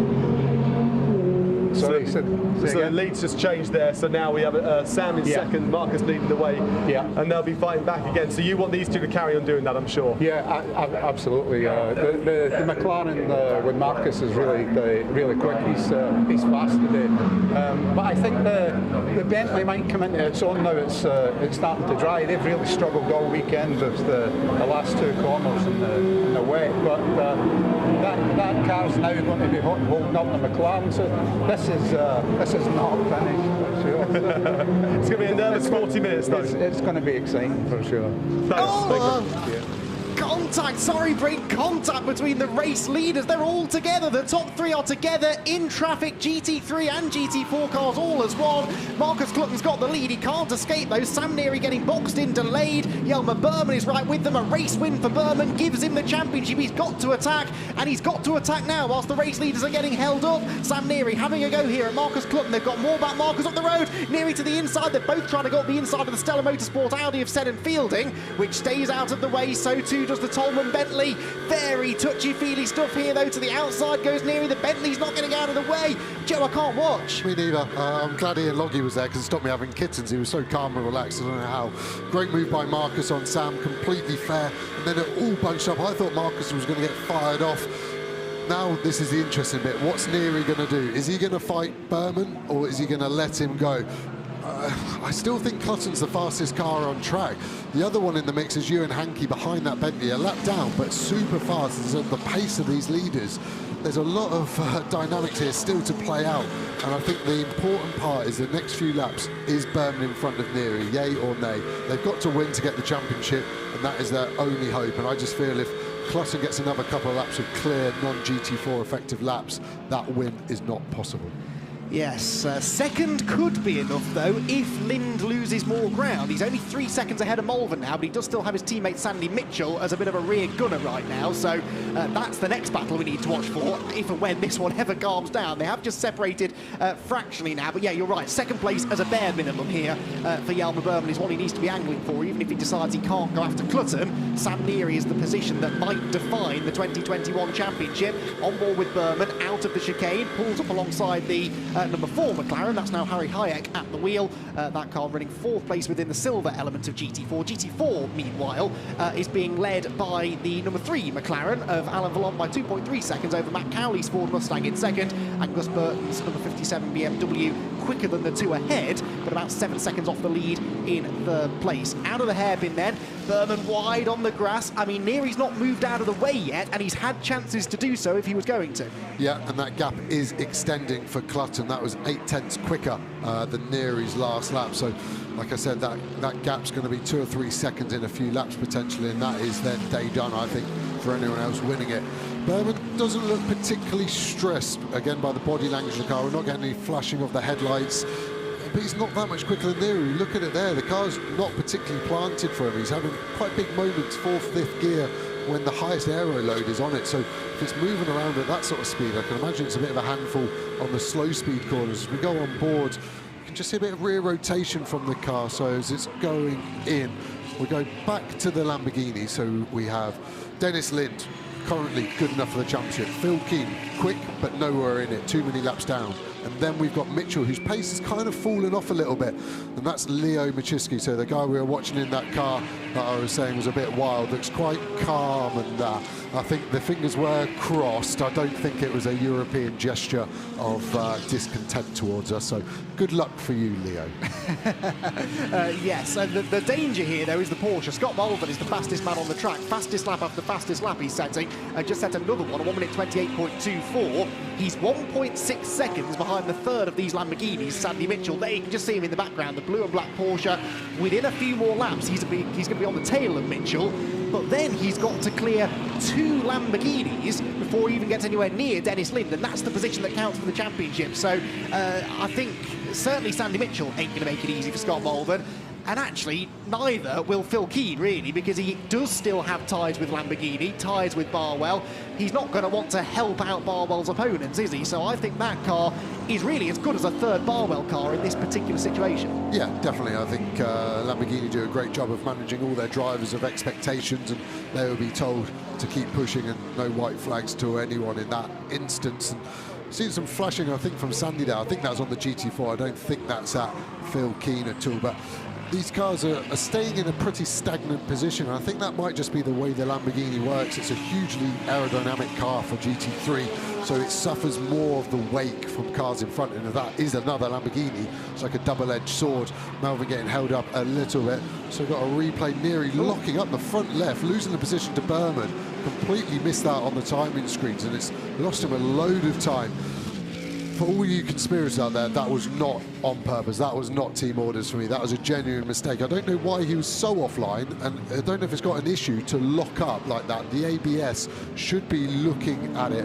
Sorry, so the lead's just changed there, so now we have Sam in second, Marcus leading the way, and they'll be fighting back again. So you want these two to carry on doing that, I'm sure. Yeah, absolutely. The McLaren with Marcus is really quick. He's fast today. But I think the Bentley might come into its own now. It's starting to dry. They've really struggled all weekend with the last 2 corners in the wet. But that car's now going to be holding up the McLaren. So this is not finished for sure. It's going to be a nervous 40 minutes though. It's going to be exciting for sure. Contact, contact between the race leaders. They're all together. The top 3 are together in traffic. GT3 and GT4 cars all as one. Marcus Clutton's got the lead. He can't escape though. Sam Neary getting boxed in, delayed. Yelmer Buurman is right with them. A race win for Buurman gives him the championship. He's got to attack, and he's got to attack now whilst the race leaders are getting held up. Sam Neary having a go here at Marcus Clutton. They've got more back Marcus up the road. Neary to the inside. They're both trying to go up the inside of the Stellar Motorsport Audi of Seddon Fielding, which stays out of the way. So too does the Tolman Bentley. Very touchy-feely stuff here, though. To the outside goes Neary. The Bentley's not getting out of the way. Joe, I can't watch. Me neither. I'm glad Ian Loggie was there, because it stopped me having kittens. He was so calm and relaxed. I don't know how. Great move by Marcus on Sam. Completely fair. And then it all bunched up. I thought Marcus was going to get fired off. Now this is the interesting bit. What's Neary going to do? Is he going to fight Buurman, or is he going to let him go? I still think Clutton's the fastest car on track. The other one in the mix is Ewan Hankey behind that Bentley, a lap down, but super fast. It's at the pace of these leaders. There's a lot of dynamics here still to play out, and I think the important part is the next few laps is Buurman in front of Neary, yay or nay. They've got to win to get the championship, and that is their only hope. And I just feel if Clutton gets another couple of laps of clear non-GT4 effective laps, that win is not possible. Yes, second could be enough, though, if Lind loses more ground. He's only 3 seconds ahead of Malvern now, but he does still have his teammate Sandy Mitchell as a bit of a rear gunner right now, so that's the next battle we need to watch for, if and when this one ever calms down. They have just separated fractionally now, but yeah, you're right, second place as a bare minimum here for Yelmer Buurman is what he needs to be angling for, even if he decides he can't go after Clutton. Sam Neary is the position that might define the 2021 championship. On board with Buurman, out of the chicane, pulls up alongside the number 4 McLaren. That's now Harry Hayek at the wheel. That car running 4th place within the silver element of GT4. GT4, meanwhile, is being led by the number 3 McLaren of Alan Vallon by 2.3 seconds over Matt Cowley's Ford Mustang in second, and Gus Burton's number 57 BMW quicker than the 2 ahead, but about 7 seconds off the lead in 3rd place. Out of the hairpin then, Buurman wide on the grass. I mean, Neary's not moved out of the way yet, and he's had chances to do so if he was going to. Yeah, and that gap is extending for Clutton. That was 0.8 quicker than Neary's last lap. So, like I said, that gap's going to be 2 or 3 seconds in a few laps potentially, and that is then day done, I think, for anyone else winning it. Buurman doesn't look particularly stressed, again, by the body language of the car. We're not getting any flashing of the headlights, but he's not that much quicker than Neary. Look at it there. The car's not particularly planted for him. He's having quite big moments, 4th, 5th gear, when the highest aero load is on it. So if it's moving around at that sort of speed, I can imagine it's a bit of a handful on the slow speed corners. As we go on board, you can just see a bit of rear rotation from the car. So as it's going in, we go back to the Lamborghini. So we have Dennis Lind, currently good enough for the championship. Phil Keen, quick but nowhere in it, too many laps down. And then we've got Mitchell, whose pace has kind of fallen off a little bit. And that's Leo Machitski, so the guy we were watching in that car that I was saying was a bit wild, looks quite calm, and I think the fingers were crossed. I don't think it was a European gesture of discontent towards us, so good luck for you, Leo. Yes, and the danger here, though, is the Porsche. Scott Mulvern is the fastest man on the track. Fastest lap after fastest lap he's setting, and just set another one, a 1 minute 28.24. He's 1.6 seconds behind the third of these Lamborghinis, Sandy Mitchell. There you can just see him in the background, the blue and black Porsche. Within a few more laps, he's going to be on the tail of Mitchell, but then he's got to clear 2 Lamborghinis before he even gets anywhere near Dennis Lind, and that's the position that counts for the championship. So I think certainly Sandy Mitchell ain't going to make it easy for Scott Mulvern. And actually, neither will Phil Keen, really, because he does still have ties with Lamborghini, ties with Barwell. He's not going to want to help out Barwell's opponents, is he? So I think that car is really as good as a third Barwell car in this particular situation. Yeah, definitely. I think Lamborghini do a great job of managing all their drivers of expectations, and they will be told to keep pushing and no white flags to anyone in that instance. And seen some flashing, I think, from Sandy there. I think that was on the GT4. I don't think that's at Phil Keen at all. But these cars are staying in a pretty stagnant position. And I think that might just be the way the Lamborghini works. It's a hugely aerodynamic car for GT3, so it suffers more of the wake from cars in front. And if that is another Lamborghini, it's like a double-edged sword. Melvin getting held up a little bit. So got a replay. Neary locking up the front left, losing the position to Buurman. Completely missed out on the timing screens, and it's lost him a load of time. For all you conspirators out there, that was not on purpose. That was not team orders for me. That was a genuine mistake. I don't know why he was so offline, and I don't know if it's got an issue to lock up like that. The ABS should be looking at it.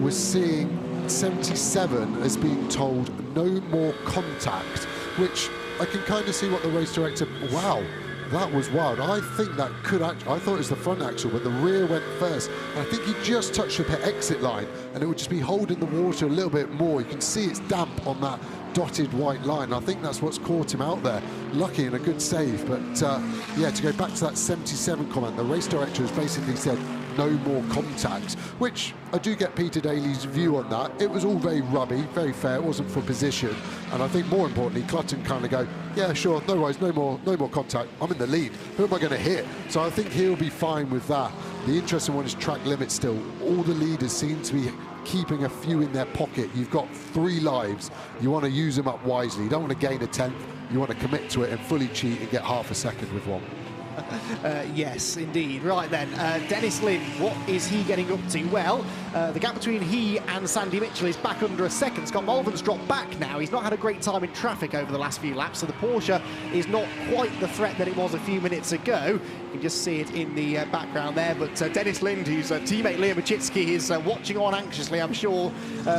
We're seeing 77 as being told no more contact, which I can kind of see what the race director... Wow. That was wild. I think that could actually... I thought it was the front axle, but the rear went first. And I think he just touched the pit exit line, and it would just be holding the water a little bit more. You can see it's damp on that dotted white line. I think that's what's caught him out there. Lucky and a good save. But, yeah, to go back to that 77 comment, the race director has basically said no more contact, which I do get Peter Daly's view on that. It was all very rubby, very fair. It wasn't for position, and I think more importantly, Clutton kind of go, yeah, sure, no worries, no more contact. I'm in the lead. Who am I going to hit? So I think he'll be fine with that. The interesting one is track limit still. All the leaders seem to be keeping a few in their pocket. You've got 3 lives. You want to use them up wisely. You don't want to gain a 10th. You want to commit to it and fully cheat and get half a second with one. Yes, indeed. Right then, Dennis Lind, what is he getting up to? Well, the gap between he and Sandy Mitchell is back under a second. Scott Mulvern's dropped back now. He's not had a great time in traffic over the last few laps, so the Porsche is not quite the threat that it was a few minutes ago. You can just see it in the background there, but Dennis Lind, whose teammate Leo Machitski is watching on anxiously, I'm sure,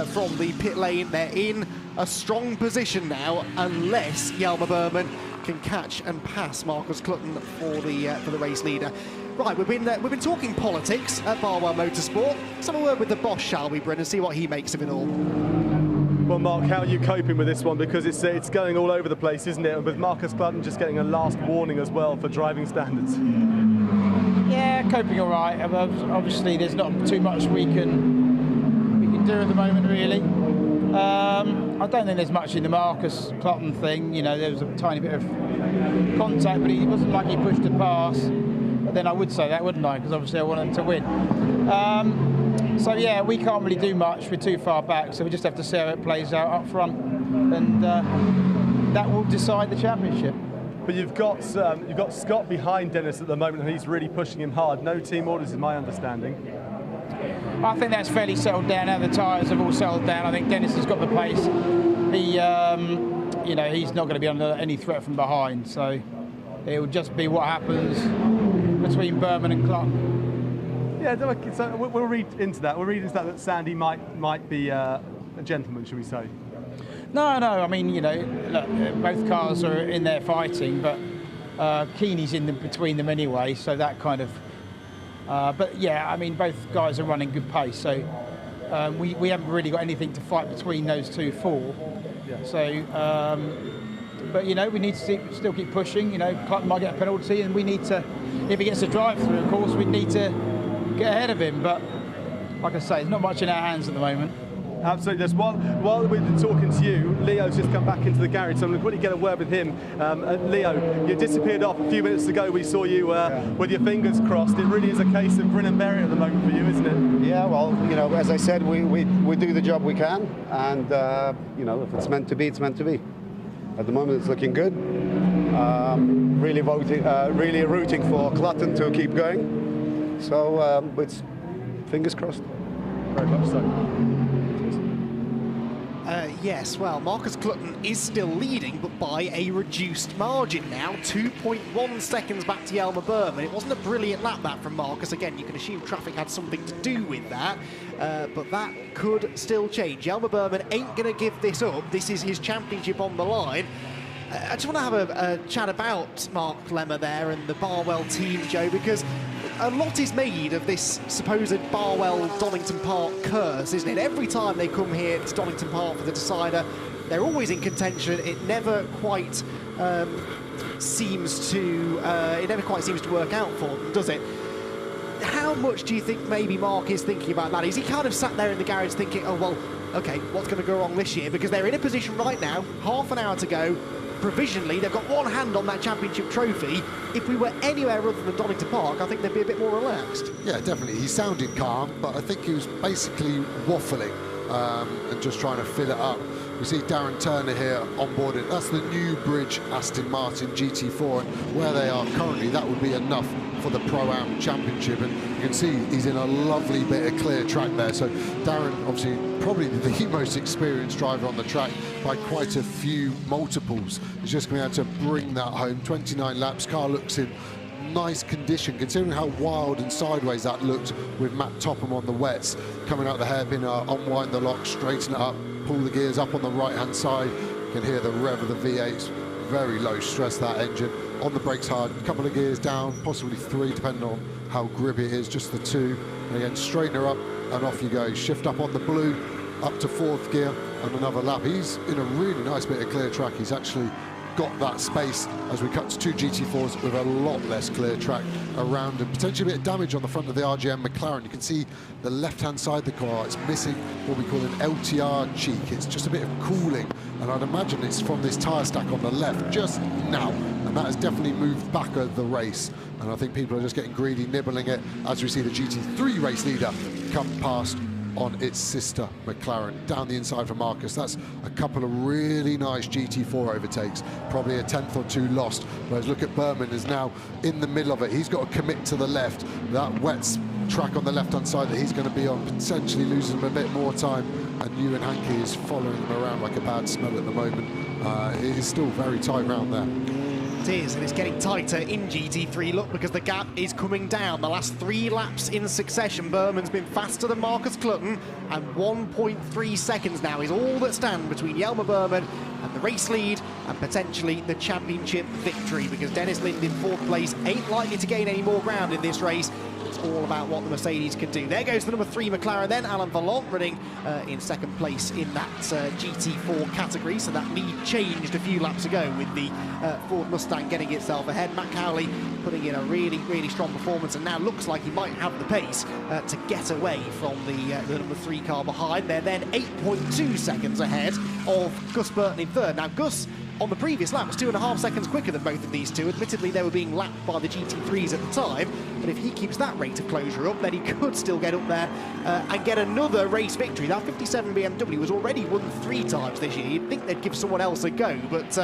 from the pit lane. They're in a strong position now, unless Yelmer Buurman can catch and pass Marcus Clutton for the race leader. Right, we've been talking politics at Barwell Motorsport. Let's have a word with the boss, shall we, Brendan, see what he makes of it all. Well, Mark, how are you coping with this one? Because it's going all over the place, isn't it? And with Marcus Clutton just getting a last warning as well for driving standards. Yeah, coping all right. Obviously, there's not too much we can do at the moment, really. I don't think there's much in the Marcus Clutton thing. You know, there was a tiny bit of contact, but it wasn't like he pushed a pass. But then I would say that, wouldn't I? Because obviously I want him to win. So yeah, we can't really do much. We're too far back, so we just have to see how it plays out up front, and that will decide the championship. But you've got Scott behind Dennis at the moment, and he's really pushing him hard. No team orders, is my understanding. I think that's fairly settled down now. The tyres have all settled down. I think Dennis has got the pace. He, you know, he's not going to be under any threat from behind. So it will just be what happens between Buurman and Clutton. Yeah, so we'll read into that. We'll read into that Sandy might be a gentleman, should we say? No. I mean, you know, look, both cars are in there fighting, but Keeney's in between them anyway. So that kind of. But yeah, I mean, both guys are running good pace, so we haven't really got anything to fight between those two for. Yeah. So, but you know, we need to still keep pushing. You know, Clutton might get a penalty, and we need to, if he gets a drive-through, of course, we need to get ahead of him. But like I say, there's not much in our hands at the moment. Absolutely. Just while we've been talking to you, Leo's just come back into the garage, so I'm going to quickly get a word with him. Leo, you disappeared off a few minutes ago. We saw you with your fingers crossed. It really is a case of grin and bear it at the moment for you, isn't it? Yeah, well, you know, as I said, we do the job we can, and you know, if it's meant to be, it's meant to be. At the moment, it's looking good. Really rooting for Clutton to keep going. So it's fingers crossed. Very much so. Yes, well, Marcus Clutton is still leading, but by a reduced margin now. 2.1 seconds back to Yelmer Buurman. It wasn't a brilliant lap that from Marcus. Again, you can assume traffic had something to do with that, but that could still change. Yelmer Buurman ain't going to give this up. This is his championship on the line. I just want to have a chat about Mark Lemmer there and the Barwell team, Joe, because a lot is made of this supposed Barwell Donington Park curse, isn't it? Every time they come here to Donington Park for the decider, they're always in contention. It never quite seems to work out for them, does it? How much do you think maybe Mark is thinking about that? Is he kind of sat there in the garage thinking, oh well, okay, what's going to go wrong this year? Because they're in a position right now, half an hour to go. Provisionally, they've got one hand on that championship trophy. If we were anywhere other than Donington Park, I think they'd be a bit more relaxed. Yeah, definitely. He sounded calm, but I think he was basically waffling and just trying to fill it up. We see Darren Turner here on board it. That's the new Bridge Aston Martin GT4, and where they are currently, that would be enough for the Pro-Am Championship. And you can see he's in a lovely bit of clear track there. So Darren, obviously, probably the most experienced driver on the track by quite a few multiples. He's just going to be able to bring that home. 29 laps, car looks in nice condition, considering how wild and sideways that looked with Matt Topham on the wets. Coming out the hairpin, unwind the lock, straighten it up, pull the gears up on the right-hand side. You can hear the rev of the V8s. Very low stress, that engine. On the brakes hard, a couple of gears down, possibly 3, depending on how grippy it is, just the 2. And again, straighten her up, and off you go. Shift up on the blue, up to 4th gear, and another lap. He's in a really nice bit of clear track. He's actually got that space as we cut to 2 GT4s with a lot less clear track around, and potentially a bit of damage on the front of the RGM McLaren. You can see the left-hand side of the car, it's missing what we call an LTR cheek. It's just a bit of cooling, and I'd imagine it's from this tyre stack on the left just now, and that has definitely moved back over the race. And I think people are just getting greedy, nibbling it, as we see the GT3 race leader come past on its sister McLaren. Down the inside for Marcus, that's a couple of really nice GT4 overtakes, probably a 10th or 2 lost, whereas look at Buurman is now in the middle of it. He's got to commit to the left. That wet track on the left-hand side that he's going to be on, potentially losing him a bit more time, and Ewan Hankey is following him around like a bad smell at the moment. It is still very tight round there. It is, and it's getting tighter in GT3, look, because the gap is coming down. The last 3 laps in succession, Buurman's been faster than Marcus Clutton, and 1.3 seconds now is all that stand between Yelmer Buurman and the race lead and potentially the championship victory, because Dennis Lind in 4th place ain't likely to gain any more ground in this race. It's all about what the Mercedes can do. There goes the number 3 McLaren then, Alain Vallant running in 2nd place in that GT4 category, so that lead changed a few laps ago with the Ford Mustang getting itself ahead. Matt Cowley putting in a really strong performance, and now looks like he might have the pace to get away from the number 3 car behind. They're then 8.2 seconds ahead of Gus Burton in 3rd. Now Gus, on the previous lap, was 2.5 seconds quicker than both of these two. Admittedly, they were being lapped by the GT3s at the time, but if he keeps that rate of closure up, then he could still get up there and get another race victory. That 57 BMW was already won 3 times this year. You'd think they'd give someone else a go, but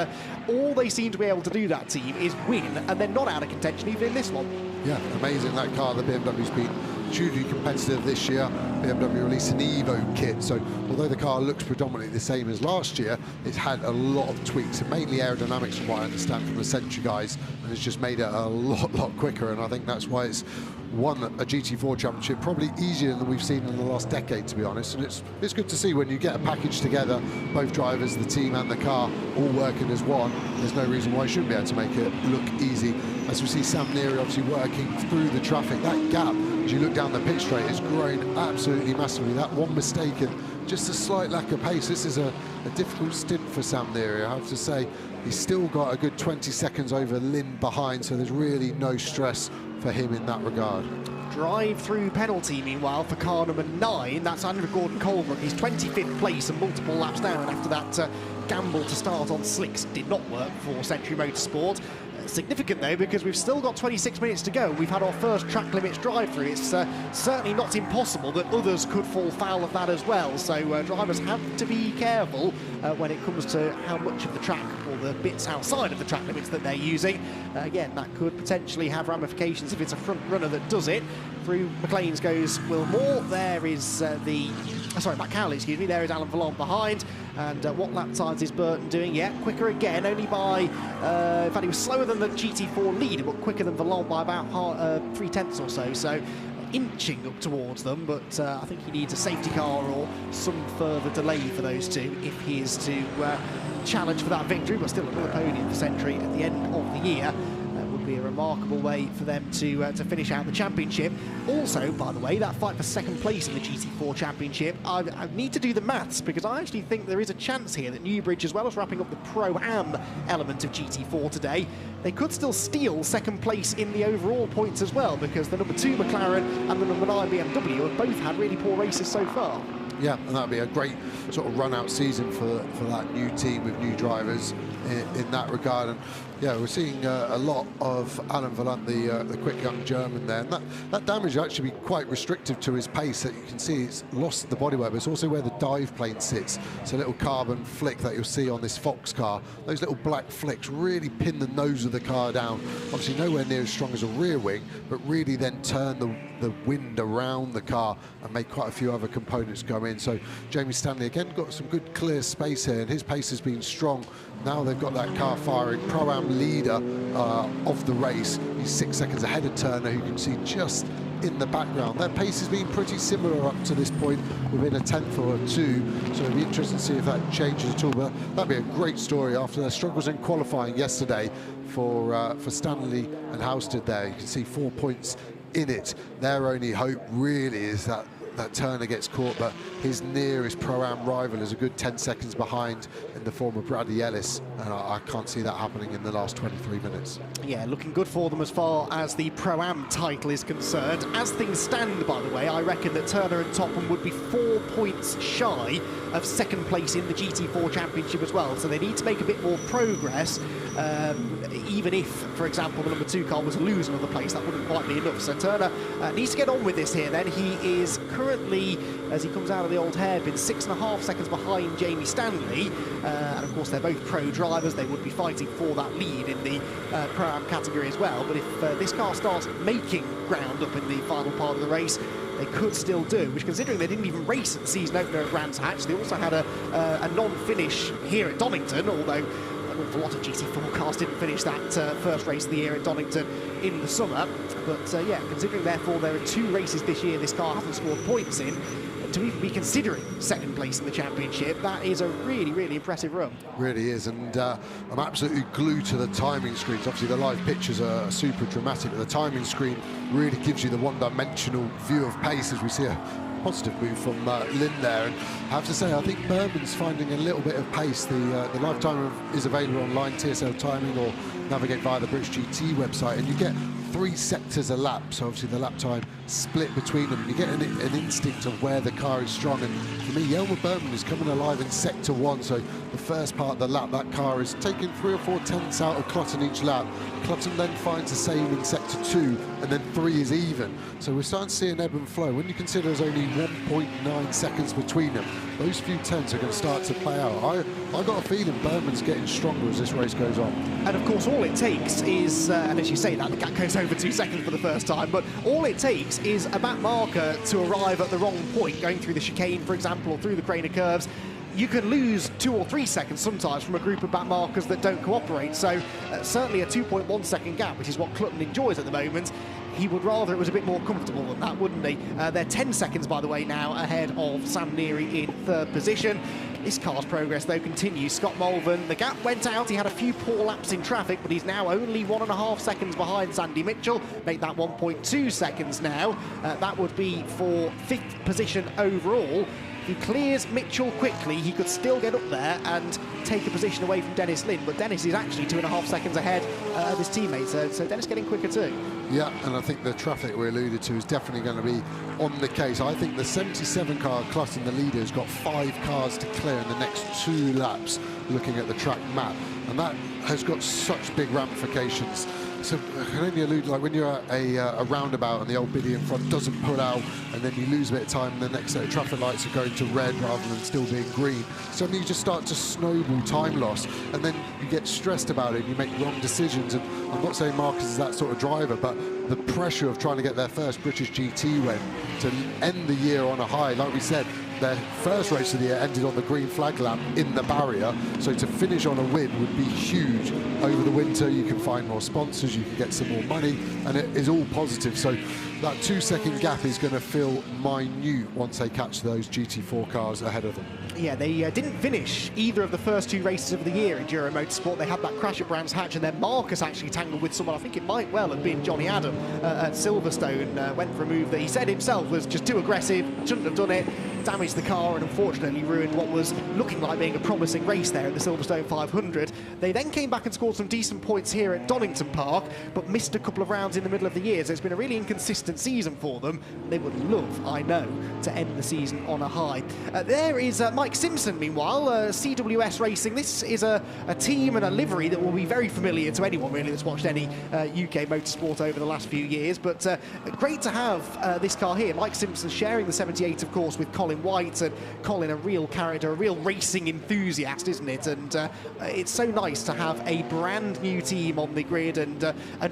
all they seem to be able to do, that team, is win, and they're not out of contention even in this one. Yeah, amazing, that car. The BMW's been hugely competitive this year. BMW released an Evo kit, so although the car looks predominantly the same as last year, it's had a lot of tweaks, and mainly aerodynamics from what I understand from the Century guys, and it's just made it a lot quicker, and I think that's why it's won a GT4 championship probably easier than we've seen in the last decade, to be honest. And it's good to see when you get a package together, both drivers, the team and the car all working as one. There's no reason why you shouldn't be able to make it look easy. As we see Sam Neary obviously working through the traffic, that gap as you look down the pit straight is growing absolutely massively. That one mistake and just a slight lack of pace. This is a difficult stint for Sam Neary, I have to say. He's still got a good 20 seconds over Lind behind, so there's really no stress for him in that regard. drive-through penalty, meanwhile, for car number 9. That's Andrew Gordon-Colebrook. He's 25th place and multiple laps down after that gamble to start on slicks did not work for Century Motorsport. Significant though, because we've still got 26 minutes to go. We've had our first track limits drive-through. It's certainly not impossible that others could fall foul of that as well. So drivers have to be careful when it comes to how much of the track or the bits outside of the track limits that they're using. Again, that could potentially have ramifications if it's a front runner that does it. Through McLean's goes Will Moore. There is Matt Cowley, excuse me. There is Alan Balon behind. And what lap times is Burton doing? Yeah, quicker again, only by, in fact, he was slower than the GT4 leader, but quicker than Balon by about 3/10 or so. So inching up towards them, but I think he needs a safety car or some further delay for those two if he is to challenge for that victory. But still another podium for Century at the end of the year. Would be a remarkable way for them to finish out the championship. Also, by the way, that fight for second place in the GT4 Championship, I need to do the maths, because I actually think there is a chance here that Newbridge, as well as wrapping up the Pro-Am element of GT4 today, they could still steal second place in the overall points as well, because the number 2 McLaren and the number 9 BMW have both had really poor races so far. Yeah, and that'd be a great sort of run-out season for that new team with new drivers in that regard. And yeah, we're seeing a lot of Alan Valant, the quick young German there. And that damage will actually be quite restrictive to his pace. That you can see it's lost the bodywork, but it's also where the dive plane sits. It's a little carbon flick that you'll see on this Fox car. Those little black flicks really pin the nose of the car down. Obviously nowhere near as strong as a rear wing, but really then turn the wind around the car and make quite a few other components go in. So Jamie Stanley again got some good clear space here, and his pace has been strong. Now they've got that car firing. Pro-Am leader of the race. He's 6 seconds ahead of Turner, who you can see just in the background. Their pace has been pretty similar up to this point, within a 10th or 2, so it'll be interesting to see if that changes at all. But that'd be a great story after their struggles in qualifying yesterday for Stanley and Housted there. You can see 4 points in it. Their only hope really is that Turner gets caught, but his nearest Pro-Am rival is a good 10 seconds behind in the form of Bradley Ellis, and I can't see that happening in the last 23 minutes. Yeah, looking good for them as far as the Pro-Am title is concerned. As things stand, by the way, I reckon that Turner and Topham would be 4 points shy of second place in the GT4 Championship as well, so they need to make a bit more progress. Even if, for example, the number 2 car was to lose another place, that wouldn't quite be enough. So Turner needs to get on with this here then. He is currently, as he comes out of the old hairpin, 6.5 seconds behind Jamie Stanley. And of course, they're both pro drivers. They would be fighting for that lead in the Pro-Am category as well. But if this car starts making ground up in the final part of the race, they could still do, which, considering they didn't even race at the season opener at Brands Hatch, they also had a non-finish here at Donington, although an awful lot of GT4 cars didn't finish that first race of the year at Donington in the summer. But yeah, considering therefore there are 2 races this year this car hasn't scored points in, to even be considering second place in the championship, that is a really, really impressive run. Really is, and I'm absolutely glued to the timing screens. Obviously the live pictures are super dramatic, but the timing screen really gives you the one-dimensional view of pace, as we see a positive move from Lind there. And I have to say, I think Buurman's finding a little bit of pace. The live timer is available online, TSL Timing, or navigate via the British GT website, and you get 3 sectors a lap, so obviously the lap time split between them, and you get an instinct of where the car is strong. And for me, Yelmer Burton is coming alive in sector 1, so the first part of the lap, that car is taking 3 or 4 tenths out of Clutton each lap. Clutton then finds the same in sector 2, and then 3 is even. So we're starting to see an ebb and flow. When you consider there's only 1.9 seconds between them, those few tenths are going to start to play out. I got a feeling Burman's getting stronger as this race goes on. And of course, all it takes is, and as you say that, the gap goes over 2 seconds for the first time, but all it takes is a back marker to arrive at the wrong point, going through the chicane, for example, or through the Craner curves. You can lose 2 or 3 seconds sometimes from a group of back markers that don't cooperate. So certainly a 2.1 second gap, which is what Clutton enjoys at the moment. He would rather it was a bit more comfortable than that, wouldn't he? They're 10 seconds, by the way, now ahead of Sam Neary in 3rd position. This car's progress, though, continues. Scott Malvern, the gap went out. He had a few poor laps in traffic, but he's now only 1.5 seconds behind Sandy Mitchell. Make that 1.2 seconds now. That would be for 5th position overall. If he clears Mitchell quickly, he could still get up there and take a position away from Dennis Lind, but Dennis is actually 2.5 seconds ahead of his teammates, so Dennis getting quicker too. Yeah, and I think the traffic we alluded to is definitely going to be on the case. I think the 77 car clutching the leader has got 5 cars to clear in the next 2 laps, looking at the track map, and that has got such big ramifications. So I can only allude, like when you're at a roundabout and the old biddy in front doesn't pull out, and then you lose a bit of time, and the next set of traffic lights are going to red rather than still being green. Suddenly you just start to snowball time loss, and then you get stressed about it, and you make wrong decisions. And I'm not saying Marcus is that sort of driver, but the pressure of trying to get their first British GT win, to end the year on a high, like we said, their first race of the year ended on the green flag lap in the barrier, so to finish on a win would be huge. Over the winter you can find more sponsors, you can get some more money, and it is all positive. So that 2-second gap is going to feel minute once they catch those GT4 cars ahead of them. Yeah, they didn't finish either of the first 2 races of the year in Enduro Motorsport. They had that crash at Brands Hatch, and then Marcus actually tangled with someone, I think it might well have been Johnny Adam at Silverstone, went for a move that he said himself was just too aggressive, shouldn't have done it, damaged the car and unfortunately ruined what was looking like being a promising race there at the Silverstone 500. They then came back and scored some decent points here at Donington Park, but missed a couple of rounds in the middle of the year, so it's been a really inconsistent season for them. They would love, I know, to end the season on a high. There is Mike Simpson, meanwhile, CWS Racing. This is a team and a livery that will be very familiar to anyone really that's watched any UK motorsport over the last few years, but great to have this car here. Mike Simpson sharing the 78, of course, with Colin White, and Colin, a real character, a real racing enthusiast, isn't it? And it's so nice to have a brand new team on the grid, and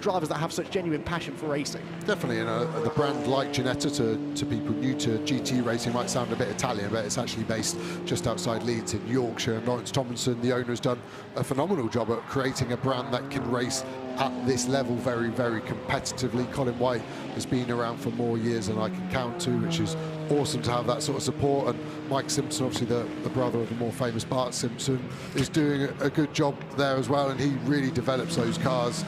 drivers that have such genuine passion for racing. Definitely, you know, the brand like Ginetta to people new to GT racing might sound a bit Italian, but it's actually based just outside Leeds in Yorkshire. And Lawrence Tomlinson, the owner, has done a phenomenal job at creating a brand that can race at this level very, very competitively. Colin White has been around for more years than I can count to, which is awesome to have that sort of support. And Mike Simpson, obviously the brother of the more famous Bart Simpson, is doing a good job there as well, and he really develops those cars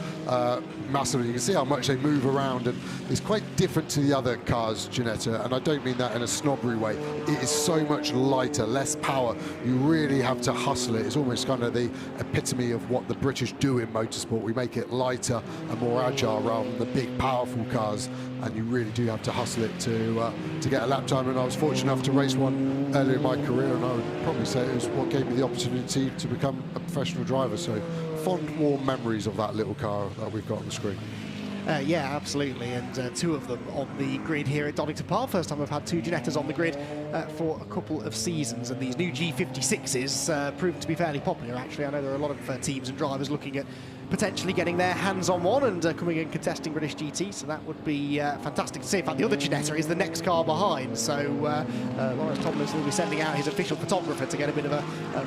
massively. You can see how much they move around, and it's quite different to the other cars, Ginetta, and I don't mean that in a snobbery way. It is so much lighter, less power. You really have to hustle it. It's almost kind of the epitome of what the British do in motorsport. We make it lighter and more agile rather than the big powerful cars, and you really do have to hustle it to get a lap time. And I was fortunate enough to race one earlier in my career, and I would probably say it was what gave me the opportunity to become a professional driver. So fond warm memories of that little car that we've got on the screen. Yeah, absolutely, and 2 of them on the grid here at Donington Park. First time I've had 2 Ginettas on the grid for a couple of seasons, and these new G56s proved to be fairly popular, actually. I know there are a lot of teams and drivers looking at potentially getting their hands on one and coming and contesting British GT, so that would be fantastic to see. In fact, the other Ginetta is the next car behind, so Lawrence Tomlinson will be sending out his official photographer to get a bit of a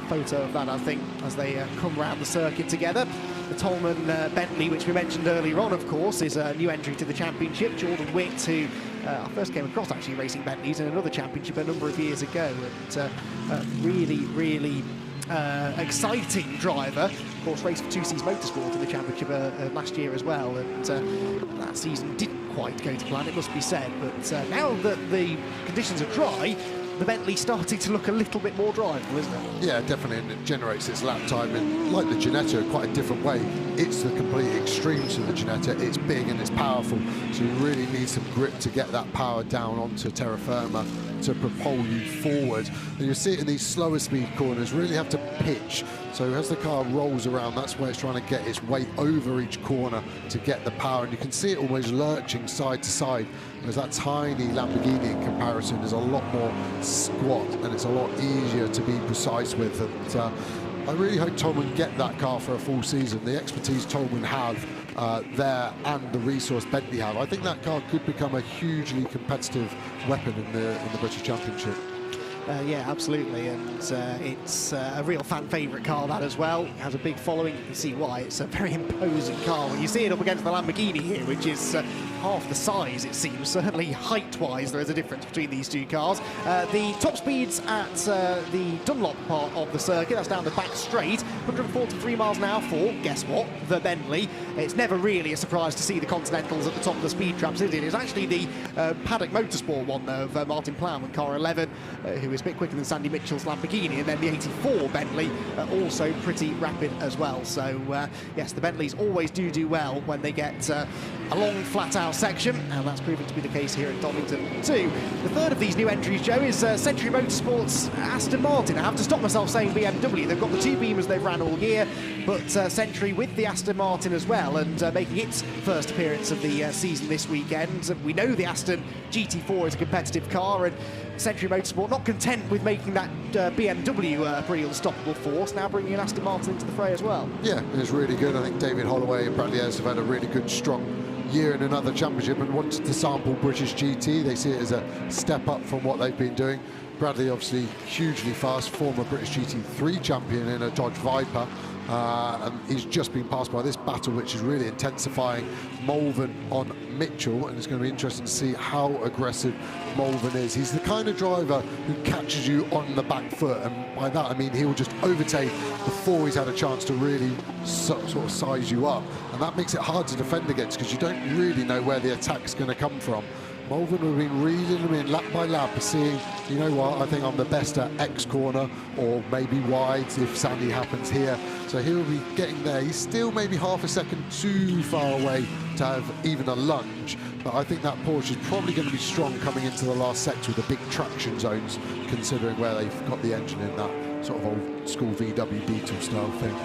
photo of that, I think, as they come round the circuit together. The Tolman Bentley, which we mentioned earlier on, of course, is a new entry to the championship. Jordan Witt, who I first came across actually racing Bentleys in another championship a number of years ago, and really exciting driver. Of course, raced for 2C's Motorsport in the championship last year as well, and that season didn't quite go to plan, it must be said. But now that the conditions are dry, the Bentley's starting to look a little bit more drivable, isn't it? Yeah, definitely, and it generates its lap time in, like the Ginetta, quite a different way. It's the complete extreme to the Ginetta. It's big and it's powerful, so you really need some grip to get that power down onto terra firma to propel you forward. And you see it in these slower speed corners, really have to pitch. So as the car rolls around, that's where it's trying to get its weight over each corner to get the power. And you can see it almost lurching side to side, as that tiny Lamborghini in comparison is a lot more squat and it's a lot easier to be precise with. And I really hope Tolman get that car for a full season. The expertise Tolman have there and the resource Bentley have, I think that car could become a hugely competitive weapon in the British Championship. Yeah, absolutely, and it's a real fan favourite car, that as well. It has a big following. You can see why. It's a very imposing car when you see it up against the Lamborghini here, which is half the size, it seems. Certainly height-wise, there is a difference between these two cars. The top speeds at the Dunlop part of the circuit, that's down the back straight, 143 miles an hour for, guess what, the Bentley. It's never really a surprise to see the Continentals at the top of the speed traps, is it? It's actually the Paddock Motorsport one of Martin Plowman, car 11, who is a bit quicker than Sandy Mitchell's Lamborghini, and then the 84 Bentley, also pretty rapid as well. So, yes, the Bentleys always do well when they get a long, flat-out section, and that's proven to be the case here at Donington too. The third of these new entries, Joe, is Century Motorsport's Aston Martin. I have to stop myself saying BMW. They've got the two Beamers they've ran all year, but Century with the Aston Martin as well, and making its first appearance of the season this weekend. We know the Aston GT4 is a competitive car, and Century Motorsport not content with making that BMW a pretty unstoppable force, now bringing an Aston Martin into the fray as well. Yeah, it's really good. I think David Holloway and Bradley Ayres have had a really good, strong year in another championship and wanted to sample British GT. They see it as a step up from what they've been doing. Bradley, obviously hugely fast, former British GT3 champion in a Dodge Viper, and he's just been passed by this battle, which is really intensifying. Malvern on Mitchell, and it's going to be interesting to see how aggressive Malvern is. He's the kind of driver who catches you on the back foot, and by that I mean he'll just overtake before he's had a chance to really sort of size you up, and that makes it hard to defend against because you don't really know where the attack's going to come from. Malvern will be reeling them in lap by lap, seeing, you know what, I think I'm the best at X corner, or maybe wides if Sandy happens here. So he'll be getting there. He's still maybe half a second too far away to have even a lunge, but I think that Porsche is probably going to be strong coming into the last sector with the big traction zones, considering where they've got the engine in that sort of old school VW Beetle style thing.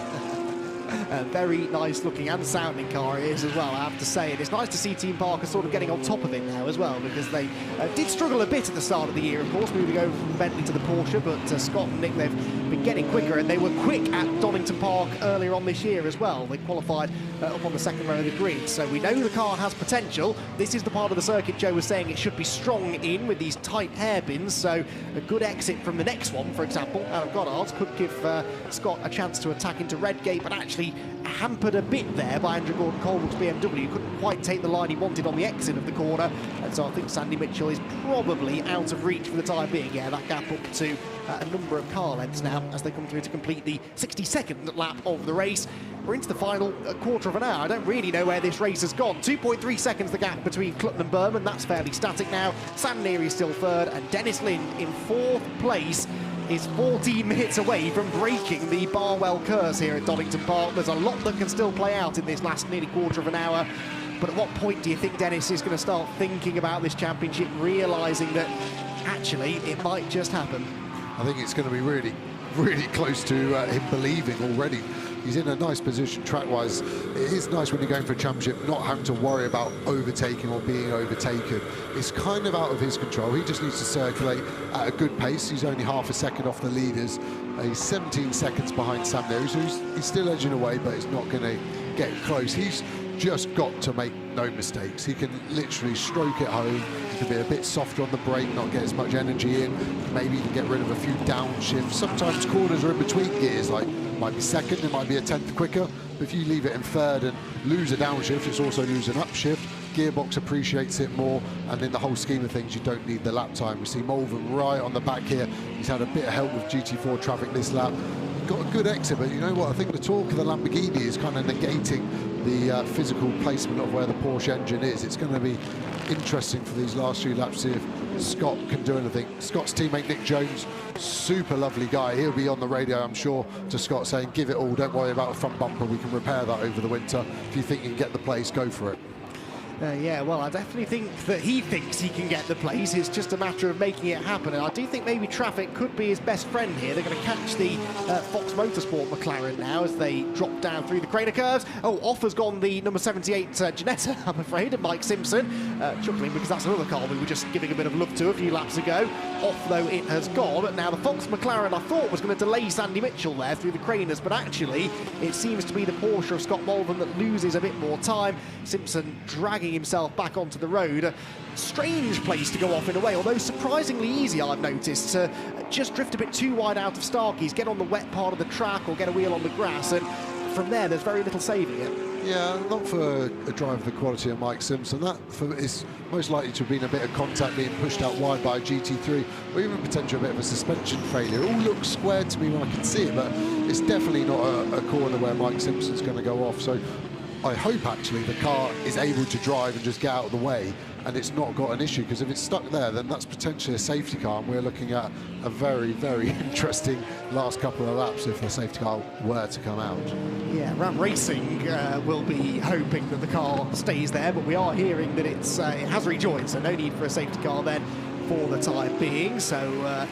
A very nice looking and sounding car it is as well, I have to say. And it's nice to see Team Parker sort of getting on top of it now as well, because they did struggle a bit at the start of the year, of course, moving over from Bentley to the Porsche, but Scott and Nick, they've been getting quicker, and they were quick at Donington Park earlier on this year as well. They qualified up on the second row of the grid, so we know the car has potential. This is the part of the circuit Joe was saying it should be strong in, with these tight hairpins, so a good exit from the next one, for example, out of Goddard's, could give Scott a chance to attack into Redgate, but actually hampered a bit there by Andrew Gordon Colebrook's BMW. Couldn't quite take the line he wanted on the exit of the corner, and so I think Sandy Mitchell is probably out of reach for the time being. Yeah, that gap up to a number of car lengths now as they come through to complete the 62nd lap of the race. We're into the final quarter of an hour. I don't really know where this race has gone. 2.3 seconds the gap between Clutton and Buurman. That's fairly static now. Sam Neary is still third, and Dennis Lind in fourth place is 14 minutes away from breaking the Barwell curse here at Donington Park. There's a lot that can still play out in this last nearly quarter of an hour. But at what point do you think Dennis is going to start thinking about this championship, realising that actually it might just happen? I think it's going to be really, really close to him believing already. He's in a nice position track-wise. It is nice when you're going for a championship not having to worry about overtaking or being overtaken. It's kind of out of his control. He just needs to circulate at a good pace. He's only half a second off the leaders. He's 17 seconds behind Sam Neary, so he's still edging away, but he's not going to get close. He's just got to make no mistakes. He can literally stroke it home. He can be a bit softer on the brake, not get as much energy in. Maybe he can get rid of a few downshifts. Sometimes corners are in between gears, like might be second, it might be a tenth quicker. But if you leave it in third and lose a downshift, it's also lose an upshift. Gearbox appreciates it more, and in the whole scheme of things, you don't need the lap time. We see Malvern right on the back here. He's had a bit of help with GT4 traffic this lap. Got a good exit, but you know what? I think the torque of the Lamborghini is kind of negating the physical placement of where the Porsche engine is. It's going to be interesting for these last few laps to see if Scott can do anything. Scott's teammate Nick Jones, super lovely guy. He'll be on the radio, I'm sure, to Scott saying, give it all, don't worry about a front bumper, we can repair that over the winter. If you think you can get the place, go for it. Yeah, well, I definitely think that he thinks he can get the place. It's just a matter of making it happen. And I do think maybe traffic could be his best friend here. They're going to catch the Fox Motorsport McLaren now as they drop down through the crater curves. Oh, off has gone the number 78 Janetta, I'm afraid, and Mike Simpson. Chuckling because that's another car we were just giving a bit of love to a few laps ago. Off, though, it has gone. Now, the Fox McLaren, I thought, was going to delay Sandy Mitchell there through the craners, but actually, it seems to be the Porsche of Scott Malvern that loses a bit more time. Simpson dragging himself back onto the road. A strange place to go off in a way, although surprisingly easy, I've noticed, to just drift a bit too wide out of Starkeys, get on the wet part of the track or get a wheel on the grass, and from there, there's very little saving it. Yeah, not for a driver of the quality of Mike Simpson. That is most likely to have been a bit of contact being pushed out wide by a GT3, or even potentially a bit of a suspension failure. It all looks squared to me when I can see it, but it's definitely not a corner where Mike Simpson's going to go off. So I hope actually the car is able to drive and just get out of the way, and it's not got an issue, because if it's stuck there, then that's potentially a safety car, and we're looking at a very, very interesting last couple of laps if the safety car were to come out. Yeah, Ram Racing will be hoping that the car stays there, but we are hearing that it has rejoined, so no need for a safety car then for the time being. So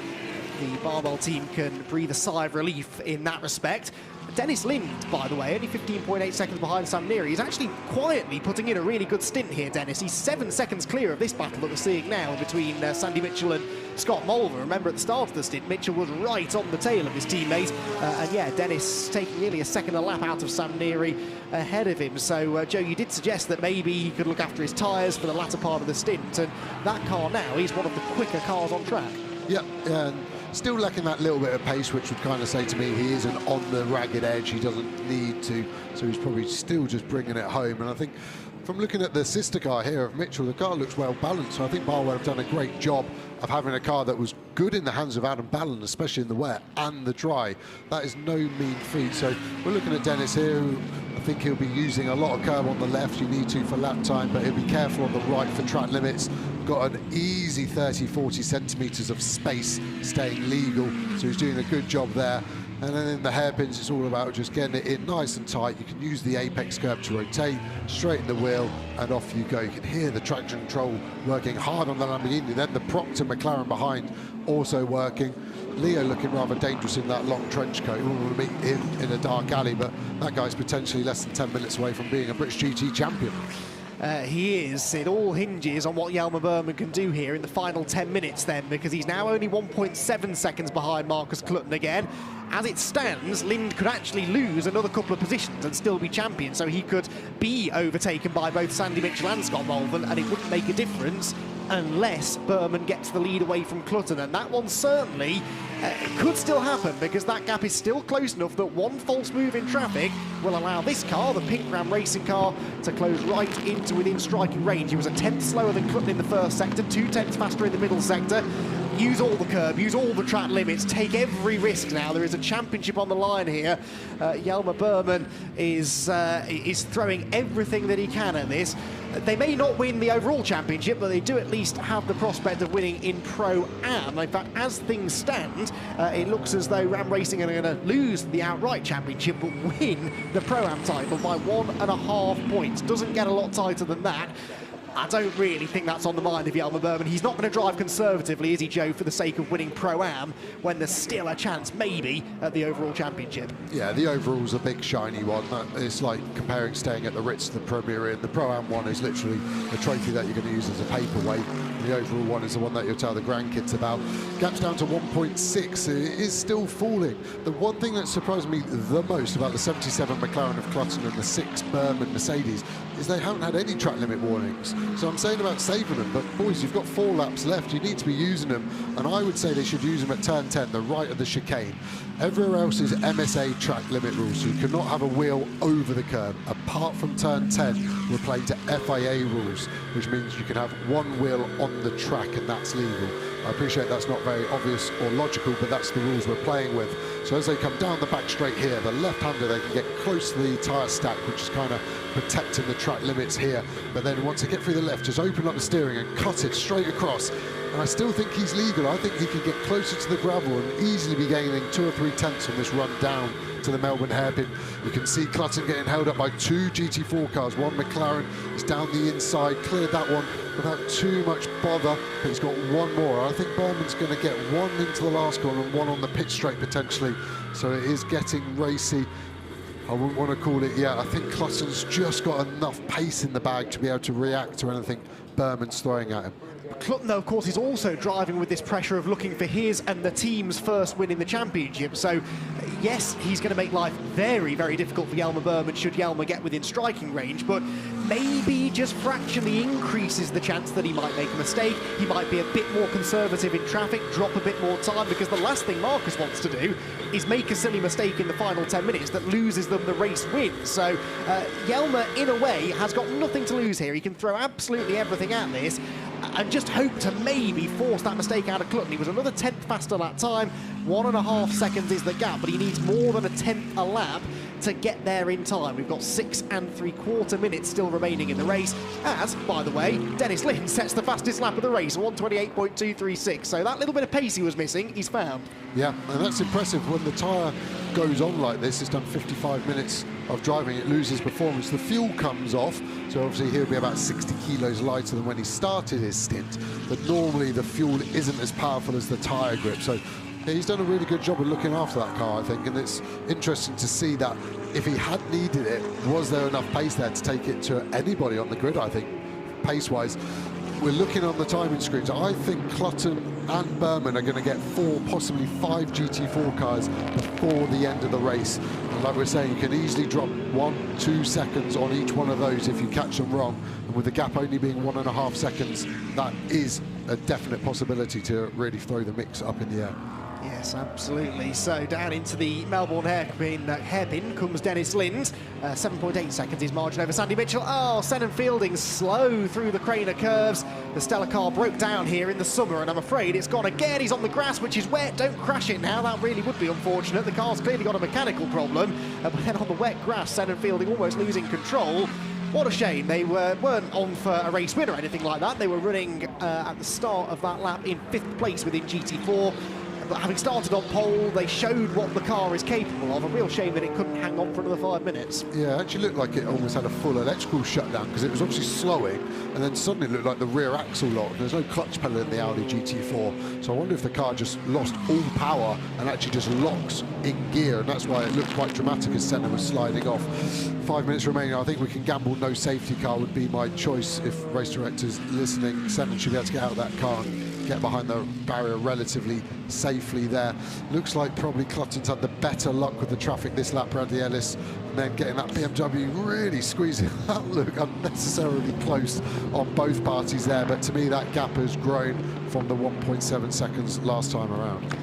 the Barwell team can breathe a sigh of relief in that respect. Dennis Lind, by the way, only 15.8 seconds behind Sam Neary. He's actually quietly putting in a really good stint here, Dennis. He's 7 seconds clear of this battle that we're seeing now between Sandy Mitchell and Scott Mulver. Remember, at the start of the stint, Mitchell was right on the tail of his teammate. And yeah, Dennis taking nearly a second a lap out of Sam Neary ahead of him. So, Joe, you did suggest that maybe he could look after his tyres for the latter part of the stint. And that car now is one of the quicker cars on track. Yeah, and still lacking that little bit of pace, which would kind of say to me he isn't on the ragged edge. He doesn't need to, so he's probably still just bringing it home. And I think from looking at the sister car here of Mitchell, the car looks well balanced. So I think Barwell have done a great job of having a car that was good in the hands of Adam Balon, especially in the wet and the dry. That is no mean feat. So we're looking at Dennis here, who I think he'll be using a lot of curb on the left. You need to for lap time, but he'll be careful on the right for track limits. Got an easy 30-40 centimetres of space staying legal, so he's doing a good job there. And then in the hairpins, it's all about just getting it in nice and tight. You can use the apex curb to rotate, straighten the wheel, and off you go. You can hear the traction control working hard on the Lamborghini. Then the Proctor McLaren behind also working. Leo looking rather dangerous in that long trench coat. You wouldn't want to meet him in a dark alley, but that guy's potentially less than 10 minutes away from being a British GT champion. He is. It all hinges on what Yelmer Buurman can do here in the final 10 minutes then, because he's now only 1.7 seconds behind Marcus Clutton again. As it stands, Lind could actually lose another couple of positions and still be champion, so he could be overtaken by both Sandy Mitchell and Scott Mulver, and it wouldn't make a difference unless Buurman gets the lead away from Clutton, and that one certainly could still happen, because that gap is still close enough that one false move in traffic will allow this car, the pink Ram Racing car, to close right into within striking range. He was a tenth slower than Clutton in the first sector, 2 tenths faster in the middle sector. Use all the curb, use all the track limits, take every risk now. There is a championship on the line here. Yelmer Buurman is throwing everything that he can at this. They may not win the overall championship, but they do at least have the prospect of winning in Pro-Am. In fact, as things stand, it looks as though Ram Racing are going to lose the outright championship, but win the Pro-Am title by 1.5 points. Doesn't get a lot tighter than that. I don't really think that's on the mind of Yelmer Buurman. He's not going to drive conservatively, is he, Joe, for the sake of winning Pro-Am, when there's still a chance, maybe, at the overall championship? Yeah, the overall's a big, shiny one. It's like comparing staying at the Ritz to the Premier Inn. The Pro-Am one is literally a trophy that you're going to use as a paperweight. The overall one is the one that you'll tell the grandkids about. Gap's down to 1.6. It is still falling. The one thing that surprised me the most about the 77 McLaren of Clutton and the 6 Buurman Mercedes is they haven't had any track limit warnings. So I'm saying about saving them, but boys, you've got 4 laps left. You need to be using them, and I would say they should use them at turn 10, the right of the chicane. Everywhere else is MSA track limit rules, so you cannot have a wheel over the curb. Apart from turn 10, we're playing to FIA rules, which means you can have one wheel on the track, and that's legal. I appreciate that's not very obvious or logical, but that's the rules we're playing with. So as they come down the back straight here, the left-hander, they can get close to the tyre stack, which is kind of protecting the track limits here. But then once they get through the left, just open up the steering and cut it straight across. And I still think he's legal. I think he could get closer to the gravel and easily be gaining 2 or 3 tenths on this run down to the Melbourne hairpin. You can see Clutton getting held up by 2 GT4 cars. One McLaren is down the inside, cleared that one without too much bother, but he's got one more. I think Buurman's going to get one into the last corner and one on the pit straight potentially. So it is getting racy. I wouldn't want to call it yet. I think Clutton's just got enough pace in the bag to be able to react to anything Buurman's throwing at him. Clutton, though, of course, is also driving with this pressure of looking for his and the team's first win in the championship. So, yes, he's going to make life very, very difficult for Yelmer Buurman should Yelmer get within striking range. But maybe just fractionally increases the chance that he might make a mistake. He might be a bit more conservative in traffic, drop a bit more time, because the last thing Marcus wants to do is make a silly mistake in the final 10 minutes that loses them the race win. So Yelmer, in a way, has got nothing to lose here. He can throw absolutely everything at this and just hope to maybe force that mistake out of Clutton. He was another 10th faster that time. 1.5 seconds is the gap, but he needs more than a 10th a lap to get there in time. We've got 6 3/4 minutes still remaining in the race, as, by the way, Dennis Lind sets the fastest lap of the race, 1:28.236. So that little bit of pace he was missing, he's found. Yeah, and that's impressive. When the tyre goes on like this, it's done 55 minutes of driving, it loses performance. The fuel comes off, so obviously he'll be about 60 kilos lighter than when he started his stint. But normally the fuel isn't as powerful as the tyre grip. So yeah, he's done a really good job of looking after that car, I think, and it's interesting to see that if he had needed it, was there enough pace there to take it to anybody on the grid, I think, pace-wise. We're looking on the timing screens. I think Clutton and Buurman are going to get 4, possibly 5 GT4 cars before the end of the race. And like we're saying, you can easily drop 1-2 seconds on each one of those if you catch them wrong. And with the gap only being 1.5 seconds, that is a definite possibility to really throw the mix up in the air. Yes, absolutely. So down into the Melbourne hairpin comes Dennis Lind. 7.8 seconds his margin over Sandy Mitchell. Oh, Sennan Fielding slow through the Craner curves. The Stella car broke down here in the summer, and I'm afraid it's gone again. He's on the grass, which is wet. Don't crash it now. That really would be unfortunate. The car's clearly got a mechanical problem. But then on the wet grass, Sennan Fielding almost losing control. What a shame. They weren't on for a race win or anything like that. They were running at the start of that lap in 5th place within GT4. But having started on pole, they showed what the car is capable of. A real shame that it couldn't hang on for another 5 minutes. Yeah, it actually looked like it almost had a full electrical shutdown, because it was obviously slowing, and then suddenly it looked like the rear axle locked. There's no clutch pedal in the Audi GT4, so I wonder if the car just lost all power and actually just locks in gear, and that's why it looked quite dramatic as Senna was sliding off. 5 minutes remaining. I think we can gamble no safety car would be my choice if race directors listening. Senna should be able to get out of that car and get behind the barrier relatively safely there. Looks like probably Clutton's had the better luck with the traffic this lap around the Ellis, and then getting that BMW really squeezing that look unnecessarily close on both parties there. But to me, that gap has grown from the 1.7 seconds last time around.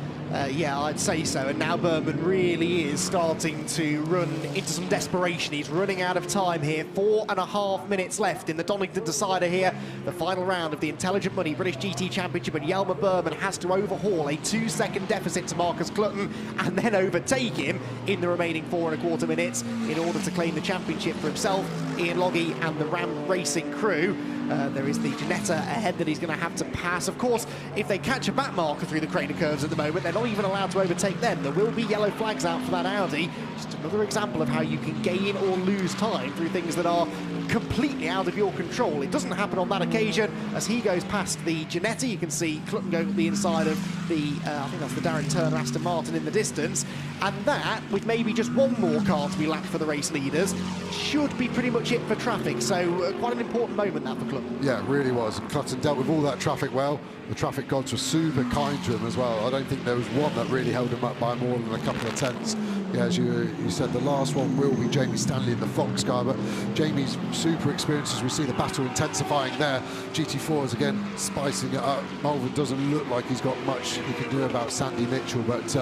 Yeah, I'd say so. And now Buurman really is starting to run into some desperation. He's running out of time here. 4.5 minutes left in the Donington decider here. The final round of the Intelligent Money British GT Championship, and Yelmer Buurman has to overhaul a 2-second deficit to Marcus Clutton and then overtake him in the remaining 4.25 minutes in order to claim the championship for himself, Ian Loggie and the Ram Racing crew. There is the Ginetta ahead that he's going to have to pass. Of course, if they catch a back marker through the Craner curves at the moment, they're not even allowed to overtake them. There will be yellow flags out for that Audi. Just another example of how you can gain or lose time through things that are completely out of your control. It doesn't happen on that occasion. As he goes past the Ginetta, you can see Clutton going to the inside of the, I think that's the Darren Turner Aston Martin in the distance. And that, with maybe just one more car to be lapped for the race leaders, should be pretty much it for traffic. So quite an important moment that for Clutton. Yeah, it really was. Clutton dealt with all that traffic well. The traffic gods were super kind to him as well. I don't think there was one that really held him up by more than a couple of tenths. Yeah, as you said, the last one will be Jamie Stanley in the Fox car, but Jamie's super experienced as we see the battle intensifying there. GT4 is again spicing it up. Malvern doesn't look like he's got much he can do about Sandy Mitchell, but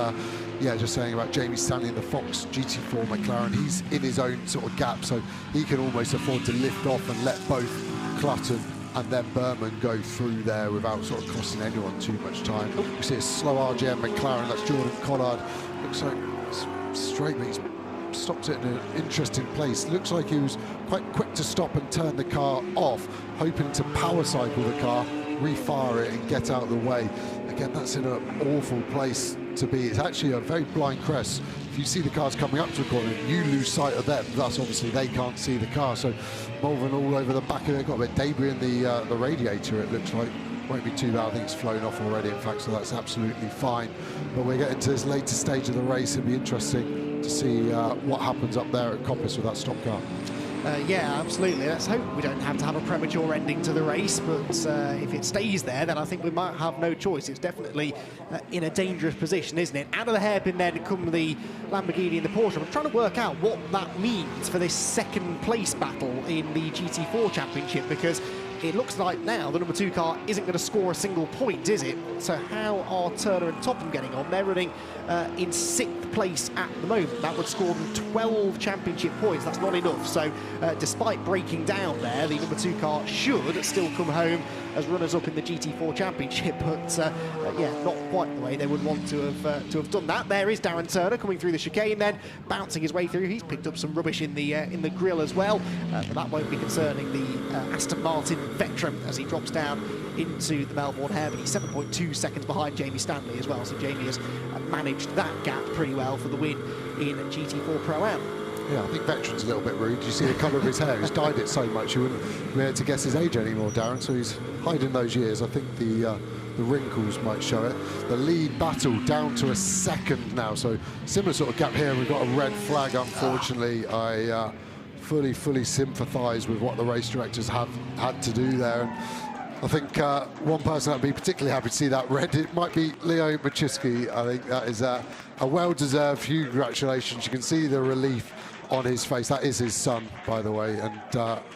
yeah, just saying about Jamie Stanley in the Fox GT4 McLaren, he's in his own sort of gap, so he can almost afford to lift off and let both Clutton and then Buurman go through there without sort of costing anyone too much time. We see a slow RGM McLaren, that's Jordan Collard. Looks like straight, but he's stopped it in an interesting place. Looks like he was quite quick to stop and turn the car off, hoping to power cycle the car, refire it and get out of the way. Again, that's in an awful place to be. It's actually a very blind crest. If you see the cars coming up to the corner, you lose sight of them, thus obviously they can't see the car. So Malvern all over the back of it, got a bit of debris in the radiator, it looks like. Won't be too bad. I think it's flown off already, in fact, so that's absolutely fine. But we're getting to this later stage of the race. It'll be interesting to see what happens up there at Coppice with that stop car. Yeah, absolutely. Let's hope we don't have to have a premature ending to the race, but if it stays there, then I think we might have no choice. It's definitely in a dangerous position, isn't it? Out of the hairpin then come the Lamborghini and the Porsche. I'm trying to work out what that means for this second place battle in the GT4 Championship, because it looks like now the number 2 car isn't going to score a single point, is it? So how are Turner and Topham getting on? They're running in 6th place at the moment. That would score them 12 championship points. That's not enough. So despite breaking down there, the number 2 car should still come home as runners-up in the GT4 Championship, but yeah, not quite the way they would want to have done that. There is Darren Turner coming through the chicane, then bouncing his way through. He's picked up some rubbish in the grill as well, but that won't be concerning the Aston Martin veteran as he drops down into the Melbourne hairpin. He's 7.2 seconds behind Jamie Stanley as well, so Jamie has managed that gap pretty well for the win in GT4 Pro-Am. Yeah, I think veteran's a little bit rude. You see the colour of his hair. He's dyed it so much you wouldn't be able to guess his age anymore, Darren. So he's hiding those years. I think the wrinkles might show it. The lead battle down to a second now. So similar sort of gap here. We've got a red flag, unfortunately. I fully sympathise with what the race directors have had to do there. And I think one person I'd be particularly happy to see that red, it might be Leo Machitski. I think that is a well-deserved congratulations. You can see the relief on his face. That is his son, by the way, and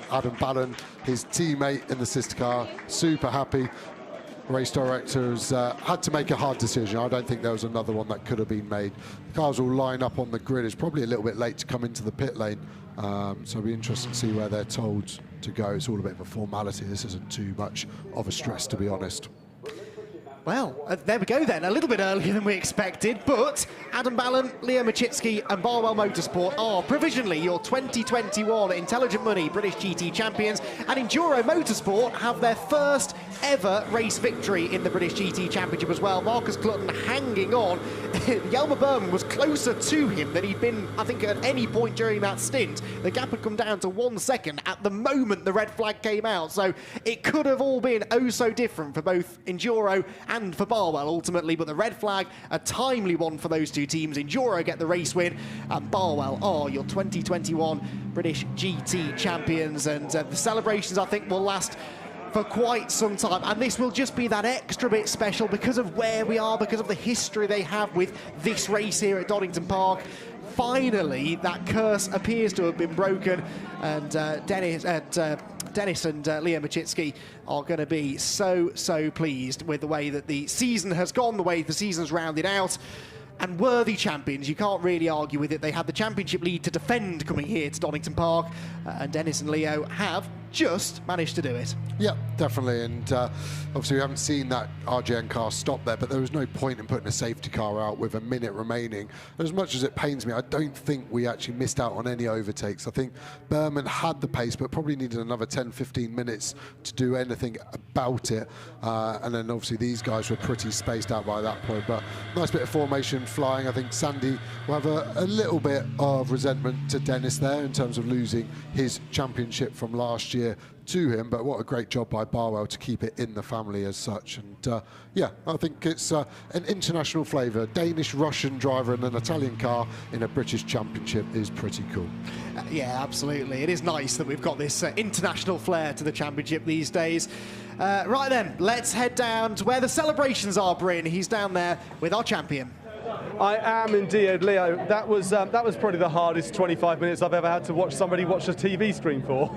Adam Balon, his teammate in the sister car, super happy. Race directors had to make a hard decision. I don't think there was another one that could have been made. The cars will line up on the grid. It's probably a little bit late to come into the pit lane, so it'll be interesting to see where they're told to go. It's all a bit of a formality. This isn't too much of a stress, to be honest. Well, there we go then, a little bit earlier than we expected, but Adam Balon, Leo Machitski and Barwell Motorsport are provisionally your 2021 Intelligent Money British GT champions, and Enduro Motorsport have their first ever race victory in the British GT Championship as well. Marcus Clutton hanging on. Yelmer Buurman was closer to him than he'd been, I think, at any point during that stint. The gap had come down to 1 second at the moment the red flag came out, so it could have all been oh so different for both Enduro and for Barwell ultimately, but the red flag, a timely one for those two teams. Enduro get the race win, and Barwell are your 2021 British GT champions, and the celebrations, I think, will last for quite some time, and this will just be that extra bit special because of where we are, because of the history they have with this race here at Donington Park. Finally, that curse appears to have been broken, and Dennis and Leo Machitski are going to be so pleased with the way that the season has gone, the way the season's rounded out. And worthy champions, you can't really argue with it. They had the championship lead to defend coming here to Donington Park, and Dennis and Leo have just managed to do it. Yeah, definitely, and obviously we haven't seen that RJN car stop there, but there was no point in putting a safety car out with a minute remaining. As much as it pains me, I don't think we actually missed out on any overtakes. I think Buurman had the pace, but probably needed another 10-15 minutes to do anything about it, and then obviously these guys were pretty spaced out by that point, but nice bit of formation flying. I think Sandy will have a little bit of resentment to Dennis there in terms of losing his championship from last year to him, but what a great job by Barwell to keep it in the family as such. And yeah, I think it's an international flavour. Danish-Russian driver in an Italian car in a British championship is pretty cool. Yeah, absolutely. It is nice that we've got this international flair to the championship these days. Right then, let's head down to where the celebrations are, Bryn. He's down there with our champion. I am indeed, Leo. That was probably the hardest 25 minutes I've ever had to watch somebody watch a TV screen for.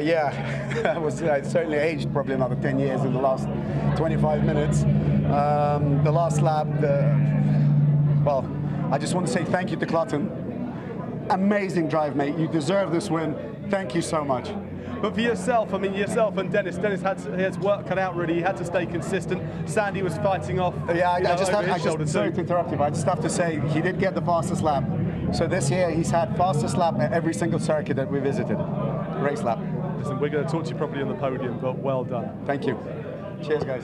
Yeah, it was certainly aged probably another 10 years in the last 25 minutes. The last lap, well, I just want to say thank you to Clutton. Amazing drive, mate. You deserve this win. Thank you so much. But for yourself, I mean, yourself and Dennis had his work cut out really. He had to stay consistent. Sandy was fighting off. Yeah, sorry to interrupt you, but I just have to say he did get the fastest lap. So this year he's had fastest lap at every single circuit that we visited. Race lap. Listen, we're going to talk to you properly on the podium, but well done. Thank you. Cheers, guys.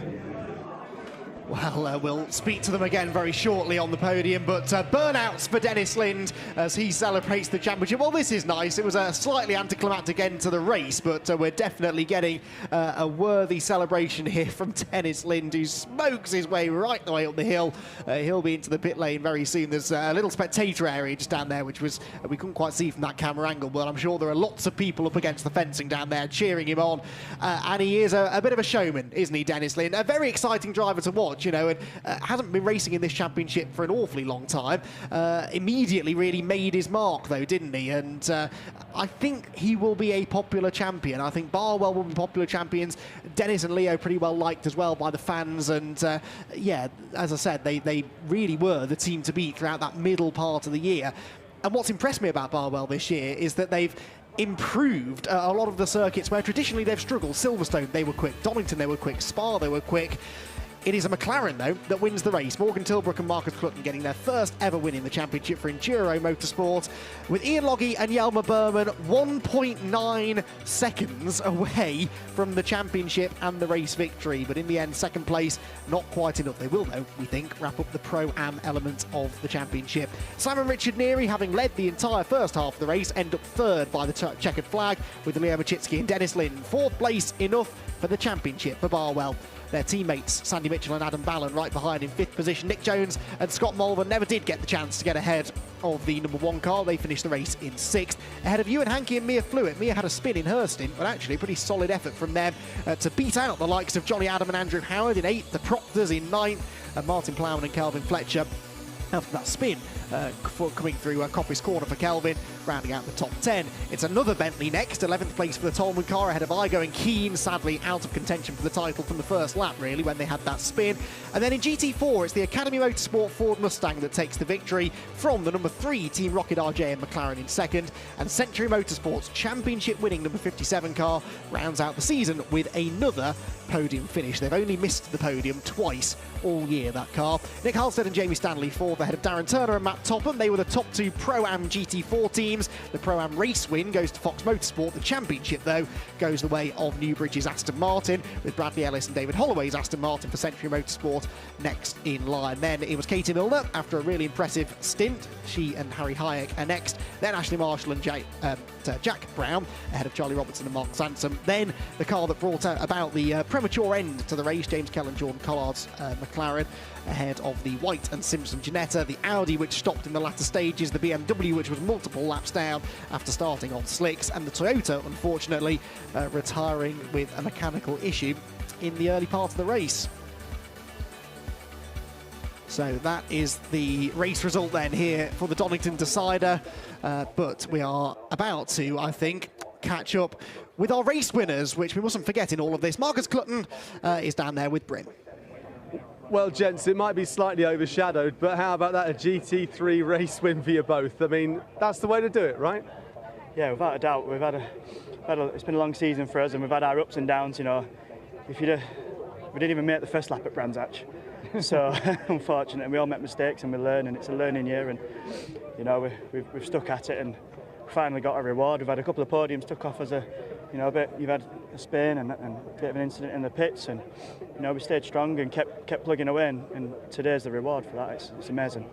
Well, we'll speak to them again very shortly on the podium, but burnouts for Dennis Lind as he celebrates the championship. Well, this is nice. It was a slightly anticlimactic end to the race, but we're definitely getting a worthy celebration here from Dennis Lind, who smokes his way right the way up the hill. He'll be into the pit lane very soon. There's a little spectator area just down there, which was we couldn't quite see from that camera angle, but I'm sure there are lots of people up against the fencing down there cheering him on. And he is a bit of a showman, isn't he, Dennis Lind? A very exciting driver to watch, you know, and hasn't been racing in this championship for an awfully long time. Immediately really made his mark, though, didn't he? And I think he will be a popular champion. I think Barwell will be popular champions. Dennis and Leo pretty well liked as well by the fans. And yeah, as I said, they really were the team to beat throughout that middle part of the year. And what's impressed me about Barwell this year is that they've improved a lot of the circuits where traditionally they've struggled. Silverstone, they were quick. Donington, they were quick. Spa, they were quick. It is a McLaren, though, that wins the race. Morgan Tilbrook and Marcus Clutton getting their first ever win in the championship for Enduro Motorsport, with Ian Loggie and Yelmer Buurman 1.9 seconds away from the championship and the race victory. But in the end, second place, not quite enough. They will, though, we think, wrap up the Pro-Am element of the championship. Simon Richard Neary, having led the entire first half of the race, end up third by the checkered flag, with Leo Machitski and Dennis Lind. Fourth place enough for the championship for Barwell. Their teammates, Sandy Mitchell and Adam Balon, right behind in fifth position. Nick Jones and Scott Mulvern never did get the chance to get ahead of the number one car. They finished the race in sixth. Ahead of Ewan Hankey and Mia Flewitt. Mia had a spin in her stint, but actually a pretty solid effort from them to beat out the likes of Johnny Adam and Andrew Howard in eighth, the Proctors in ninth, and Martin Plowman and Kelvin Fletcher after that spin coming through Coppice Corner for Kelvin, rounding out the top 10. It's another Bentley next, 11th place for the Tolman car ahead of Igoe and Keen, sadly out of contention for the title from the first lap, really, when they had that spin. And then in GT4, it's the Academy Motorsport Ford Mustang that takes the victory from the number 3 Team Rocket RJ and McLaren in second, and Century Motorsport's championship-winning number 57 car rounds out the season with another podium finish. They've only missed the podium twice all year, that car. Nick Halstead and Jamie Stanley fourth ahead of Darren Turner and Matt Topham. They were the top 2 Pro-Am GT4 teams. The Pro-Am race win goes to Fox Motorsport. The championship, though, goes the way of Newbridge's Aston Martin, with Bradley Ellis and David Holloway's Aston Martin for Century Motorsport next in line. Then it was Katie Milner after a really impressive stint. She and Harry Hayek are next. Then Ashley Marshall and Jack Brown ahead of Charlie Robertson and Mark Sansom. Then the car that brought about the premature end to the race, James Kell and Jordan Collard's McLaren, ahead of the White and Simpson Ginetta, the Audi which stopped in the latter stages, the BMW which was multiple laps down after starting on slicks, and the Toyota, unfortunately, retiring with a mechanical issue in the early part of the race. So that is the race result then here for the Donington Decider, but we are about to, I think, catch up with our race winners, which we mustn't forget in all of this. Marcus Clutton is down there with Bryn. Well, gents, it might be slightly overshadowed, but how about that, a GT3 race win for you both? I mean, that's the way to do it, right? Yeah, without a doubt. It's been a long season for us, and we've had our ups and downs. You know, we didn't even make the first lap at Brands Hatch, so unfortunately, we all make mistakes and we learn, and it's a learning year. And you know, we've stuck at it and finally got a reward. We've had a couple of podiums, took off as a, you know, a bit. You've had a spin and a bit of an incident in the pits, and you know, we stayed strong and kept plugging away. And today's the reward for that. It's amazing.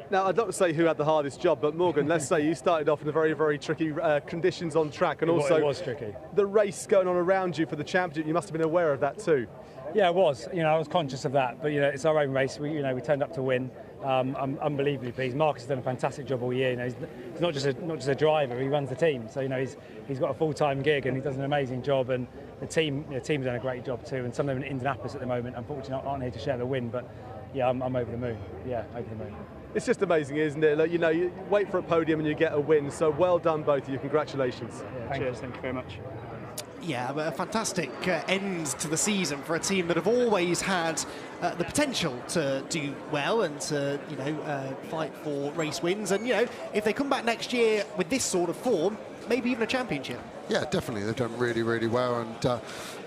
Now, I'd not to say who had the hardest job, but Morgan, let's say you started off in the very, very tricky conditions on track, and also it was tricky. The race going on around you for the championship. You must have been aware of that too. Yeah, it was. You know, I was conscious of that, but you know, it's our own race. We turned up to win. I'm unbelievably pleased. Marcus has done a fantastic job all year. You know, he's not just a driver; he runs the team. So you know, he's got a full-time gig and he does an amazing job. And the team have done a great job too. And some of them in Indianapolis at the moment, unfortunately, aren't here to share the win. But yeah, I'm over the moon. Yeah, over the moon. It's just amazing, isn't it? Like, you know, you wait for a podium and you get a win. So well done, both of you. Congratulations. Yeah, cheers. Thank you very much. Yeah, a fantastic end to the season for a team that have always had the potential to do well and to, you know, fight for race wins. And, you know, if they come back next year with this sort of form, maybe even a championship. Yeah, definitely. They've done really, really well. And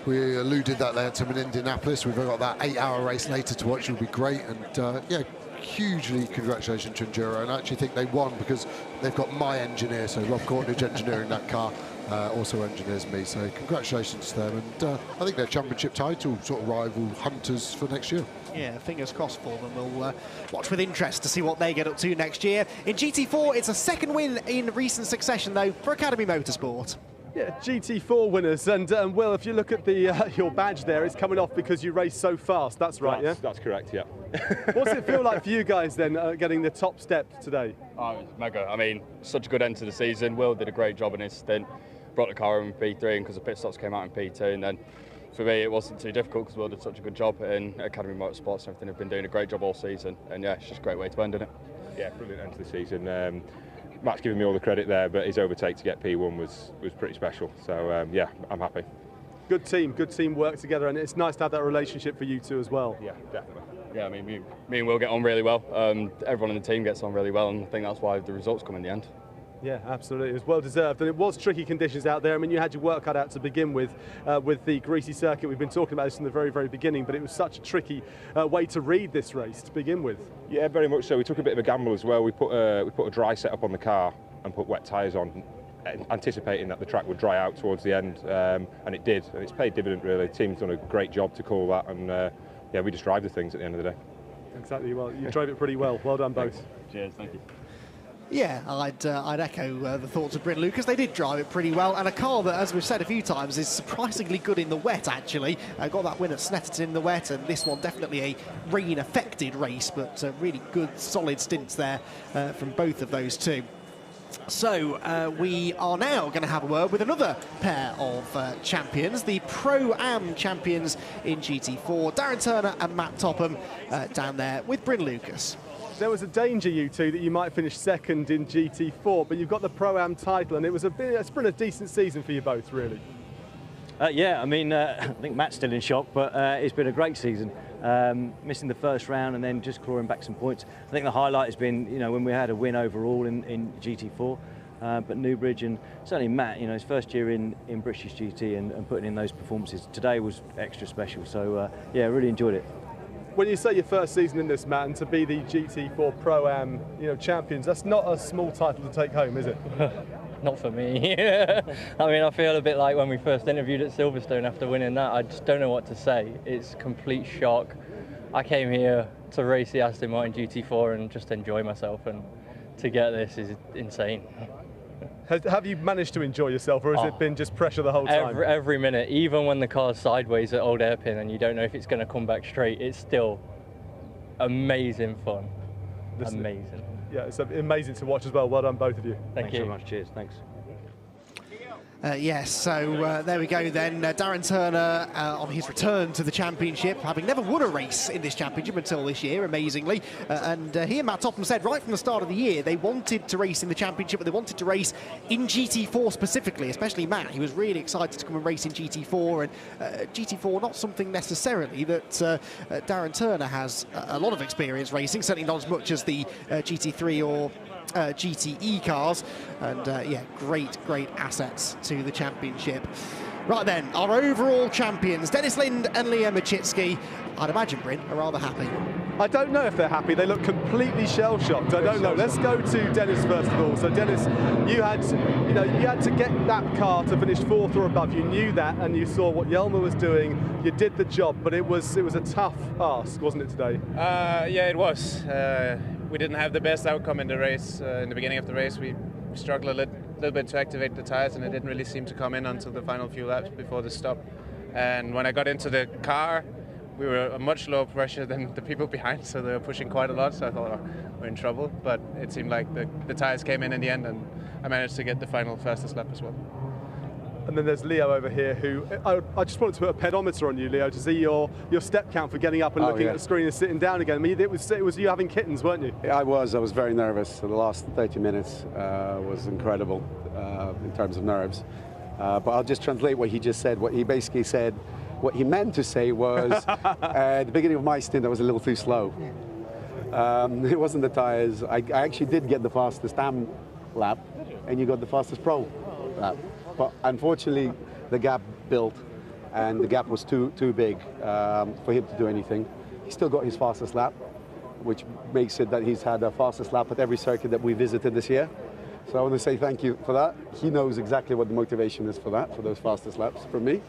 we alluded that there to in Indianapolis. We've got that 8-hour race later to watch. It'll be great. And, yeah, hugely congratulations to Enduro. And I actually think they won because they've got my engineer, so Rob Courtnage engineering that car. also engineers me. So congratulations to them, and I think their championship title sort of rival hunters for next year. Yeah, fingers crossed for them. We'll watch with interest to see what they get up to next year. In GT4, it's a second win in recent succession, though, for Academy Motorsport. Yeah, GT4 winners, and Will, if you look at the your badge there, it's coming off because you raced so fast. That's right, yeah? That's correct, yeah. What's it feel like for you guys then, getting the top step today? Oh, it was mega. I mean, such a good end to the season. Will did a great job in his stint. Brought the car in P3 because the pit stops came out in P2, and then for me it wasn't too difficult because Will did such a good job in Academy Motorsports and everything. Have been doing a great job all season, and yeah, it's just a great way to end it. Yeah, brilliant end to the season. Matt's giving me all the credit there, but his overtake to get P1 was pretty special. So yeah, I'm happy. Good team work together, and it's nice to have that relationship for you two as well. Yeah, definitely. Yeah, I mean, me and Will get on really well. Everyone in the team gets on really well, and I think that's why the results come in the end. Yeah, absolutely. It was well deserved, and it was tricky conditions out there. I mean, you had your work cut out to begin with the greasy circuit. We've been talking about this from the very, very beginning, but it was such a tricky way to read this race to begin with. Yeah, very much so. We took a bit of a gamble as well. We put a dry setup on the car and put wet tyres on, anticipating that the track would dry out towards the end, and it did. And it's paid dividend, really. The team's done a great job to call that, and yeah, we just drive the things at the end of the day. Exactly. Well, you drove it pretty well. Well done, both. Thanks. Cheers. Thank you. Yeah, I'd echo the thoughts of Bryn Lucas. They did drive it pretty well, and a car that, as we've said a few times, is surprisingly good in the wet, actually. Got that win at Snetterton in the wet, and this one definitely a rain-affected race, but really good, solid stints there from both of those two. So we are now going to have a word with another pair of champions, the Pro-Am champions in GT4, Darren Turner and Matt Topham, down there with Bryn Lucas. There was a danger, you two, that you might finish second in GT4, but you've got the Pro-Am title, and it's been a decent season for you both, really. Yeah, I mean, I think Matt's still in shock, but it's been a great season. Missing the first round and then just clawing back some points. I think the highlight has been, you know, when we had a win overall in GT4, but Newbridge and certainly Matt, you know, his first year in British GT and putting in those performances today was extra special. So yeah, really enjoyed it. When you say your first season in this, Matt, and to be the GT4 Pro-Am, you know, champions, that's not a small title to take home, is it? Not for me. I mean, I feel a bit like when we first interviewed at Silverstone after winning that. I just don't know what to say. It's complete shock. I came here to race the Aston Martin GT4 and just enjoy myself, and to get this is insane. Have you managed to enjoy yourself, or has it been just pressure the whole time? Every minute, even when the car's sideways at Old Airpin and you don't know if it's going to come back straight, it's still amazing fun. Amazing. Yeah, it's amazing to watch as well. Well done, both of you. Thanks so much. Cheers. Thanks. Yes, so there we go then. Darren Turner on his return to the championship, having never won a race in this championship until this year, amazingly. And here Matt Topham said right from the start of the year they wanted to race in the championship, but they wanted to race in GT4 specifically, especially Matt. He was really excited to come and race in GT4, and GT4 not something necessarily that Darren Turner has a lot of experience racing, certainly not as much as the GT3 or GTE cars, and yeah, great assets to the championship. Right then, our overall champions, Dennis Lind and Leo Machitski. I'd imagine, Bryn, are rather happy. I don't know if they're happy. They look completely shell-shocked. I don't know. Let's go to Dennis first of all. So Dennis, you had to get that car to finish fourth or above. You knew that, and you saw what Yelmer was doing. You did the job, but it was a tough ask, wasn't it today? Yeah, it was. We didn't have the best outcome in the race. In the beginning of the race, we struggled a little bit to activate the tires, and it didn't really seem to come in until the final few laps before the stop. And when I got into the car, we were a much lower pressure than the people behind, so they were pushing quite a lot. So I thought, oh, we're in trouble. But it seemed like the tires came in the end, and I managed to get the final fastest lap as well. And then there's Leo over here, who I just wanted to put a pedometer on you, Leo, to see your step count for getting up and looking at the screen and sitting down again. I mean, it was you having kittens, weren't you? Yeah, I was very nervous. So the last 30 minutes was incredible in terms of nerves. But I'll just translate what he just said. What he basically said, what he meant to say was, at the beginning of my stint, I was a little too slow. It wasn't the tires. I actually did get the fastest AM lap, and you got the fastest Pro lap. But unfortunately, the gap built, and the gap was too big for him to do anything. He still got his fastest lap, which makes it that he's had the fastest lap at every circuit that we visited this year. So I want to say thank you for that. He knows exactly what the motivation is for that, for those fastest laps from me.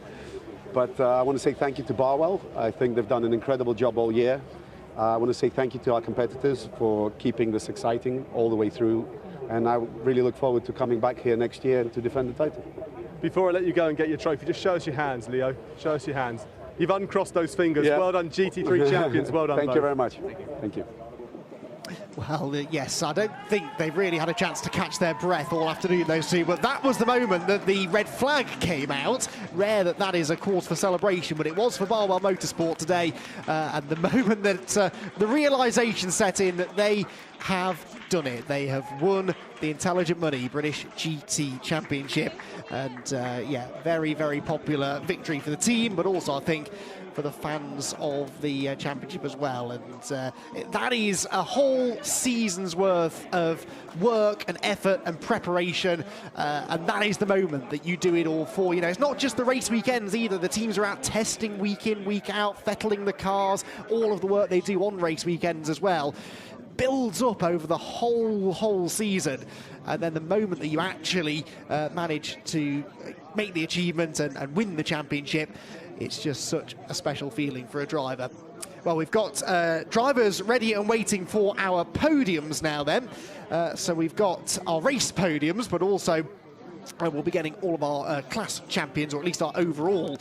But I want to say thank you to Barwell. I think they've done an incredible job all year. I want to say thank you to our competitors for keeping this exciting all the way through. And I really look forward to coming back here next year and to defend the title. Before I let you go and get your trophy, just show us your hands, Leo. Show us your hands. You've uncrossed those fingers. Yeah. Well done, GT3 champions. Well done. Thank you very much. Thank you. Well, yes, I don't think they've really had a chance to catch their breath all afternoon, those two, but that was the moment that the red flag came out. Rare that that is a cause for celebration, but it was for Barwell Motorsport today, and the moment that the realisation set in that they have done it. They have won the Intelligent Money British GT Championship, and yeah, very, very popular victory for the team, but also I think for the fans of the championship as well. And that is a whole season's worth of work and effort and preparation, and that is the moment that you do it all for. You know, it's not just the race weekends either. The teams are out testing week in, week out, fettling the cars, all of the work they do on race weekends as well builds up over the whole season, and then the moment that you actually manage to make the achievement and win the championship, it's just such a special feeling for a driver. Well, we've got drivers ready and waiting for our podiums now then. So we've got our race podiums, but also we'll be getting all of our class champions, or at least our overall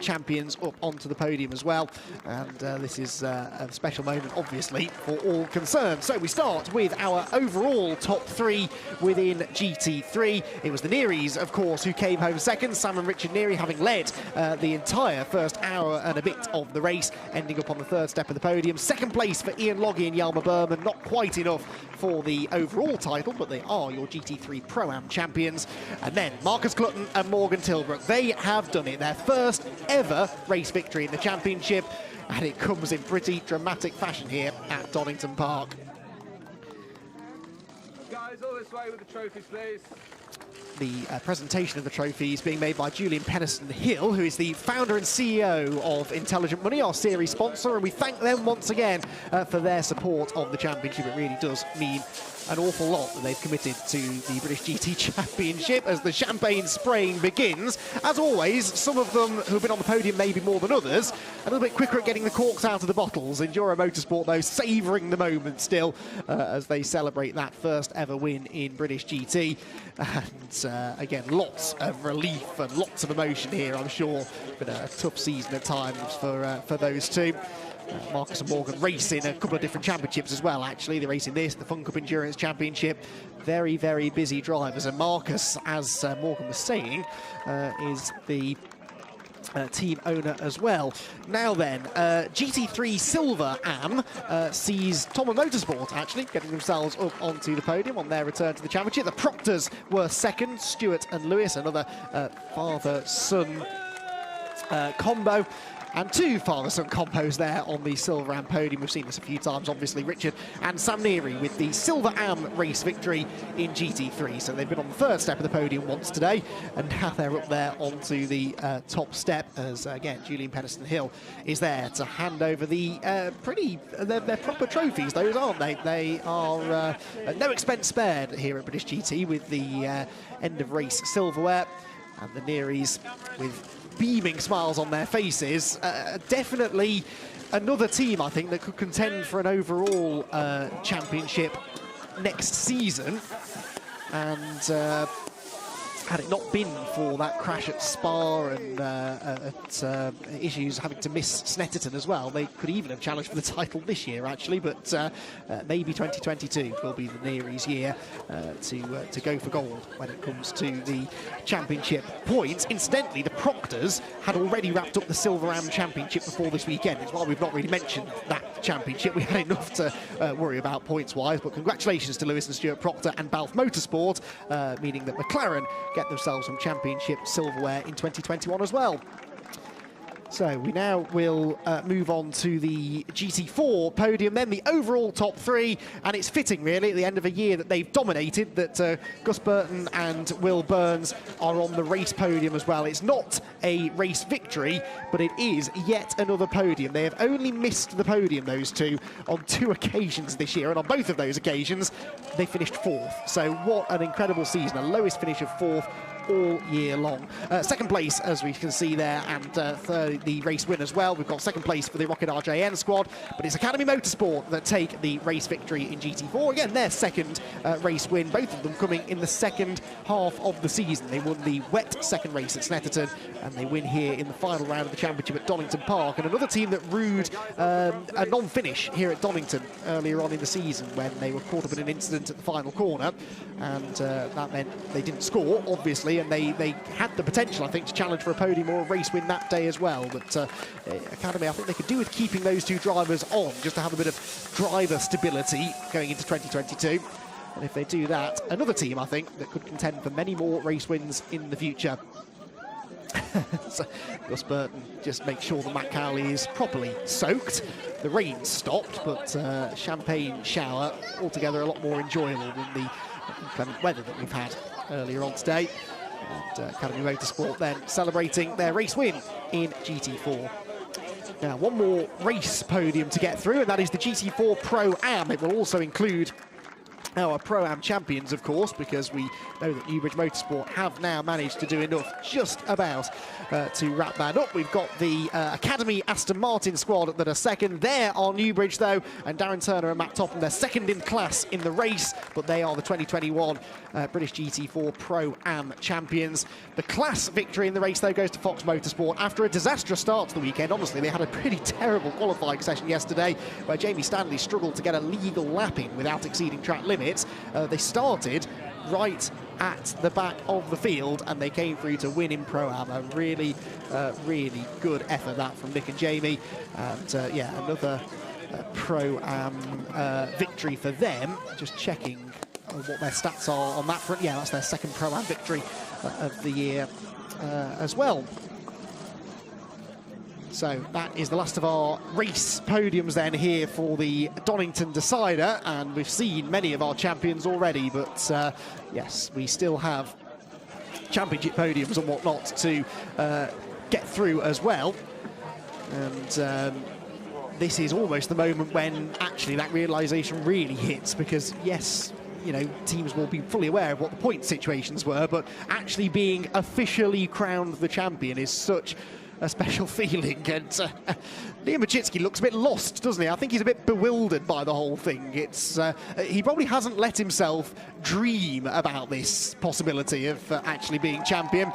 champions, up onto the podium as well. And this is a special moment, obviously, for all concerned. So we start with our overall top three within GT3. It was the Nearys, of course, who came home second. Sam and Richard Neary having led the entire first hour and a bit of the race, ending up on the third step of the podium. Second place for Ian Loggie and Yelmer Buurman. Not quite enough for the overall title, but they are your GT3 Pro-Am champions. And then Marcus Clutton and Morgan Tilbrook, they have done it. Their first ever race victory in the championship, and it comes in pretty dramatic fashion here at Donington Park. Guys, all this way with the trophies, please. The presentation of the trophies being made by Julian Penniston-Hill, who is the founder and CEO of Intelligent Money, our series sponsor, and we thank them once again for their support of the championship. It really does mean an awful lot that they've committed to the British GT Championship as the champagne spraying begins. As always, some of them who've been on the podium maybe more than others, a little bit quicker at getting the corks out of the bottles. Enduro Motorsport, though, savouring the moment still as they celebrate that first ever win in British GT. And again, lots of relief and lots of emotion here, I'm sure. It's been a tough season at times for those two. Marcus and Morgan racing a couple of different championships as well, actually. They're racing this, the Fun Cup Endurance Championship. Very, very busy drivers. And Marcus, as Morgan was saying, is the team owner as well. Now then, GT3 Silver Am sees Tommer Motorsport actually getting themselves up onto the podium on their return to the championship. The Proctors were second, Stuart and Lewis, another father-son combo. And two father-son combos there on the Silver Am podium. We've seen this a few times, obviously. Richard and Sam Neary with the Silver Am race victory in GT3. So they've been on the third step of the podium once today, and now they're up there onto the top step as, again, Julian Penniston-Hill is there to hand over the they're proper trophies, those, aren't they? They are no expense spared here at British GT with the end-of-race silverware. And the Nearys with beaming smiles on their faces. Definitely another team, I think, that could contend for an overall championship next season. And had it not been for that crash at Spa and issues having to miss Snetterton as well, they could even have challenged for the title this year, actually. But maybe 2022 will be the Nearys' year to go for gold when it comes to the championship points. Incidentally, the Proctors had already wrapped up the Silver Am Championship before this weekend. It's why we've not really mentioned that championship. We had enough to worry about points-wise. But congratulations to Lewis and Stuart Proctor and Balf Motorsport, meaning that McLaren get themselves some championship silverware in 2021 as well. So we now will move on to the GT4 podium, then the overall top three, and it's fitting really at the end of a year that they've dominated that Gus Burton and Will Burns are on the race podium as well. It's not a race victory, but it is yet another podium. They have only missed the podium, those two, on 2 occasions this year, and on both of those occasions they finished 4th. So what an incredible season, a lowest finish of 4th all year long. Second place, as we can see there, and third, the race win as well. We've got second place for the Rocket RJN squad, but it's Academy Motorsport that take the race victory in GT4. Again, their second race win, both of them coming in the second half of the season. They won the wet second race at Snetterton, and they win here in the final round of the championship at Donington Park. And another team that rued a non-finish here at Donington earlier on in the season when they were caught up in an incident at the final corner, and that meant they didn't score, obviously, and they had the potential, I think, to challenge for a podium or a race win that day as well. But Academy, I think they could do with keeping those two drivers on, just to have a bit of driver stability going into 2022. And if they do that, another team, I think, that could contend for many more race wins in the future. So Gus Burton just makes sure that Matt Cowley is properly soaked. The rain stopped, but champagne shower altogether a lot more enjoyable than the inclement weather that we've had earlier on today. And Academy Motorsport then celebrating their race win in GT4. Now, one more race podium to get through, and that is the GT4 Pro-Am. It will also include our Pro-Am champions, of course, because we know that Newbridge Motorsport have now managed to do enough just about to wrap that up. We've got the Academy Aston Martin squad that are second. There are Newbridge, though, and Darren Turner and Matt Topham. They're second in class in the race, but they are the 2021 British GT4 Pro-Am champions. The class victory in the race, though, goes to Fox Motorsport. After a disastrous start to the weekend, honestly, they had a pretty terrible qualifying session yesterday where Jamie Stanley struggled to get a legal lap in without exceeding track limits. They started right at the back of the field and they came through to win in Pro-Am. A really, really good effort that from Nick and Jamie. And yeah, another Pro-Am victory for them. Just checking what their stats are on that front. Yeah, that's their second Pro-Am victory of the year as well. So that is the last of our race podiums then here for the Donington Decider, and we've seen many of our champions already, but yes, we still have championship podiums and whatnot to get through as well. And this is almost the moment when actually that realisation really hits, because yes, you know, teams will be fully aware of what the point situations were, but actually being officially crowned the champion is such a special feeling. And Liam Machitski looks a bit lost, doesn't he? I think he's a bit bewildered by the whole thing. It's he probably hasn't let himself dream about this possibility of actually being champion.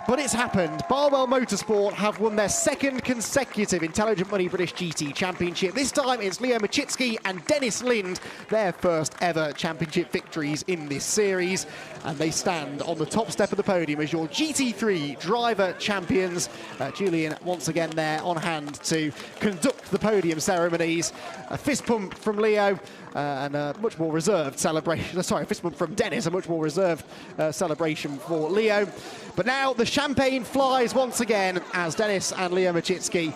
But it's happened. Barwell Motorsport have won their second consecutive Intelligent Money British GT Championship. This time it's Leo Machitski and Dennis Lind, their first ever championship victories in this series. And they stand on the top step of the podium as your GT3 driver champions. Julian once again there on hand to conduct the podium ceremonies. A fist pump from Leo and a much more reserved celebration. Sorry, a fist bump from Dennis, a much more reserved celebration for Leo. But now the champagne flies once again as Dennis and Leo Machitski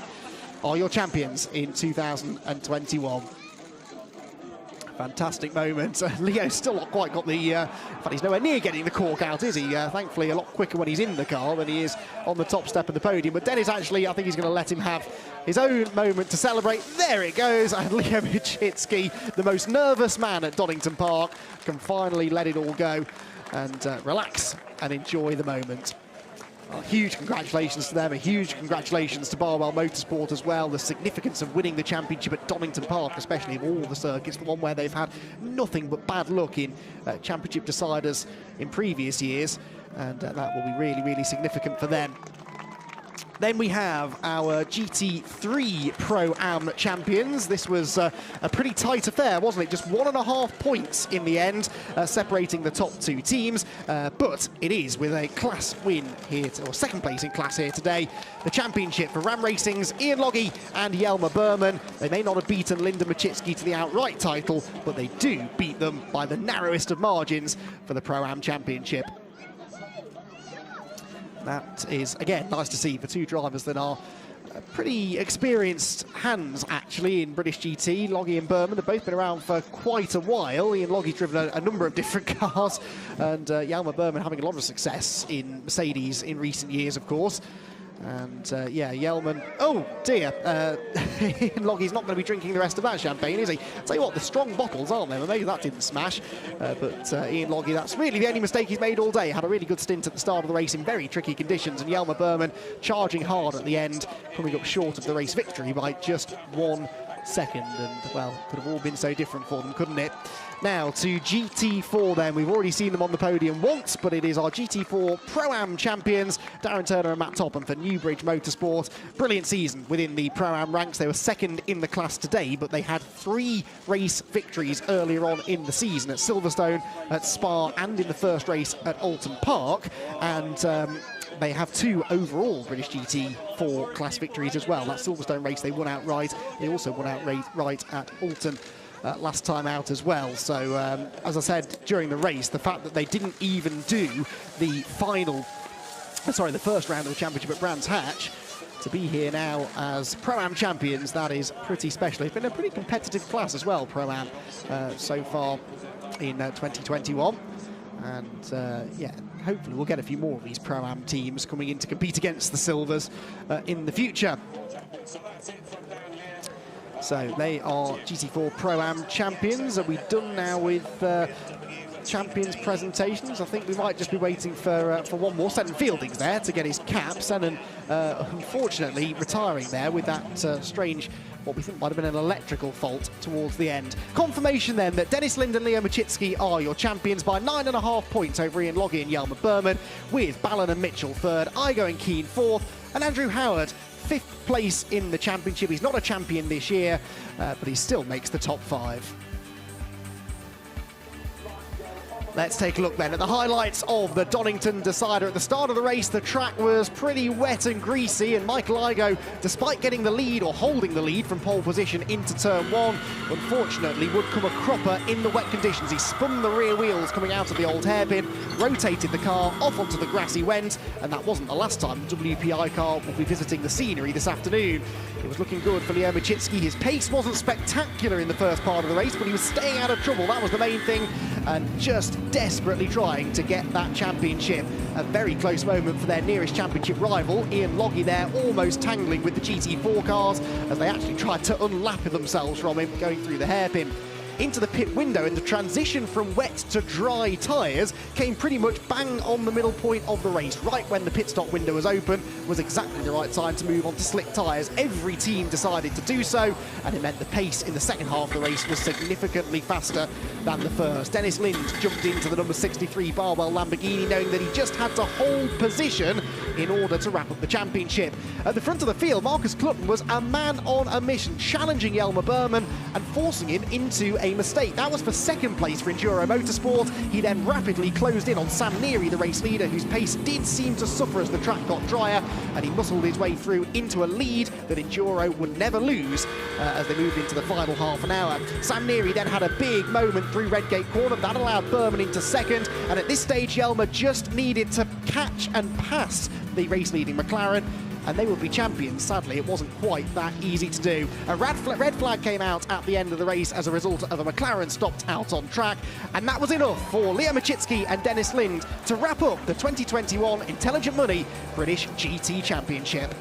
are your champions in 2021. Fantastic moment. Leo's still not quite got the... in fact, he's nowhere near getting the cork out, is he? Thankfully, a lot quicker when he's in the car than he is on the top step of the podium. But Dennis, actually, I think he's going to let him have his own moment to celebrate. There it goes. And Leo Machitski, the most nervous man at Donington Park, can finally let it all go and relax and enjoy the moment. Well, huge congratulations to them, a huge congratulations to Barwell Motorsport as well. The significance of winning the championship at Donington Park, especially of all the circuits, the one where they've had nothing but bad luck in championship deciders in previous years, and that will be really, really significant for them. Then we have our GT3 Pro-Am champions. This was a pretty tight affair, wasn't it? Just 1.5 points in the end, separating the top two teams. But it is with a class win here, or second place in class here today. The championship for Ram Racing's Ian Loggie and Yelmer Buurman. They may not have beaten Linda Machitski to the outright title, but they do beat them by the narrowest of margins for the Pro-Am championship. That is, again, nice to see for two drivers that are pretty experienced hands, actually, in British GT. Loggie and Buurman, they've both been around for quite a while. Ian Loggie's driven a number of different cars, and Yelmer Buurman having a lot of success in Mercedes in recent years, of course. And yeah, Yelmer, oh dear, Ian Loggie's not going to be drinking the rest of that champagne, is he? I'll tell you what, the strong bottles, aren't they? Well, maybe that didn't smash, but Ian Loggie, that's really the only mistake he's made all day. Had a really good stint at the start of the race in very tricky conditions, and Yelmer Buurman charging hard at the end, coming up short of the race victory by just 1 second, and well, could have all been so different for them, couldn't it? Now to GT4 then. We've already seen them on the podium once, but it is our GT4 Pro-Am champions, Darren Turner and Matt Topham for Newbridge Motorsport. Brilliant season within the Pro-Am ranks. They were second in the class today, but they had 3 race victories earlier on in the season at Silverstone, at Spa, and in the first race at Oulton Park. And they have 2 overall British GT4 class victories as well. That Silverstone race they won outright. They also won outright at Oulton last time out as well. So as I said during the race, the fact that they didn't even do the the first round of the championship at Brands Hatch, to be here now as Pro-Am champions, that is pretty special. It's been a pretty competitive class as well, Pro-Am, so far in 2021. And yeah, hopefully we'll get a few more of these Pro-Am teams coming in to compete against the Silvers in the future. So they are GT4 Pro-Am champions. Are we done now with champions presentations? I think we might just be waiting for one more. Senan Fielding's there to get his cap. Senan, unfortunately, retiring there with that strange, what we think might have been an electrical fault towards the end. Confirmation then that Dennis Lind and Leo Machitski are your champions by 9.5 points over Ian Loggie and Yelmer Buurman, with Balon and Mitchell third, Igoe and Keen fourth, and Andrew Howard 5th place in the championship. He's not a champion this year, but he still makes the top 5. Let's take a look then at the highlights of the Donington decider. At the start of the race, the track was pretty wet and greasy, and Michael Igoe, despite getting the lead or holding the lead from pole position into turn 1, unfortunately would come a cropper in the wet conditions. He spun the rear wheels coming out of the old hairpin, rotated the car, off onto the grass he went, and that wasn't the last time the WPI car will be visiting the scenery this afternoon. It was looking good for Leo Machitski. His pace wasn't spectacular in the first part of the race, but he was staying out of trouble. That was the main thing, and just desperately trying to get that championship. A very close moment for their nearest championship rival, Ian Loggie there, almost tangling with the GT4 cars as they actually tried to unlap themselves from him, going through the hairpin. Into the pit window, and the transition from wet to dry tyres came pretty much bang on the middle point of the race. Right when the pit stop window was open was exactly the right time to move on to slick tyres. Every team decided to do so, and it meant the pace in the second half of the race was significantly faster than the first. Dennis Lind jumped into the number 63 Barwell Lamborghini, knowing that he just had to hold position in order to wrap up the championship. At the front of the field, Marcus Clutton was a man on a mission, challenging Yelmer Buurman and forcing him into a mistake. That was for second place for Enduro Motorsport. He then rapidly closed in on Sam Neary, the race leader, whose pace did seem to suffer as the track got drier, and he muscled his way through into a lead that Enduro would never lose as they moved into the final half an hour. Sam Neary then had a big moment through Redgate Corner. That allowed Buurman into second, and at this stage Yelmer just needed to catch and pass the race-leading McLaren, and they will be champions. Sadly, it wasn't quite that easy to do. A red flag came out at the end of the race as a result of a McLaren stopped out on track, and that was enough for Leo Machitski and Dennis Lind to wrap up the 2021 Intelligent Money British GT Championship.